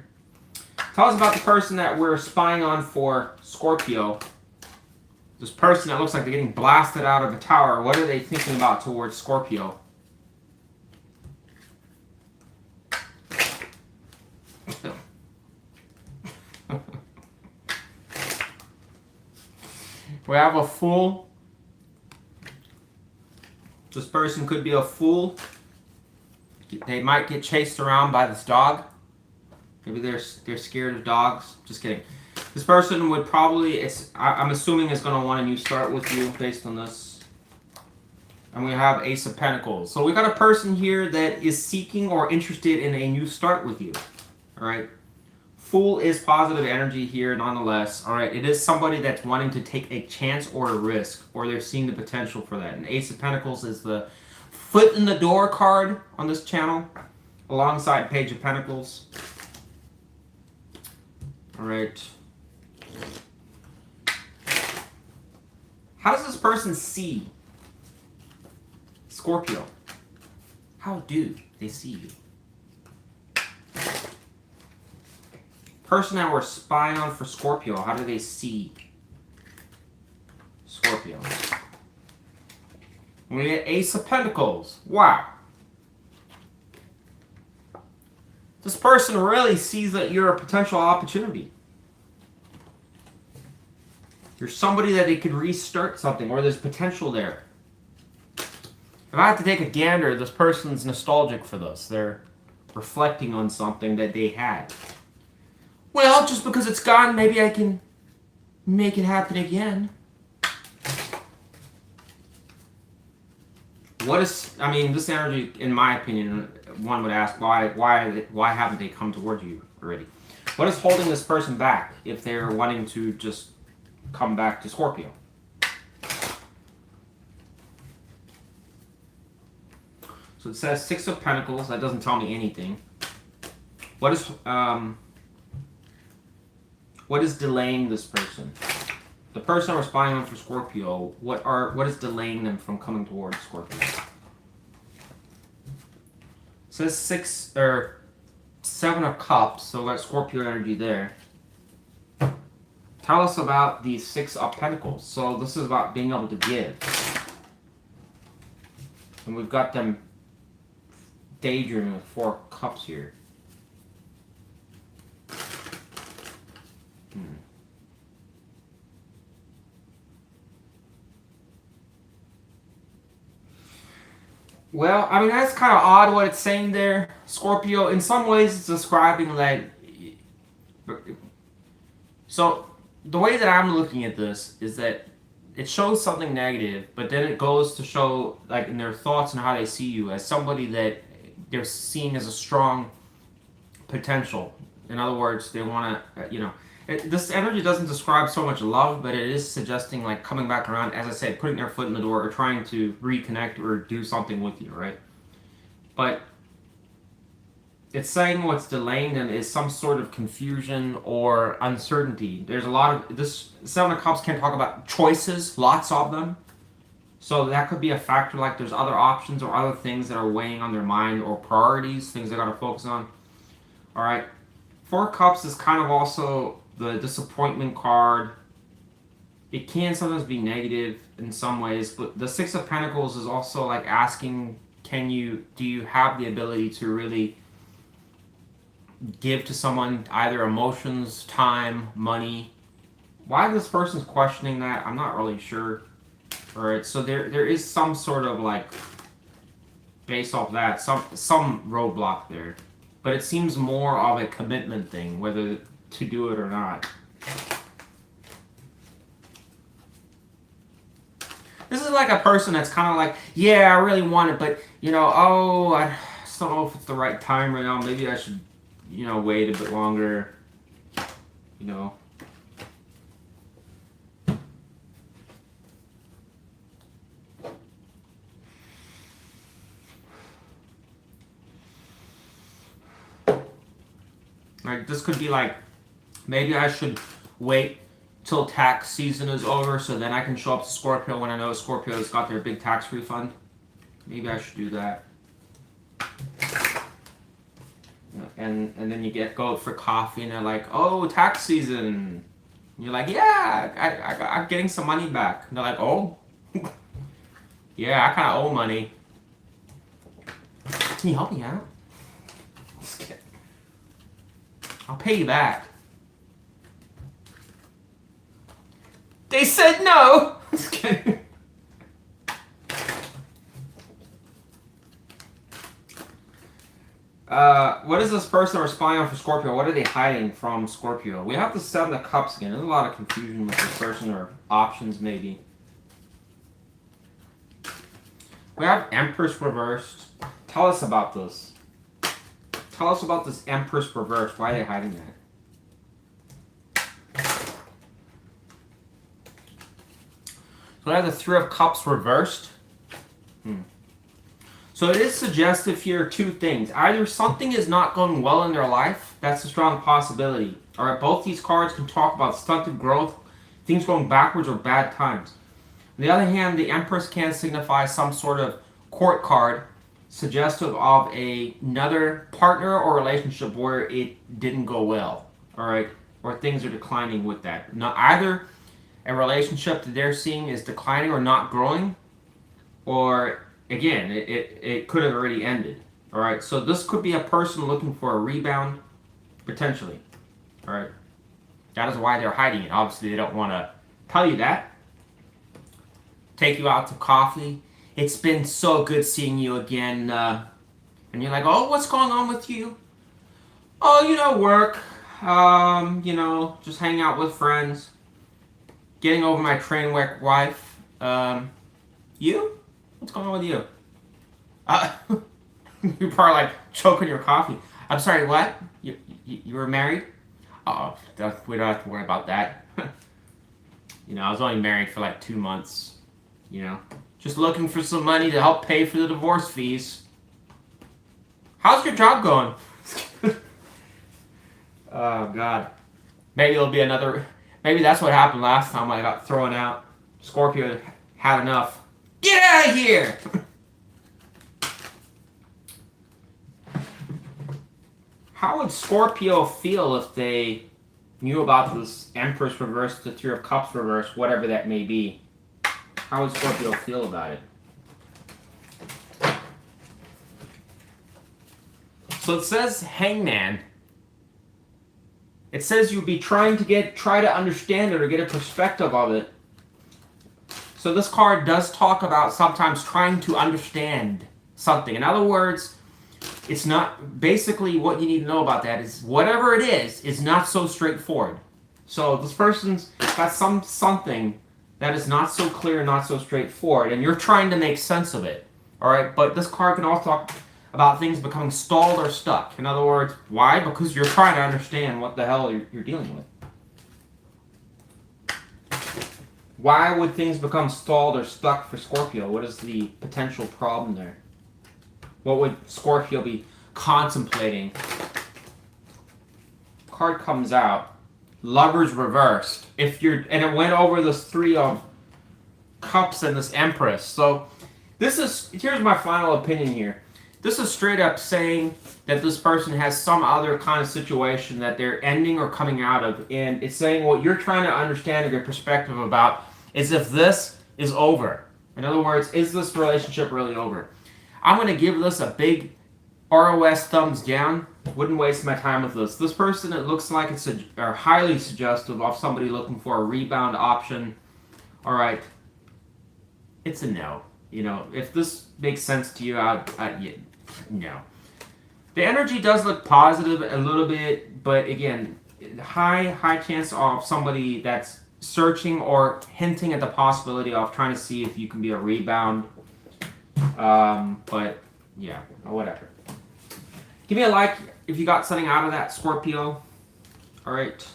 Tell us about the person that we're spying on for Scorpio. This person that looks like they're getting blasted out of a tower. What are they thinking about towards Scorpio? We have a Fool. This person could be a fool. They might get chased around by this dog. Maybe they're scared of dogs. Just kidding. This person would probably, I'm assuming, is going to want a new start with you based on this. And we have Ace of Pentacles. So we got a person here that is seeking or interested in a new start with you. All right. Fool is positive energy here nonetheless. All right, it is somebody that's wanting to take a chance or a risk, or they're seeing the potential for that. And Ace of Pentacles is the foot in the door card on this channel, alongside Page of Pentacles. All right. How does this person see Scorpio? How do they see you? Person that we're spying on for Scorpio, how do they see Scorpio? We get Ace of Pentacles. Wow. This person really sees that you're a potential opportunity. You're somebody that they could restart something, or there's potential there. If I have to take a gander, this person's nostalgic for this. They're reflecting on something that they had. Well, just because it's gone, maybe I can make it happen again. I mean, this energy, in my opinion, one would ask, why haven't they come towards you already? What is holding this person back if they're wanting to just come back to Scorpio? So it says Six of Pentacles. That doesn't tell me anything. What is delaying this person? The person we're spying on for Scorpio, what is delaying them from coming towards Scorpio? It says Seven of Cups, so that's Scorpio energy there. Tell us about the Six of Pentacles. So this is about being able to give. And we've got them daydreaming with Four Cups here. Well, I mean, that's kind of odd what it's saying there, Scorpio. In some ways, it's describing like. So, the way that I'm looking at this is that it shows something negative, but then it goes to show, like, in their thoughts and how they see you as somebody that they're seeing as a strong potential. In other words, they want to, this energy doesn't describe so much love, but it is suggesting, like, coming back around, as I said, putting their foot in the door or trying to reconnect or do something with you, right? But it's saying what's delaying them is some sort of confusion or uncertainty. There's a lot of this. Seven of Cups can talk about choices, lots of them. So that could be a factor. Like there's other options or other things that are weighing on their mind or priorities, things they got to focus on. All right, Four of Cups is kind of also the disappointment card. It can sometimes be negative in some ways, but the Six of Pentacles is also like asking, do you have the ability to really give to someone either emotions, time, money? Why this person's questioning that, I'm not really sure. Alright, so there is some sort of like, based off that, some roadblock there. But it seems more of a commitment thing, whether to do it or not. This is like a person that's kind of like, yeah, I really want it, but, I just don't know if it's the right time right now. Maybe I should, wait a bit longer, Like, this could be like, maybe I should wait till tax season is over so then I can show up to Scorpio when I know Scorpio's got their big tax refund. Maybe I should do that. And then you go for coffee and they're like, oh, tax season. And you're like, yeah, I'm getting some money back. And they're like, oh, yeah, I kind of owe money. Can you help me out? Just kidding. I'll pay you back. They said no. Just kidding. What is this person responding on for Scorpio? What are they hiding from Scorpio? We have the Seven of Cups again. There's a lot of confusion with this person or options maybe. We have Empress reversed. Tell us about this. Tell us about this Empress reversed. Why are they hiding that? So I have the Three of Cups reversed. So it is suggestive here, two things. Either something is not going well in their life. That's a strong possibility. All right, both these cards can talk about stunted growth, things going backwards, or bad times. On the other hand, the Empress can signify some sort of court card, suggestive of another partner or relationship where it didn't go well. All right, or things are declining with that. Now, either a relationship that they're seeing is declining or not growing, or again, it could have already ended. All right, so this could be a person looking for a rebound, potentially. All right, that is why they're hiding it. Obviously, they don't want to tell you that. Take you out to coffee. It's been so good seeing you again. And you're like, oh, what's going on with you? Oh, work. Just hanging out with friends. Getting over my train wreck wife. You? What's going on with you? You're probably like choking your coffee. I'm sorry, what? You were married? Oh, we don't have to worry about that. I was only married for like 2 months. Just looking for some money to help pay for the divorce fees. How's your job going? Oh, God. Maybe it'll be another... Maybe that's what happened last time I got thrown out. Scorpio had enough. Get out of here! How would Scorpio feel if they knew about this Empress reverse, the Three of Cups reverse, whatever that may be? How would Scorpio feel about it? So it says Hangman. It says you'd be try to understand it or get a perspective of it. So this card does talk about sometimes trying to understand something. In other words, it's not, basically what you need to know about that is whatever it is not so straightforward. So this person's got something that is not so clear, not so straightforward, and you're trying to make sense of it. All right, but this card can also talk about things becoming stalled or stuck. In other words, why? Because you're trying to understand what the hell you're dealing with. Why would things become stalled or stuck for Scorpio? What is the potential problem there? What would Scorpio be contemplating? Card comes out, Lovers reversed. And it went over this Three of Cups and this Empress. So here's my final opinion here. This is straight up saying that this person has some other kind of situation that they're ending or coming out of. And it's saying what you're trying to understand or get perspective about is if this is over. In other words, is this relationship really over? I'm going to give this a big Aurawest thumbs down. Wouldn't waste my time with this. This person, it looks like it's highly suggestive of somebody looking for a rebound option. All right. It's a no. You know, if this makes sense to you, no. The energy does look positive a little bit, but again, high chance of somebody that's searching or hinting at the possibility of trying to see if you can be a rebound. But yeah, whatever. Give me a like if you got something out of that, Scorpio. All right.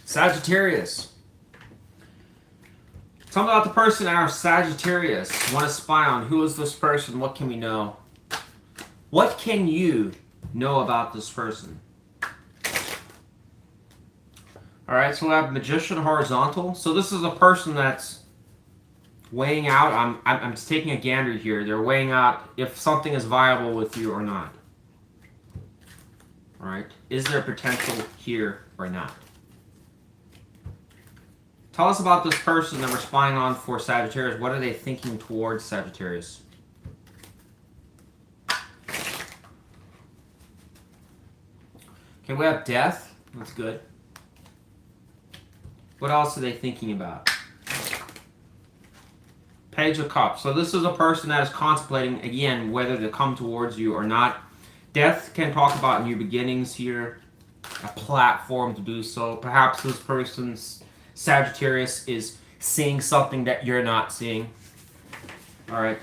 Sagittarius. Tell me about the person our Sagittarius want to spy on. Who is this person? What can we know? What can you know about this person? Alright, so we have Magician horizontal. So this is a person that's weighing out. I'm just taking a gander here. They're weighing out if something is viable with you or not. Alright, is there potential here or not? Tell us about this person that we're spying on for Sagittarius. What are they thinking towards Sagittarius? Okay, we have death. That's good. What else are they thinking about? Page of Cups. So this is a person that is contemplating, again, whether to come towards you or not. Death can talk about new beginnings here. A platform to do so. Perhaps this person's Sagittarius is seeing something that you're not seeing. All right.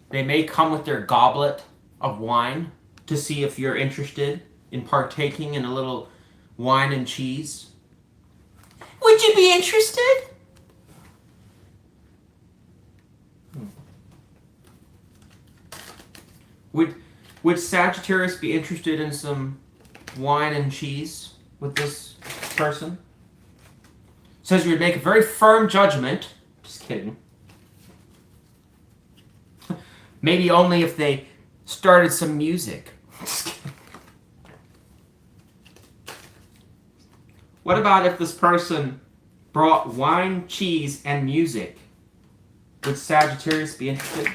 They may come with their goblet of wine to see if you're interested in partaking in a little wine and cheese. Would you be interested? Would Sagittarius be interested in some wine and cheese with this person? Says you would make a very firm judgment. Just kidding. Maybe only if they started some music. Just kidding. What about if this person brought wine, cheese, and music? Would Sagittarius be interested?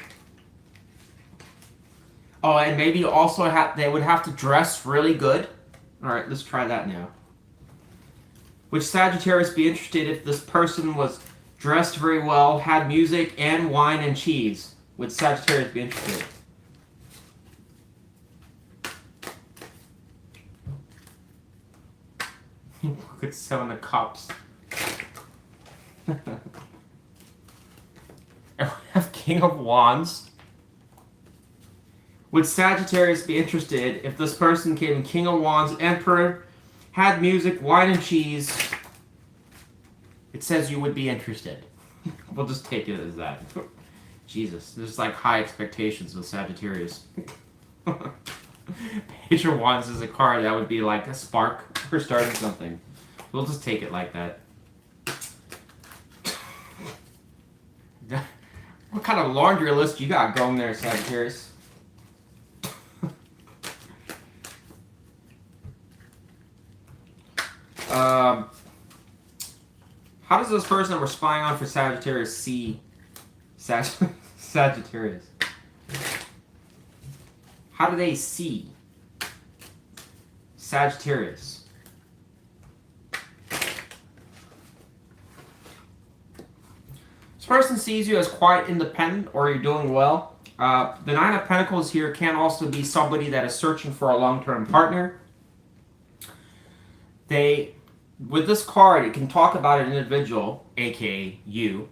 Oh, and maybe also they would have to dress really good. All right, let's try that now. Would Sagittarius be interested if this person was dressed very well, had music, and wine and cheese? Would Sagittarius be interested? Look at Seven of Cups. And we have King of Wands. Would Sagittarius be interested if this person came in King of Wands, Emperor, had music, wine and cheese? It says you would be interested. We'll just take it as that. Jesus, there's like high expectations with Sagittarius. Page of Wands is a card that would be like a spark for starting something. We'll just take it like that. What kind of laundry list you got going there, Sagittarius? How does this person that we're spying on for Sagittarius see Sagittarius? How do they see Sagittarius? This person sees you as quite independent, or you're doing well. The Nine of Pentacles here can also be somebody that is searching for a long-term partner. With this card, it can talk about an individual, aka you,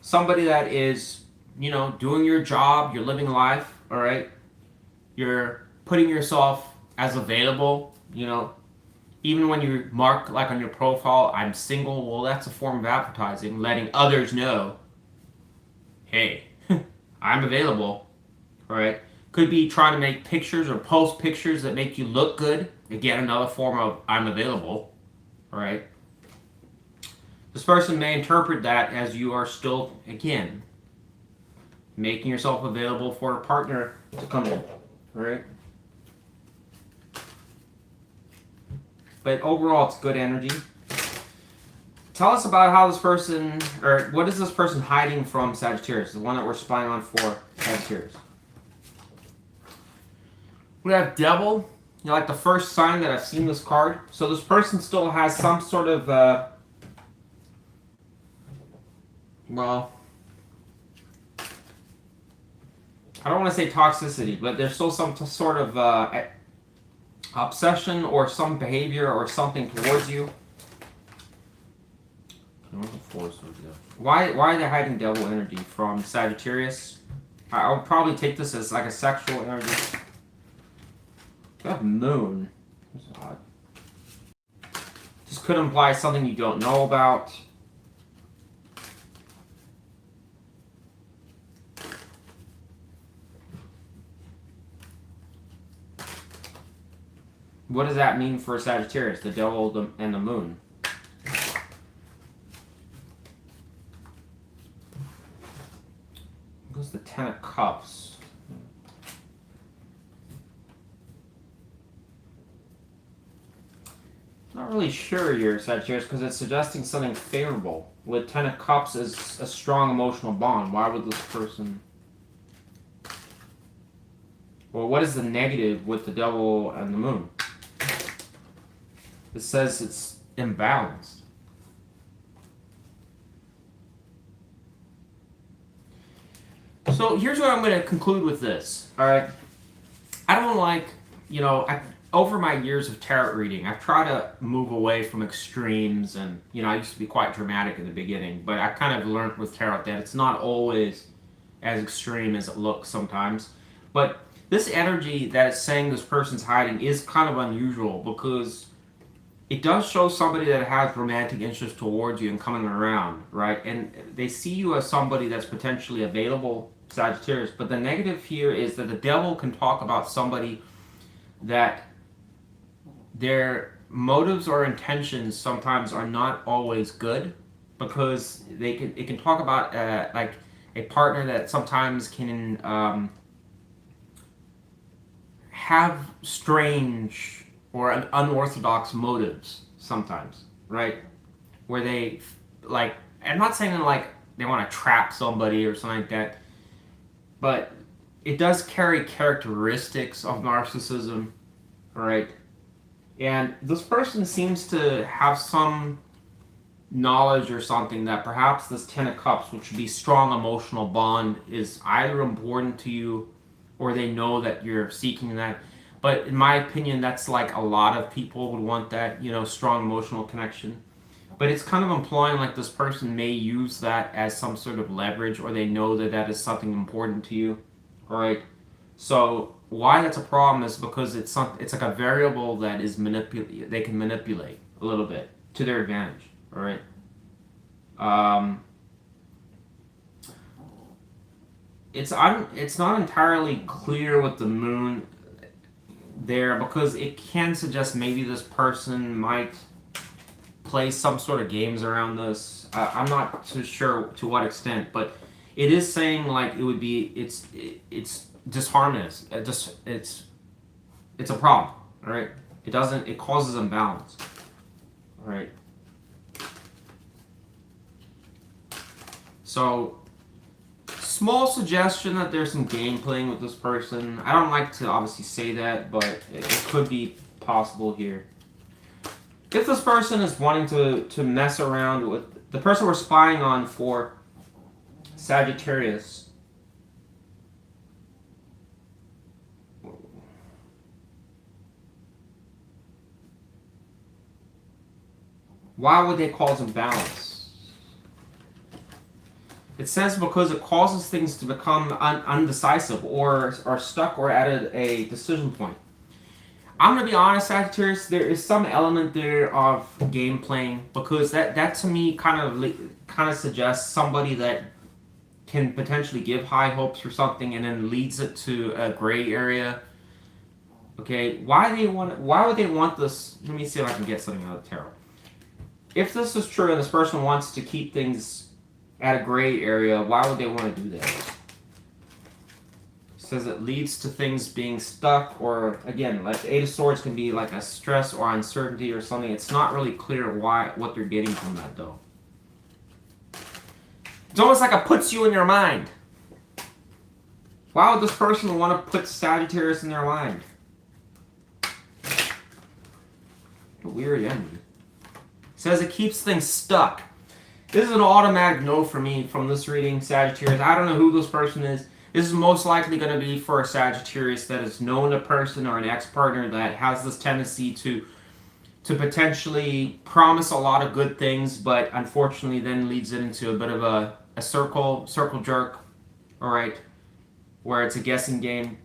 somebody that is, doing your job, you're living life, all right? You're putting yourself as available, even when you mark, like on your profile, I'm single, well, that's a form of advertising, letting others know, hey, I'm available, all right? Could be trying to make pictures or post pictures that make you look good. Again, another form of I'm available. All right. This person may interpret that as you are still, again, making yourself available for a partner to come in. All right. But overall, it's good energy. Tell us about how this person, or what is this person hiding from Sagittarius, the one that we're spying on for Sagittarius. We have Devil. Like the first sign that I've seen this card. So this person still has some sort of, well, I don't want to say toxicity, but there's still some sort of obsession or some behavior or something towards you. Why are they hiding Devil energy from Sagittarius? I would probably take this as like a sexual energy. That Moon. That's odd. This could imply something you don't know about. What does that mean for Sagittarius, the Devil and the Moon? What's the Ten of Cups? Not really sure here, Sagittarius, because it's suggesting something favorable. With Ten of Cups is a strong emotional bond. Why would this person... Well, what is the negative with the Devil and the Moon? It says it's imbalanced. So here's what I'm going to conclude with this. All right. I don't like, over my years of tarot reading, I've tried to move away from extremes, and I used to be quite dramatic in the beginning, but I kind of learned with tarot that it's not always as extreme as it looks sometimes. But this energy that it's saying this person's hiding is kind of unusual, because it does show somebody that has romantic interest towards you and coming around, right? And they see you as somebody that's potentially available, Sagittarius. But the negative here is that the Devil can talk about somebody that their motives or intentions sometimes are not always good, because it can talk about like a partner that sometimes can have strange or unorthodox motives sometimes, right? Where they, like, I'm not saying like they want to trap somebody or something like that, but it does carry characteristics of narcissism, right? And this person seems to have some knowledge or something that perhaps this Ten of Cups, which would be strong emotional bond, is either important to you, or they know that you're seeking that. But in my opinion, that's like a lot of people would want that, you know, strong emotional connection. But it's kind of implying like this person may use that as some sort of leverage, or they know that that is something important to you. All right. So why that's a problem is because it's like a variable that is they can manipulate a little bit to their advantage. All right. It's not entirely clear with the moon there, because it can suggest maybe this person might play some sort of games around this. I'm not too sure to what extent, but it is saying like it would be it's disharmonious. It's a problem, all right? It causes imbalance, all right? So small suggestion that there's some game playing with this person. I don't like to obviously say that, but it could be possible here. If this person is wanting to mess around with the person we're spying on for Sagittarius, why would they cause imbalance? It says because it causes things to become undecisive or are stuck or at a decision point. I'm going to be honest, Sagittarius, there is some element there of game playing, because that to me kind of suggests somebody that can potentially give high hopes for something and then leads it to a gray area. Okay, why would they want this? Let me see if I can get something out of tarot. If this is true and this person wants to keep things at a gray area, why would they want to do that? It says it leads to things being stuck, or again, like the Eight of Swords can be like a stress or uncertainty or something. It's not really clear what they're getting from that though. It's almost like it puts you in your mind. Why would this person want to put Sagittarius in their mind? A weird ending. It says it keeps things stuck. This is an automatic no for me from this reading, Sagittarius. I don't know who this person is. This is most likely going to be for a Sagittarius that has known a person or an ex-partner that has this tendency to potentially promise a lot of good things, but unfortunately then leads it into a bit of a circle jerk, all right, where it's a guessing game.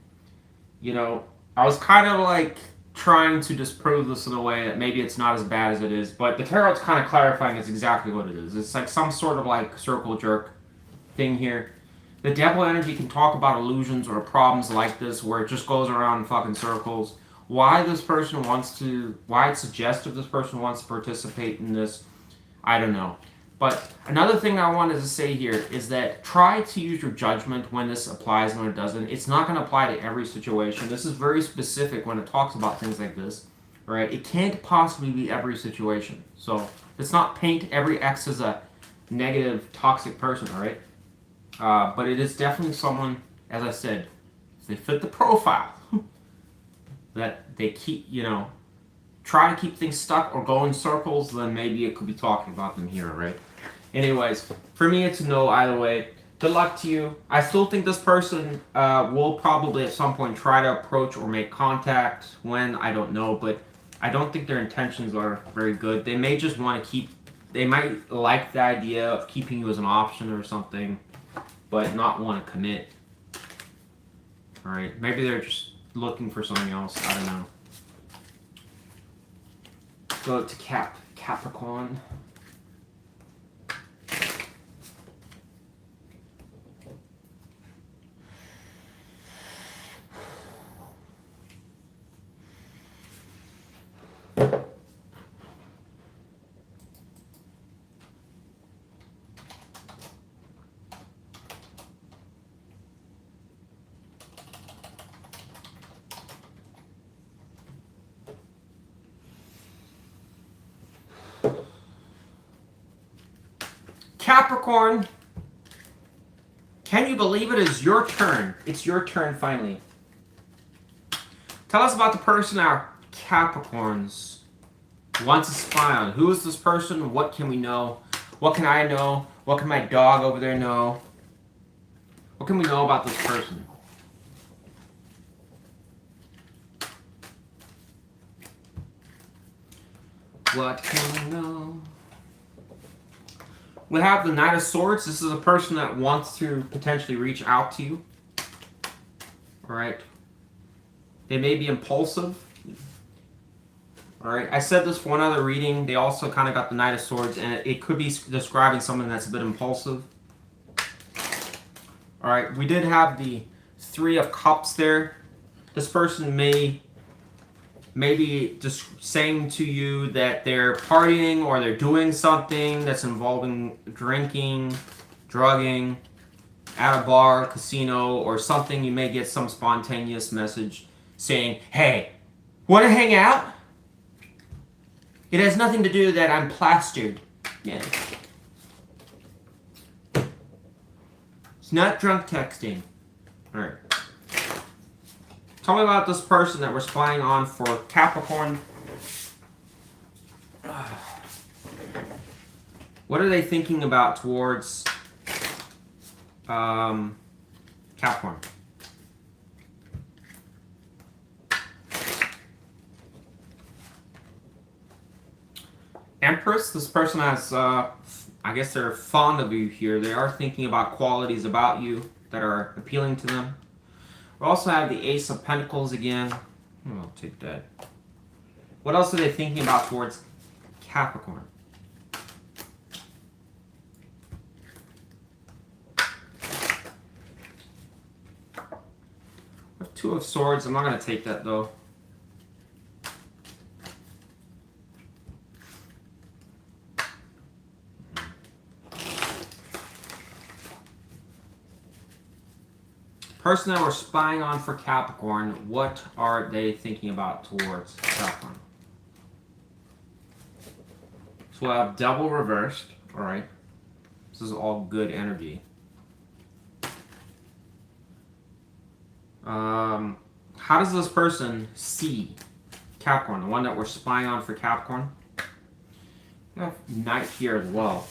You know, I was kind of like trying to disprove this in a way that maybe it's not as bad as it is, but the tarot's kind of clarifying it's exactly what it is. It's like some sort of like circle jerk thing here. The devil energy can talk about illusions or problems like this where it just goes around in fucking circles. Why it's suggestive this person wants to participate in this, I don't know. But another thing I wanted to say here is that try to use your judgment when this applies and when it doesn't. It's not going to apply to every situation. This is very specific when it talks about things like this, right? It can't possibly be every situation. So let's not paint every ex as a negative, toxic person, all right? But it is definitely someone, as I said, if they fit the profile, that they keep, you know, try to keep things stuck or go in circles, then maybe it could be talking about them here, right? Anyways, for me, it's a no either way. Good luck to you. I still think this person will probably at some point try to approach or make contact. When, I don't know, but I don't think their intentions are very good. They may just want to they might like the idea of keeping you as an option or something, but not want to commit. All right, maybe they're just looking for something else. I don't know. Go to Capricorn. Capricorn, can you believe it is your turn? It's your turn finally. Tell us about the person our Capricorns want to spy on. Who is this person? What can we know? What can I know? What can my dog over there know? What can we know about this person? What can we know? We have the Knight of Swords. This is a person that wants to potentially reach out to you. All right. They may be impulsive. All right. I said this for one other reading. They also kind of got the Knight of Swords, and it could be describing someone that's a bit impulsive. All right. We did have the Three of Cups there. This person may be just saying to you that they're partying or they're doing something that's involving drinking, drugging, at a bar, casino, or something. You may get some spontaneous message saying, hey, want to hang out? It has nothing to do that I'm plastered. Yeah. It's not drunk texting. All right. Tell me about this person that we're spying on for Capricorn. What are they thinking about towards Capricorn? Empress, this person has, I guess they're fond of you here. They are thinking about qualities about you that are appealing to them. We also have the Ace of Pentacles again. I'll take that. What else are they thinking about towards Capricorn? Two of Swords. I'm not going to take that though. Person that we're spying on for Capricorn, what are they thinking about towards Capricorn? So we'll have Devil reversed. All right. This is all good energy. How does this person see Capricorn, the one that we're spying on for Capricorn? We have Knight here as well.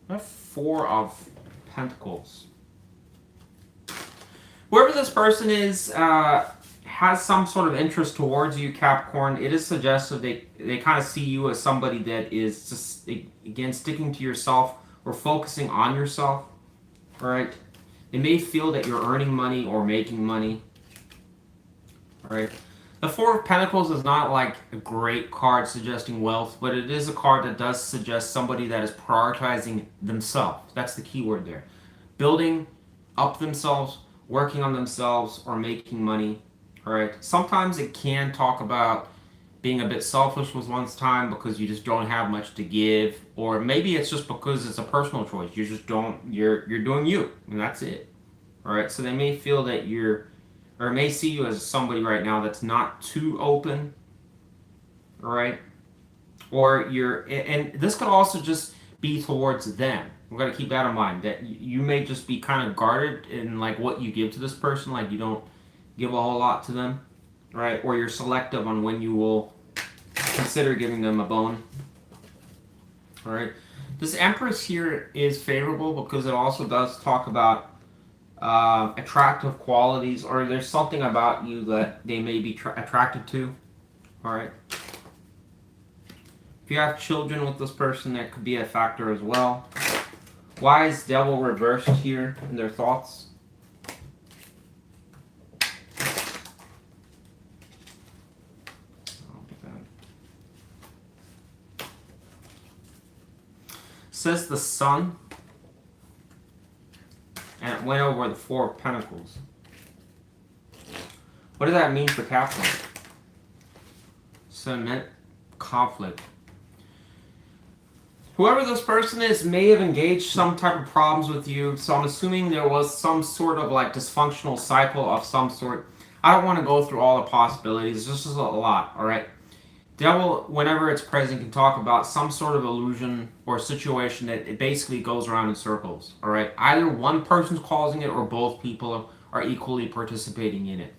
We have Four of Pentacles. Whoever this person is has some sort of interest towards you, Capricorn. It is suggestive they kind of see you as somebody that is just, again, sticking to yourself or focusing on yourself. All right. They may feel that you're earning money or making money. All right. The Four of Pentacles is not like a great card suggesting wealth, but it is a card that does suggest somebody that is prioritizing themselves. That's the key word there. Building up themselves, working on themselves, or making money. All right. Sometimes it can talk about being a bit selfish with one's time because you just don't have much to give, or maybe it's just because it's a personal choice. You just don't. You're doing you, and that's it. All right. So they may feel that or may see you as somebody right now that's not too open, all right? Or and this could also just be towards them. We've got to keep that in mind, that you may just be kind of guarded in like what you give to this person, like you don't give a whole lot to them, right? Or you're selective on when you will consider giving them a bone, all right? This Empress here is favorable because it also does talk about attractive qualities, or there's something about you that they may be attracted to. All right. If you have children with this person, that could be a factor as well. Why is Devil reversed here in their thoughts? Says the Sun. And it went over the Four of Pentacles. What does that mean for Capricorn? Cement conflict. Whoever this person is may have engaged some type of problems with you, so I'm assuming there was some sort of like dysfunctional cycle of some sort. I don't want to go through all the possibilities. This is a lot, all right? Devil, whenever it's present, can talk about some sort of illusion or situation that it basically goes around in circles, all right? Either one person's causing it or both people are equally participating in it,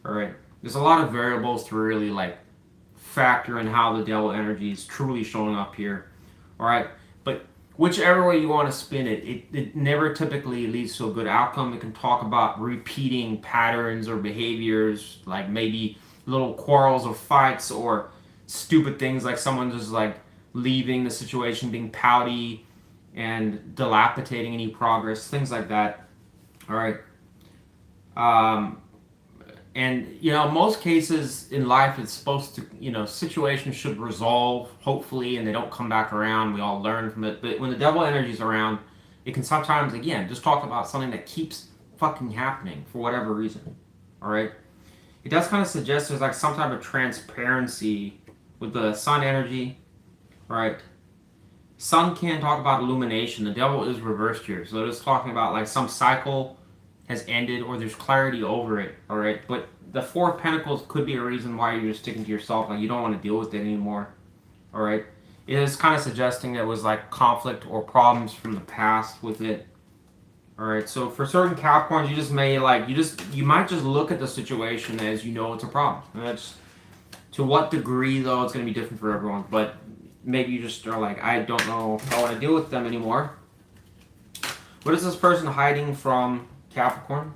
all right? There's a lot of variables to really like factor in how the devil energy is truly showing up here, all right? But whichever way you want to spin it, it never typically leads to a good outcome. It can talk about repeating patterns or behaviors, like maybe little quarrels or fights or stupid things like someone just like leaving the situation, being pouty and dilapidating any progress, things like that. All right. And you know, most cases in life, it's supposed to, you know, situations should resolve hopefully, and they don't come back around. We all learn from it. But when the devil energy is around, it can sometimes, again, just talk about something that keeps fucking happening for whatever reason. All right. It does kind of suggest there's like some type of transparency with the sun energy, right? Sun can talk about illumination. The devil is reversed here, so it is talking about like some cycle has ended or there's clarity over it, all right? But the Four of Pentacles could be a reason why you're just sticking to yourself, like you don't want to deal with it anymore, all right? It is kind of suggesting that it was like conflict or problems from the past with it. All right, so for certain Capricorns, you just may like, you might just look at the situation as you know it's a problem. And that's, to what degree though, it's going to be different for everyone. But maybe you just are like, I don't know if I want to deal with them anymore. What is this person hiding from Capricorn?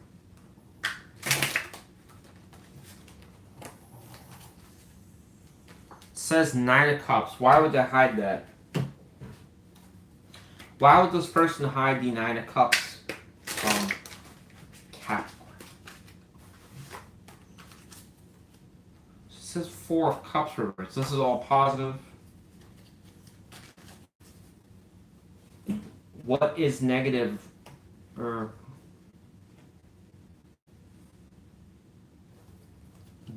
It says Nine of Cups. Why would they hide that? Why would this person hide the Nine of Cups from Capricorn? It says Four of Cups reverse. This is all positive. What is negative? Or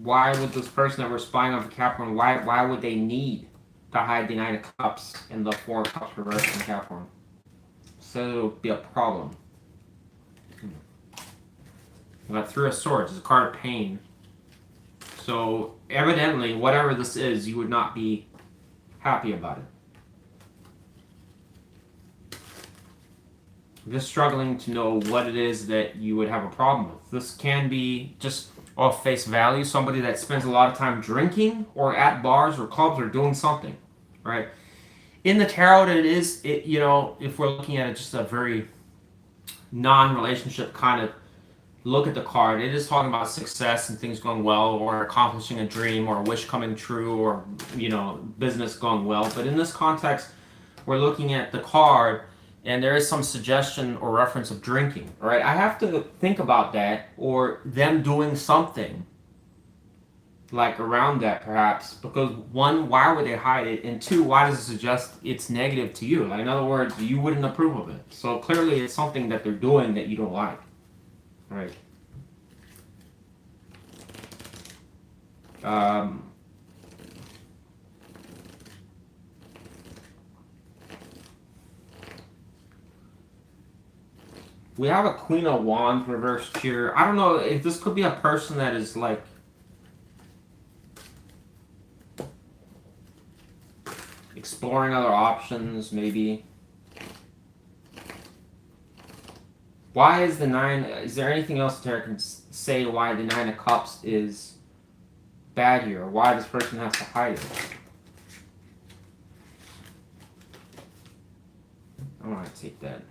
why would this person that we're spying on for Capricorn, why would they need to hide the Nine of Cups and the Four of Cups reversed from Capricorn? So it'll be a problem. We got Three of Swords. It's a card of pain. So evidently, whatever this is, you would not be happy about it. I'm just struggling to know what it is that you would have a problem with. This can be just off face value, somebody that spends a lot of time drinking or at bars or clubs or doing something, right? In the tarot, you know, if we're looking at it just a very non-relationship kind of look at the card, it is talking about success and things going well or accomplishing a dream or a wish coming true or, you know, business going well. But in this context, we're looking at the card and there is some suggestion or reference of drinking, right? I have to think about that or them doing something like around that perhaps, because one, why would they hide it? And two, why does it suggest it's negative to you? Like, in other words, you wouldn't approve of it. So clearly it's something that they're doing that you don't like, right? We have a Queen of Wands reversed here. I don't know if this could be a person that is like exploring other options, maybe. Why is the Nine? Is there anything else that I can say why the Nine of Cups is bad here, or why this person has to hide it? I'm gonna take that.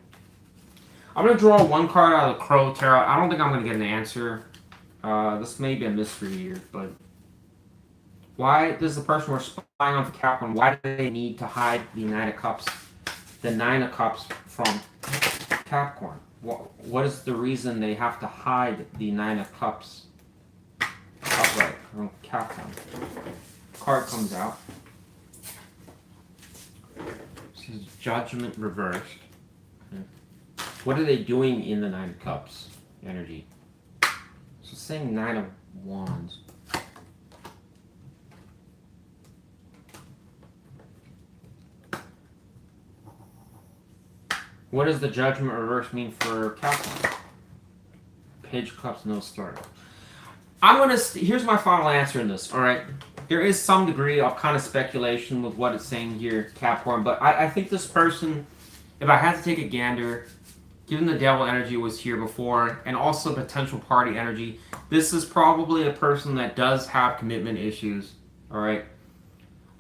I'm going to draw one card out of the Crow Tarot. I don't think I'm going to get an answer. This may be a mystery here, but why does the person we're spying on for Capricorn, why do they need to hide the Nine of Cups, the Nine of Cups from Capricorn? What is the reason they have to hide the Nine of Cups upright from Capricorn? Card comes out. This is Judgment reversed. What are they doing in the Nine of Cups energy? So it's saying Nine of Wands. What does the Judgment reverse mean for Capricorn? Page of Cups, no start. Here's my final answer in this, alright? There is some degree of kind of speculation with what it's saying here, Capricorn, but I think this person, if I had to take a gander, given the devil energy was here before, and also potential party energy, this is probably a person that does have commitment issues, alright?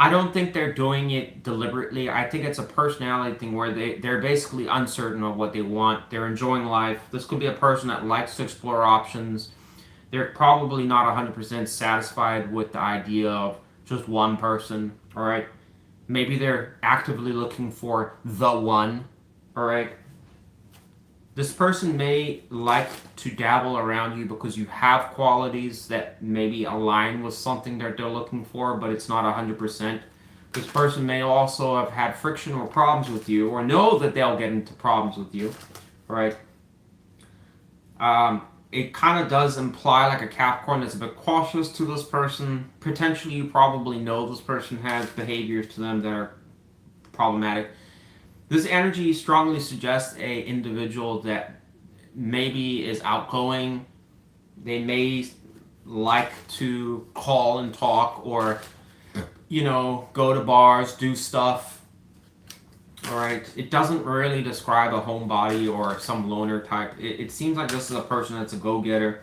I don't think they're doing it deliberately. I think it's a personality thing where they're basically uncertain of what they want. They're enjoying life. This could be a person that likes to explore options. They're probably not 100% satisfied with the idea of just one person, all right? Maybe they're actively looking for the one, all right? This person may like to dabble around you because you have qualities that maybe align with something that they're looking for, but it's not 100%. This person may also have had friction or problems with you, or know that they'll get into problems with you, right? It kind of does imply like a Capricorn that's a bit cautious to this person. Potentially, you probably know this person has behaviors to them that are problematic. This energy strongly suggests a individual that maybe is outgoing. They may like to call and talk, or, you know, go to bars, do stuff. All right. It doesn't really describe a homebody or some loner type. It seems like this is a person that's a go-getter.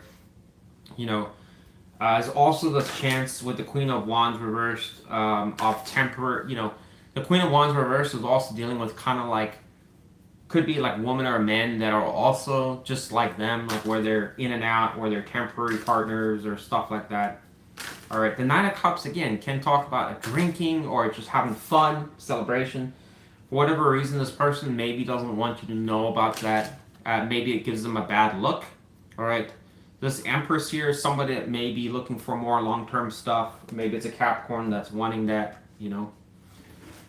You know, there's also this chance with the Queen of Wands reversed of temporary, you know, the Queen of Wands reversed is also dealing with kind of like, could be like women or men that are also just like them, like where they're in and out, or they're temporary partners or stuff like that. All right. The Nine of Cups, again, can talk about drinking or just having fun, celebration. For whatever reason, this person maybe doesn't want you to know about that. Maybe it gives them a bad look. All right. This Empress here is somebody that may be looking for more long-term stuff. Maybe it's a Capricorn that's wanting that, you know.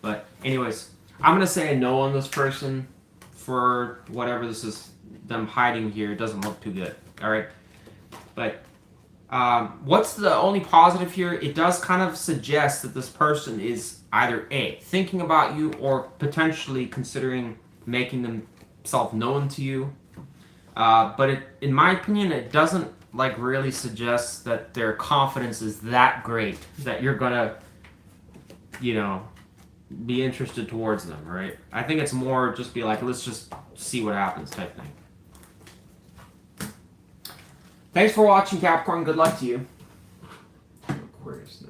But anyways, I'm going to say a no on this person for whatever this is, them hiding here. It doesn't look too good. All right. But what's the only positive here? It does kind of suggest that this person is either A, thinking about you, or potentially considering making themselves known to you. But in my opinion, it doesn't like really suggest that their confidence is that great that you're gonna, you know, be interested towards them, right? I think it's more just be like, let's just see what happens type thing. Thanks for watching, Capricorn. Good luck to you. Aquarius now.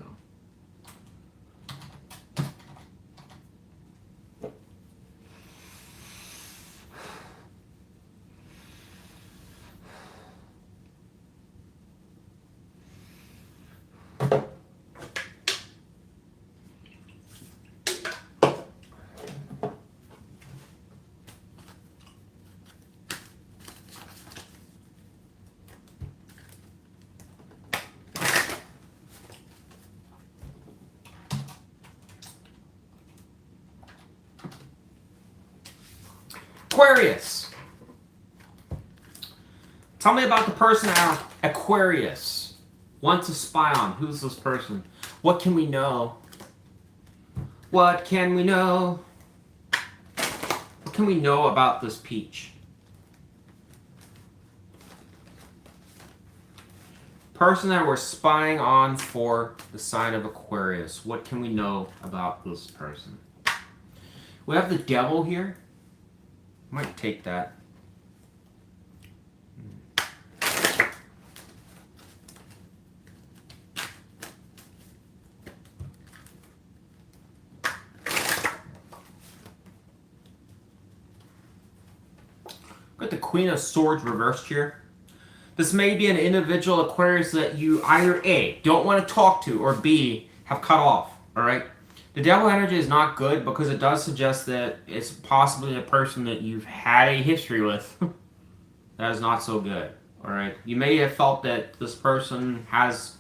Aquarius. Tell me about the person now. Aquarius. Want to spy on. Who's this person? What can we know? What can we know? What can we know about this peach? Person that we're spying on for the sign of Aquarius. What can we know about this person? We have the Devil here. Might take that. Got the Queen of Swords reversed here. This may be an individual Aquarius that you either A, don't want to talk to, or B, have cut off. All right? The Devil energy is not good because it does suggest that it's possibly a person that you've had a history with that is not so good. All right? You may have felt that this person has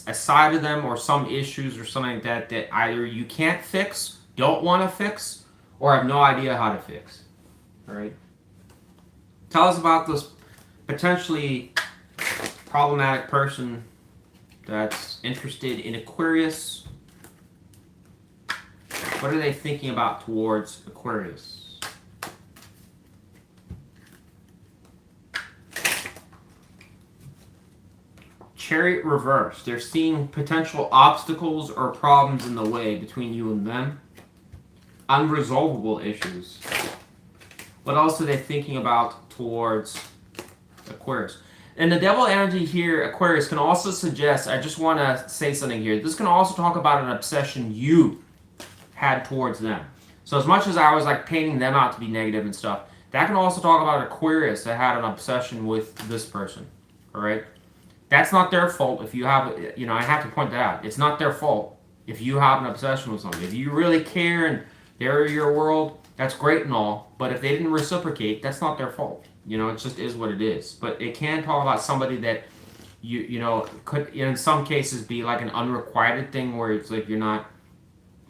a side of them or some issues or something like that that either you can't fix, don't want to fix, or have no idea how to fix. All right? Tell us about this potentially problematic person that's interested in Aquarius. What are they thinking about towards Aquarius? Chariot reversed. They're seeing potential obstacles or problems in the way between you and them. Unresolvable issues. What else are they thinking about towards Aquarius? And the Devil energy here, Aquarius, can also suggest, I just want to say something here. This can also talk about an obsession you had towards them. So as much as I was like painting them out to be negative and stuff, that can also talk about Aquarius that had an obsession with this person. All right? That's not their fault if you have, you know, I have to point that out. It's not their fault if you have an obsession with somebody. If you really care and they're your world, that's great and all. But if they didn't reciprocate, that's not their fault. You know, it just is what it is. But it can talk about somebody that you know, could in some cases be like an unrequited thing where it's like you're not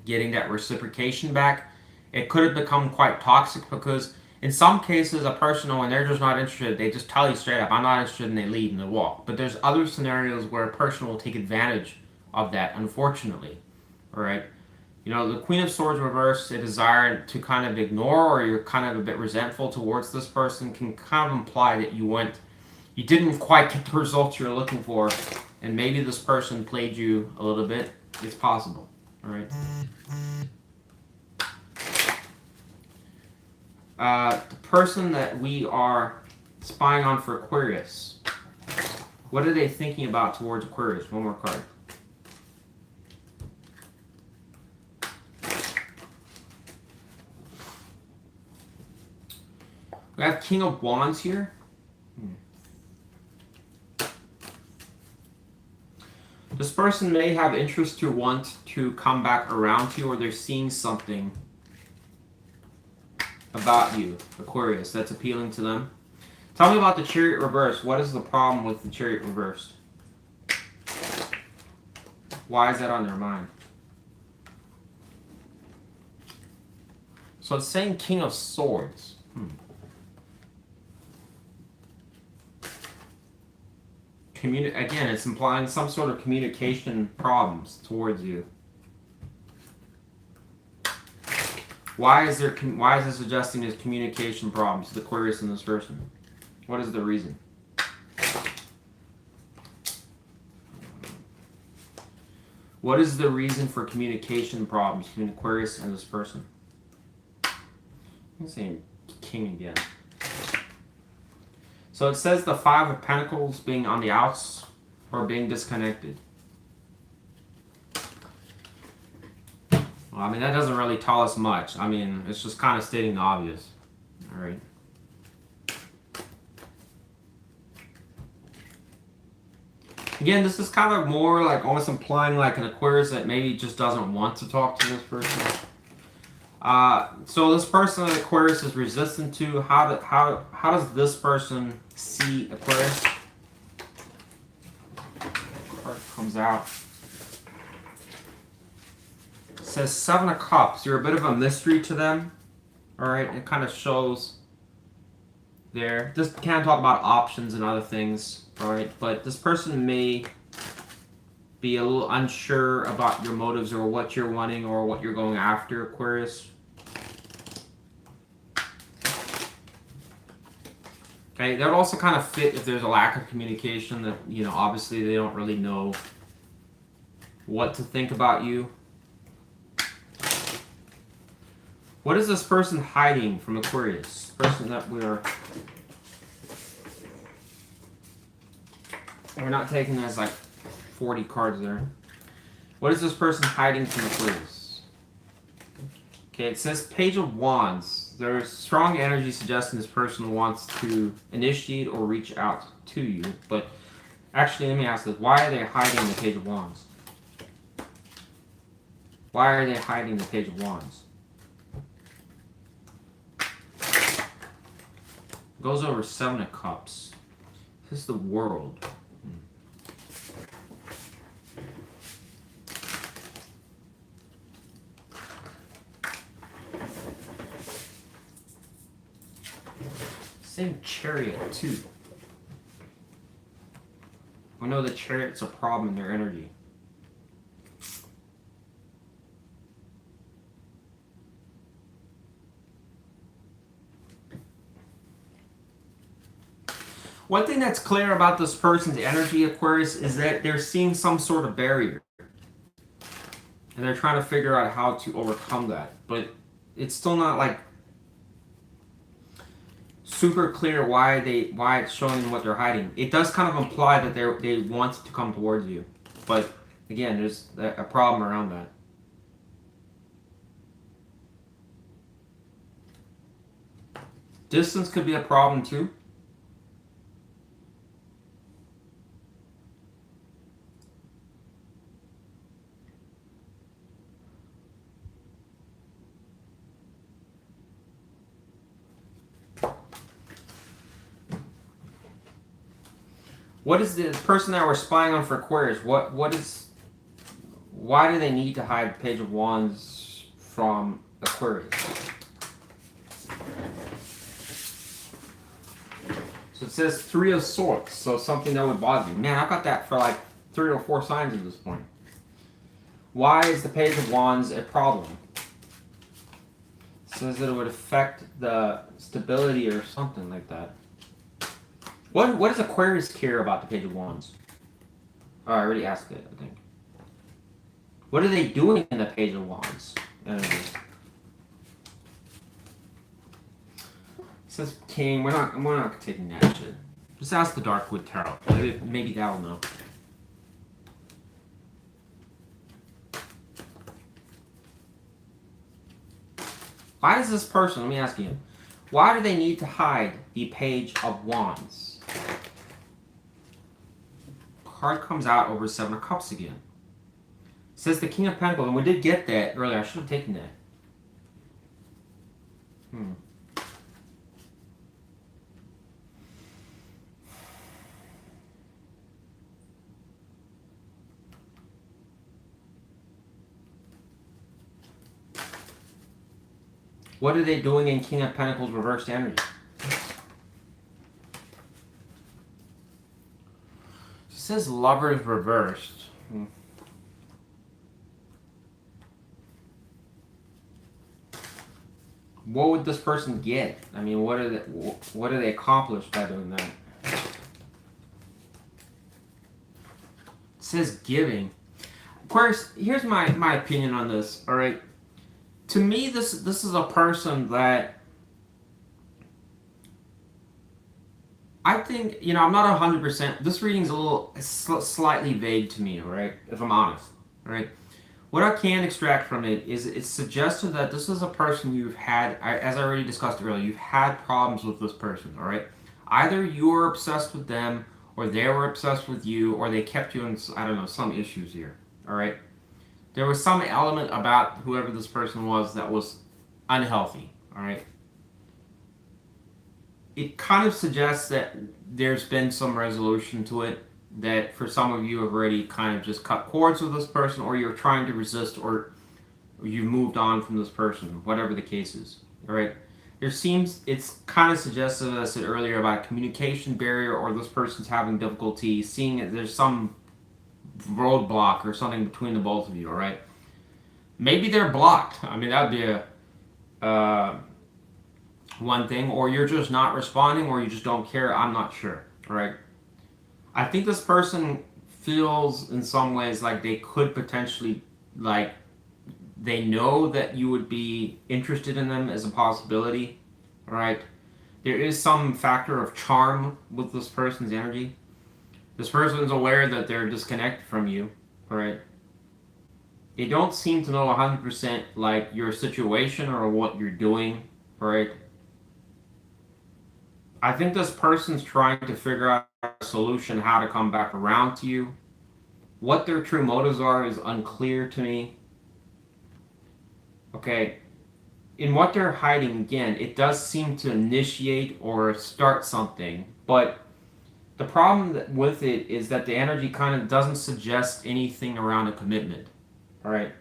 getting that reciprocation back. It could have become quite toxic because in some cases a person, when they're just not interested, they just tell you straight up, I'm not interested, and they leave and they walk. But there's other scenarios where a person will take advantage of that, unfortunately. All right. You know, the Queen of Swords reversed, a desire to kind of ignore, or you're kind of a bit resentful towards this person, can kind of imply that you didn't quite get the results you're looking for, and maybe this person played you a little bit. It's possible. All right. The person that we are spying on for Aquarius, what are they thinking about towards Aquarius? One more card. We have King of Wands here. This person may have interest to want to come back around to you, or they're seeing something about you, Aquarius, that's appealing to them. Tell me about the Chariot reversed. What is the problem with the Chariot reversed? Why is that on their mind? So it's saying King of Swords. Again, it's implying some sort of communication problems towards you. Why is it suggesting there's communication problems to the Aquarius and this person? What is the reason? What is the reason for communication problems between Aquarius and this person? I'm saying King again. So it says the Five of Pentacles being on the outs or being disconnected. Well, I mean, that doesn't really tell us much. I mean, it's just kind of stating the obvious. All right. Again, this is kind of more like almost implying like an Aquarius that maybe just doesn't want to talk to this person. So this person that Aquarius is resistant to, how does this person see Aquarius? Card comes out. It says Seven of Cups. You're a bit of a mystery to them. Alright, it kind of shows there. This can talk about options and other things. Alright, but this person may be a little unsure about your motives or what you're wanting or what you're going after, Aquarius. Okay, that would also kind of fit if there's a lack of communication, that, you know, obviously they don't really know what to think about you. What is this person hiding from Aquarius? Person that we're not taking as like 40 cards there. What is this person hiding from Aquarius? Okay, it says Page of Wands. There's strong energy suggesting this person wants to initiate or reach out to you. But actually, let me ask this. Why are they hiding the Page of Wands? Why are they hiding the Page of Wands? Goes over Seven of Cups. This is the World. Same Chariot too. We know the Chariot's a problem in their energy. One thing that's clear about this person's energy, Aquarius, is that they're seeing some sort of barrier. And they're trying to figure out how to overcome that. But it's still not like super clear why it's showing them what they're hiding. It does kind of imply that they want to come towards you. But again, there's a problem around that. Distance could be a problem too. What is the person that we're spying on for Aquarius? Why do they need to hide Page of Wands from Aquarius? So it says 3 of Swords, so something that would bother you. Man, I've got that for like 3 or 4 signs at this point. Why is the Page of Wands a problem? It says that it would affect the stability or something like that. What does Aquarius care about the Page of Wands? Oh, I already asked it, I think. What are they doing in the Page of Wands? It says King. We're not taking that shit. Just ask the Darkwood Tarot. Maybe that'll know. Why does this person, let me ask you, why do they need to hide the Page of Wands? Card comes out over 7 of Cups again. It says the King of Pentacles, and we did get that earlier. I should have taken that. What are they doing in King of Pentacles reversed energy? It says Lovers reversed. What would this person get? I mean, what do they accomplish by doing that? It says giving. Of course, here's my opinion on this. All right. To me, this is a person that I think, you know, I'm not 100%. This reading's a little slightly vague to me, all right, if I'm honest. All right. What I can extract from it is it's suggested that this is a person you've had, as I already discussed earlier, you've had problems with this person, all right? Either you were obsessed with them, or they were obsessed with you, or they kept you in, I don't know, some issues here, all right? There was some element about whoever this person was that was unhealthy, all right? It kind of suggests that there's been some resolution to it, that for some of you have already kind of just cut cords with this person, or you're trying to resist, or you moved on from this person, whatever the case is, all right? It's kind of suggestive, as I said earlier, about a communication barrier, or this person's having difficulty seeing it. There's some roadblock or something between the both of you, all right? Maybe they're blocked. I mean, that would be a one thing, or you're just not responding, or you just don't care. I'm not sure, all right? I think this person feels in some ways like they could potentially, like, they know that you would be interested in them as a possibility, all right? There is some factor of charm with this person's energy. This person's aware that they're disconnected from you, all right? They don't seem to know 100% like your situation or what you're doing, all right? I think this person's trying to figure out a solution how to come back around to you. What their true motives are is unclear to me. Okay, in what they're hiding, again, it does seem to initiate or start something, but the problem with it is that the energy kind of doesn't suggest anything around a commitment, all right?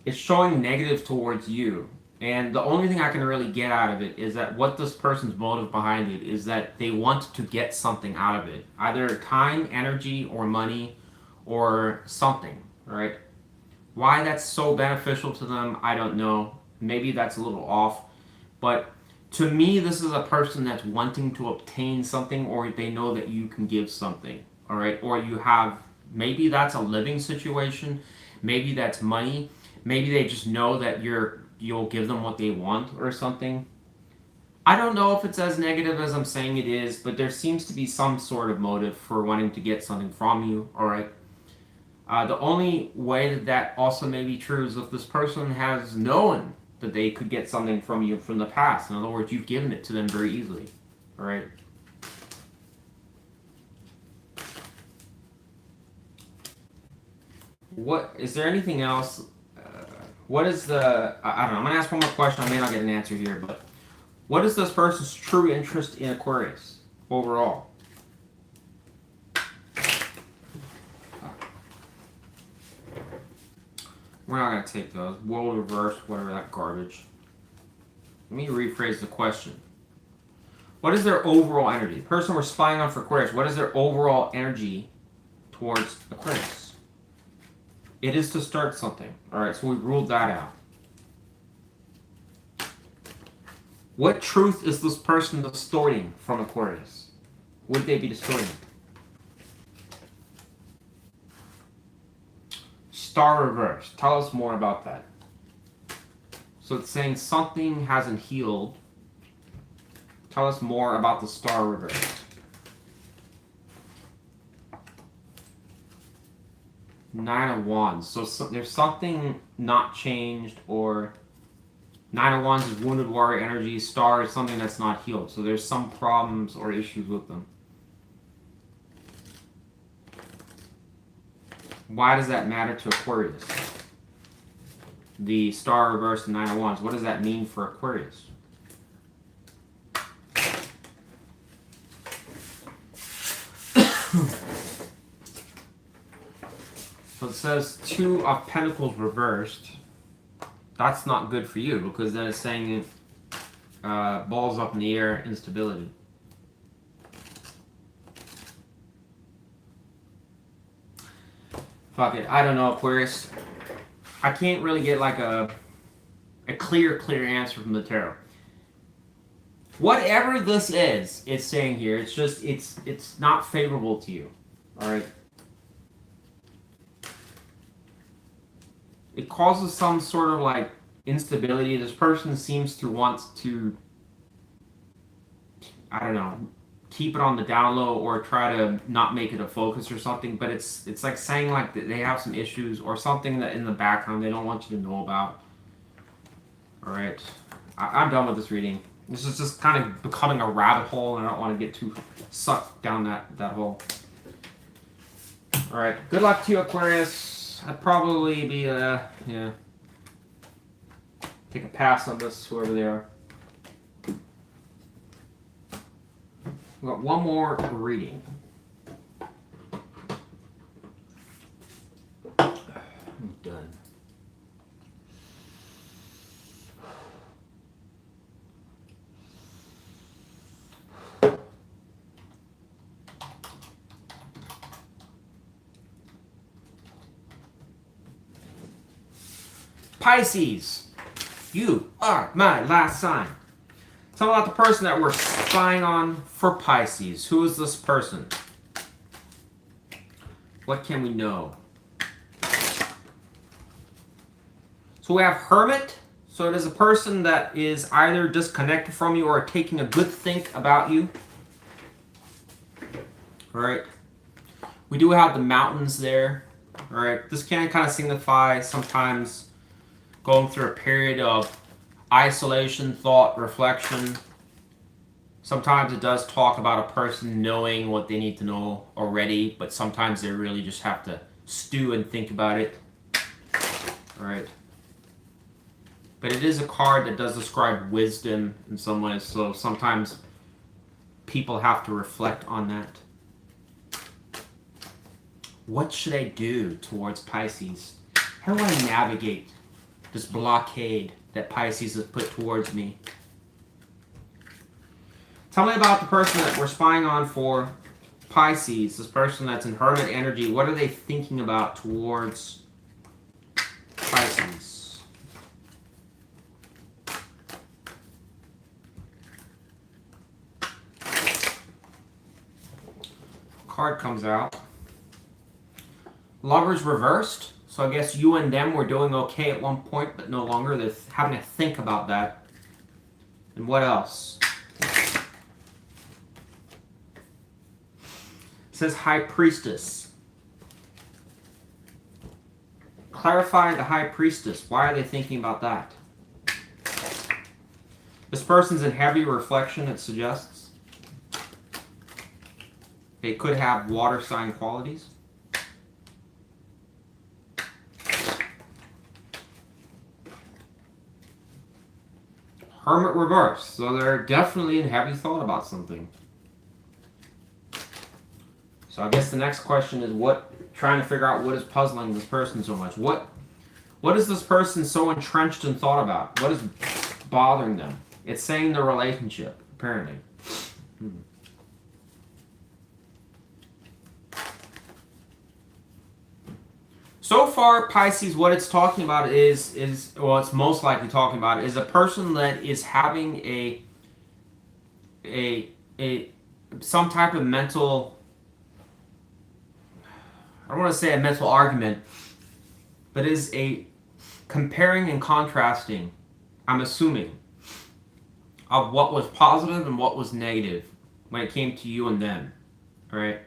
It's showing negative towards you. And the only thing I can really get out of it is that what this person's motive behind it is that they want to get something out of it. Either time, energy, or money, or something, right? Why that's so beneficial to them, I don't know. Maybe that's a little off. But to me, this is a person that's wanting to obtain something, or they know that you can give something, all right? Or you have, maybe that's a living situation. Maybe that's money. Maybe they just know that you'll give them what they want or something. I don't know if it's as negative as I'm saying it is, but there seems to be some sort of motive for wanting to get something from you, all right? The only way that also may be true is if this person has known that they could get something from you from the past. In other words, you've given it to them very easily, all right? What, is there anything else? What is the, I don't know, I'm going to ask one more question. I may not get an answer here, but what is this person's true interest in Aquarius overall? We're not going to take those. World reverse, whatever, that garbage. Let me rephrase the question. What is their overall energy? The person we're spying on for Aquarius, what is their overall energy towards Aquarius? It is to start something. Alright, so we ruled that out. What truth is this person distorting from Aquarius? Would they be distorting? Star reverse. Tell us more about that. So it's saying something hasn't healed. Tell us more about the star reverse. Nine of Wands. So there's something not changed, or Nine of Wands is wounded warrior energy. Star is something that's not healed. So there's some problems or issues with them. Why does that matter to Aquarius? The star reverse and Nine of Wands. What does that mean for Aquarius? So it says Two of Pentacles reversed. That's not good for you, because then it's saying balls up in the air, instability. Fuck it. I don't know, Aquarius. I can't really get like a clear answer from the tarot. Whatever this is, it's saying here, it's just, it's not favorable to you. Alright? It causes some sort of like instability. This person seems to want to, I don't know, keep it on the down low or try to not make it a focus or something, but it's like saying like that they have some issues or something that in the background they don't want you to know about. Alright, I'm done with this reading. This is just kind of becoming a rabbit hole, and I don't want to get too sucked down that hole. Alright, good luck to you, Aquarius. I'd probably be, yeah, take a pass on this, whoever they are. We've got one more reading. I'm done. Pisces, you are my last sign. Tell me about the person that we're spying on for Pisces. Who is this person? What can we know? So we have Hermit. So it is a person that is either disconnected from you or taking a good think about you. Alright. We do have the mountains there. Alright. This can kind of signify sometimes going through a period of isolation, thought, reflection. Sometimes it does talk about a person knowing what they need to know already, but sometimes they really just have to stew and think about it. Alright. But it is a card that does describe wisdom in some ways, so sometimes people have to reflect on that. What should I do towards Pisces? How do I navigate this blockade that Pisces has put towards me? Tell me about the person that we're spying on for Pisces, this person that's in Hermit energy. What are they thinking about towards Pisces? Card comes out. Lovers reversed. So I guess you and them were doing okay at one point, but no longer. They're having to think about that. And what else? It says High Priestess. Clarify the High Priestess. Why are they thinking about that? This person's in heavy reflection, it suggests. They could have water sign qualities. Hermit reverse. So they're definitely in heavy thought about something. So I guess the next question is trying to figure out what is puzzling this person so much. What What is this person so entrenched in thought about? What is bothering them? It's saying the relationship, apparently. So far, Pisces, what it's talking about is well, it's most likely talking about is a person that is having some type of mental, I don't want to say a mental argument, but is a comparing and contrasting, I'm assuming, of what was positive and what was negative when it came to you and them, right?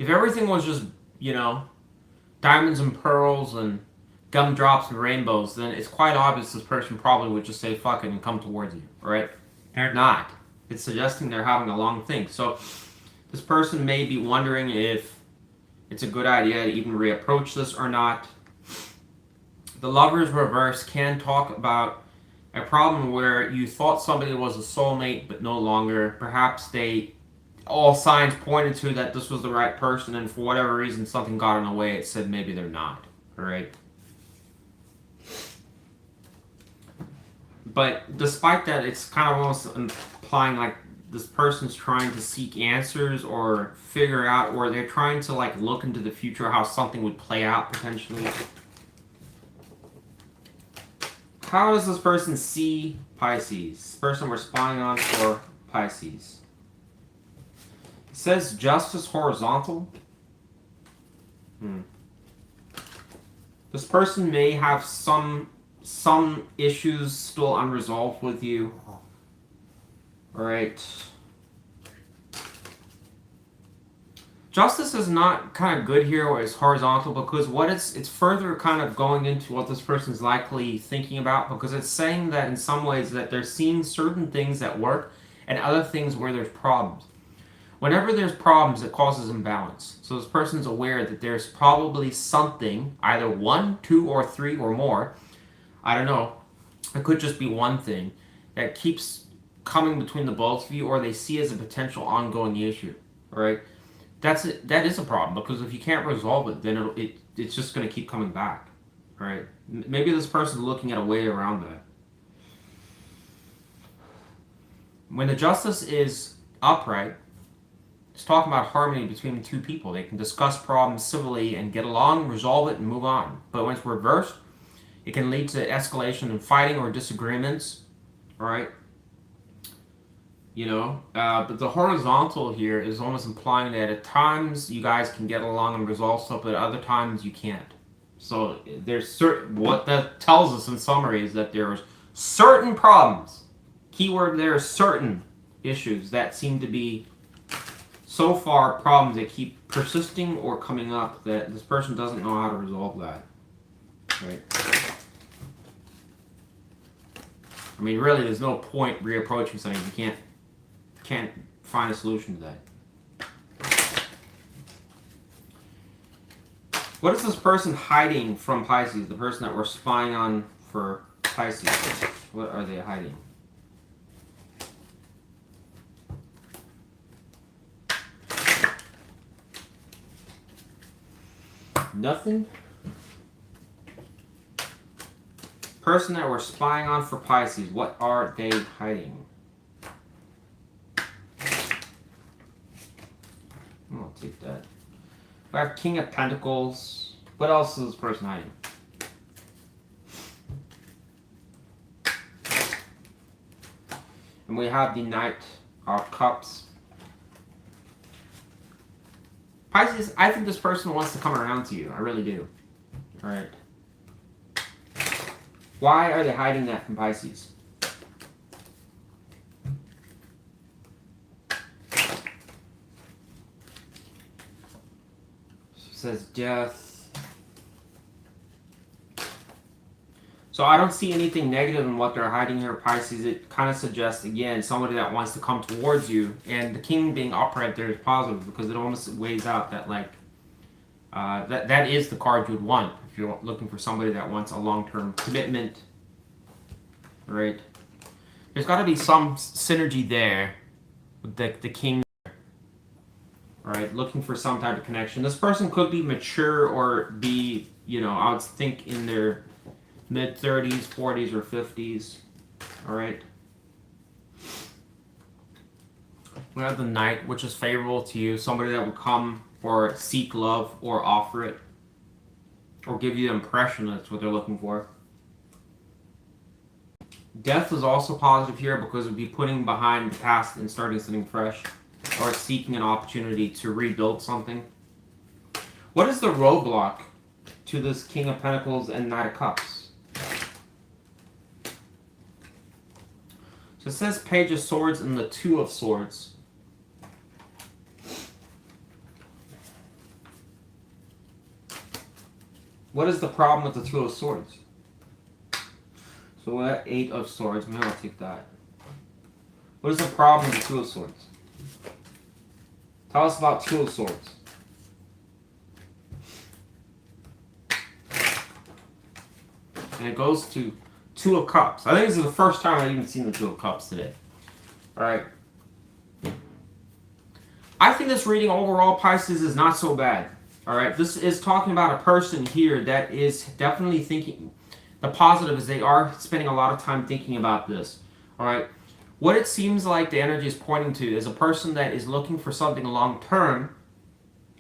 If everything was just, you know, diamonds and pearls and gumdrops and rainbows, then it's quite obvious this person probably would just say fuck it and come towards you, right? They're not. It's suggesting they're having a long think. So this person may be wondering if it's a good idea to even reapproach this or not. The Lover's reverse can talk about a problem where you thought somebody was a soulmate but no longer. Perhaps all signs pointed to that this was the right person, and for whatever reason something got in the way. It said maybe they're not, alright? But despite that, it's kind of almost implying like this person's trying to seek answers or figure out, or they're trying to like look into the future, how something would play out potentially. How does this person see Pisces? This person we're spying on for Pisces. It says justice horizontal. This person may have some issues still unresolved with you. Alright. Justice is not kind of good here where it's horizontal, because what it's further kind of going into what this person's likely thinking about, because it's saying that in some ways that they're seeing certain things that work and other things where there's problems. Whenever there's problems, it causes imbalance. So this person's aware that there's probably something, either 1, 2, or 3 or more, I don't know, it could just be one thing, that keeps coming between the both of you, or they see as a potential ongoing issue, alright? That is a problem, because if you can't resolve it, then it's just going to keep coming back, right? Maybe this person's looking at a way around that. When the justice is upright, it's talking about harmony between two people. They can discuss problems civilly and get along, resolve it, and move on. But when it's reversed, it can lead to escalation and fighting or disagreements, right? You know, but the horizontal here is almost implying that at times you guys can get along and resolve stuff, but at other times you can't. So there's what that tells us in summary is that there's certain problems. Keyword there is certain issues that seem to be so far problems that keep persisting or coming up that this person doesn't know how to resolve that. Right? I mean, really, there's no point reapproaching something if you can't find a solution to that. What is this person hiding from Pisces? The person that we're spying on for Pisces. What are they hiding? Nothing? Person that we're spying on for Pisces. What are they hiding? I'll take that. We have King of Pentacles. What else is this person hiding? And we have the Knight of Cups. Pisces, I think this person wants to come around to you. I really do. Alright. Why are they hiding that from Pisces? Says death. So I don't see anything negative in what they're hiding here, Pisces. It kind of suggests, again, somebody that wants to come towards you. And the king being upright there is positive, because it almost weighs out that, like, that is the card you would want if you're looking for somebody that wants a long-term commitment. Right? There's got to be some synergy there with the king. Alright, looking for some type of connection. This person could be mature or be you know, I would think in their mid-30s, 40s, or 50s. All right. We have the Knight, which is favorable to you. Somebody that would come or seek love or offer it. Or give you the impression that's what they're looking for. Death is also positive here because it would be putting behind the past and starting something fresh. Or seeking an opportunity to rebuild something. What is the roadblock to this King of Pentacles and Knight of Cups? So it says Page of Swords and the Two of Swords. What is the problem with the Two of Swords? So we're at Eight of Swords. Maybe I'll take that. What is the problem with the Two of Swords? Tell us about Two of Swords. And it goes to Two of Cups. I think this is the first time I've even seen the Two of Cups today. Alright. I think this reading overall, Pisces, is not so bad. Alright. This is talking about a person here that is definitely thinking. The positive is they are spending a lot of time thinking about this. Alright. What it seems like the energy is pointing to is a person that is looking for something long term.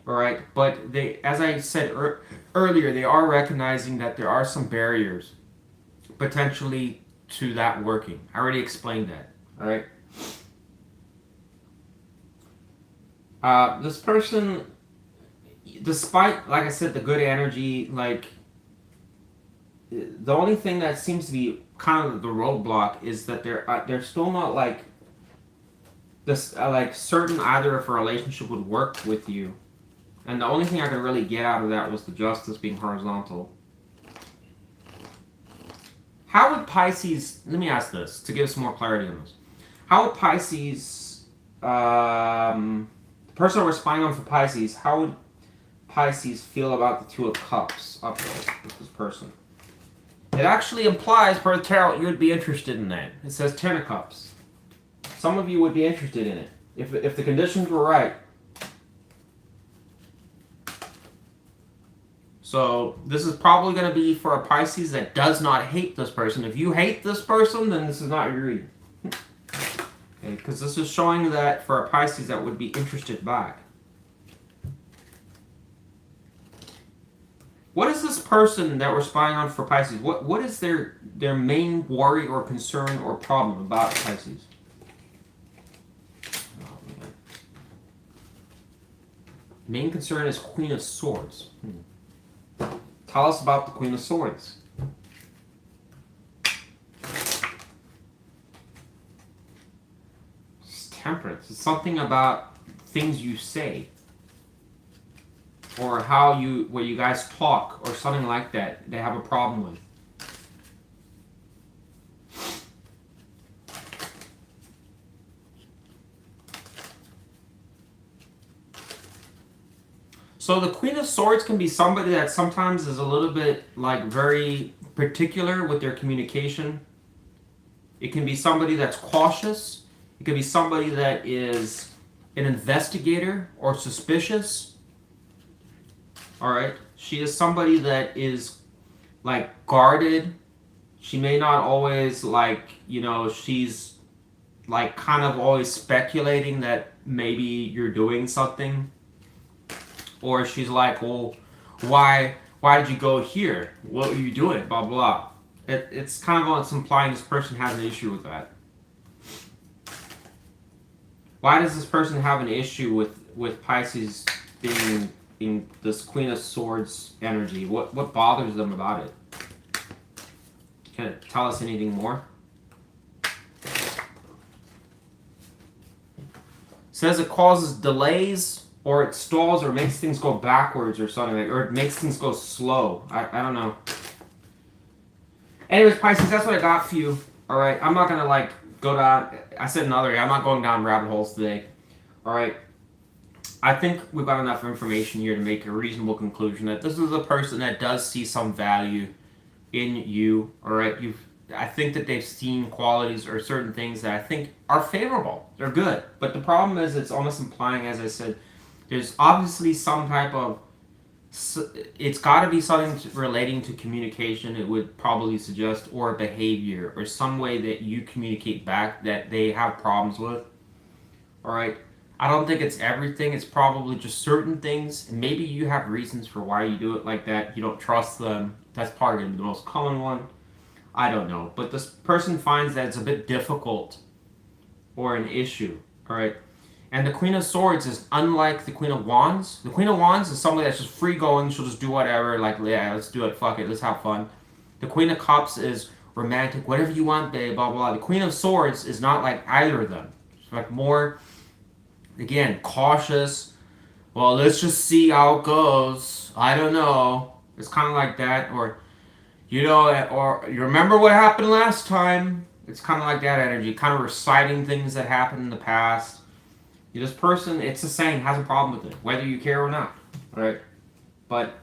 Alright. But they, as I said earlier, they are recognizing that there are some barriers potentially to that working. I already explained that. Alright. This person, despite, like I said, the good energy, like, the only thing that seems to be kind of the roadblock is that they're still not like this, like certain either if a relationship would work with you. And the only thing I could really get out of that was the Justice being horizontal. How would Pisces, let me ask this to give some more clarity on this. How would Pisces, the person we're spying on for Pisces, how would Pisces feel about the Two of Cups up there with this person? It actually implies, per the tarot, you would be interested in that. It says Ten of Cups. Some of you would be interested in it. If the conditions were right. So, this is probably going to be for a Pisces that does not hate this person. If you hate this person, then this is not your reading. Okay, because this is showing that for a Pisces that would be interested back. What is this person that we're spying on for Pisces? What is their main worry or concern or problem about Pisces? Oh, man. Main concern is Queen of Swords. Tell us about the Queen of Swords. It's temperance. It's something about things you say. Or how where you guys talk, or something like that, they have a problem with. So the Queen of Swords can be somebody that sometimes is a little bit, like, very particular with their communication. It can be somebody that's cautious. It can be somebody that is an investigator or suspicious. Alright, she is somebody that is, like, guarded. She may not always, like, you know, she's, like, kind of always speculating that maybe you're doing something. Or she's like, well, why did you go here? What were you doing? Blah, blah. It's kind of what's implying this person has an issue with that. Why does this person have an issue with Pisces being in this Queen of Swords energy? What bothers them about it? Can it tell us anything more? It says it causes delays, or it stalls, or makes things go backwards, or something like, or it makes things go slow. I don't know. Anyways, Pisces, that's what I got for you. All right, I'm not gonna like go down. I said another. I'm not going down rabbit holes today. All right. I think we've got enough information here to make a reasonable conclusion that this is a person that does see some value in you. All right, I think that they've seen qualities or certain things that I think are favorable. They're good, but the problem is it's almost implying, as I said, there's obviously some type of it's got to be something relating to communication, it would probably suggest, or behavior, or some way that you communicate back that they have problems with. All right. I don't think it's everything. It's probably just certain things. And maybe you have reasons for why you do it like that. You don't trust them. That's probably the most common one. I don't know. But this person finds that it's a bit difficult or an issue. All right. And the Queen of Swords is unlike the Queen of Wands. The Queen of Wands is somebody that's just free going. She'll just do whatever. Like, yeah, let's do it. Fuck it. Let's have fun. The Queen of Cups is romantic. Whatever you want, babe. Blah, blah, blah. The Queen of Swords is not like either of them. It's like more, again, cautious. Well, let's just see how it goes. I don't know. It's kind of like that. Or, you know, or you remember what happened last time. It's kind of like that energy. Kind of reciting things that happened in the past. This person, it's the same, has a problem with it, whether you care or not, right? But,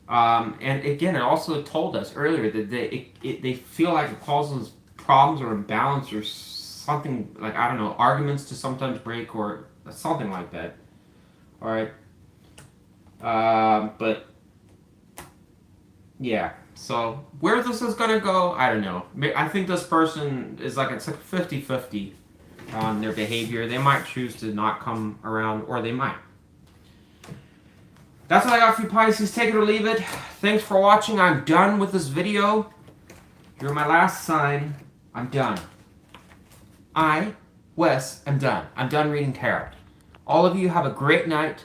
and again, it also told us earlier that they feel like it causes problems or imbalance or something, like, I don't know, arguments to sometimes break or something like that, all right? But, yeah, so where this is going to go, I don't know. I think this person is like, it's like 50-50. On their behavior. They might choose to not come around, or they might. That's all I got for you, Pisces. Take it or leave it. Thanks for watching. I'm done with this video. You're my last sign. I'm done. Wes, am done. I'm done reading tarot. All of you have a great night.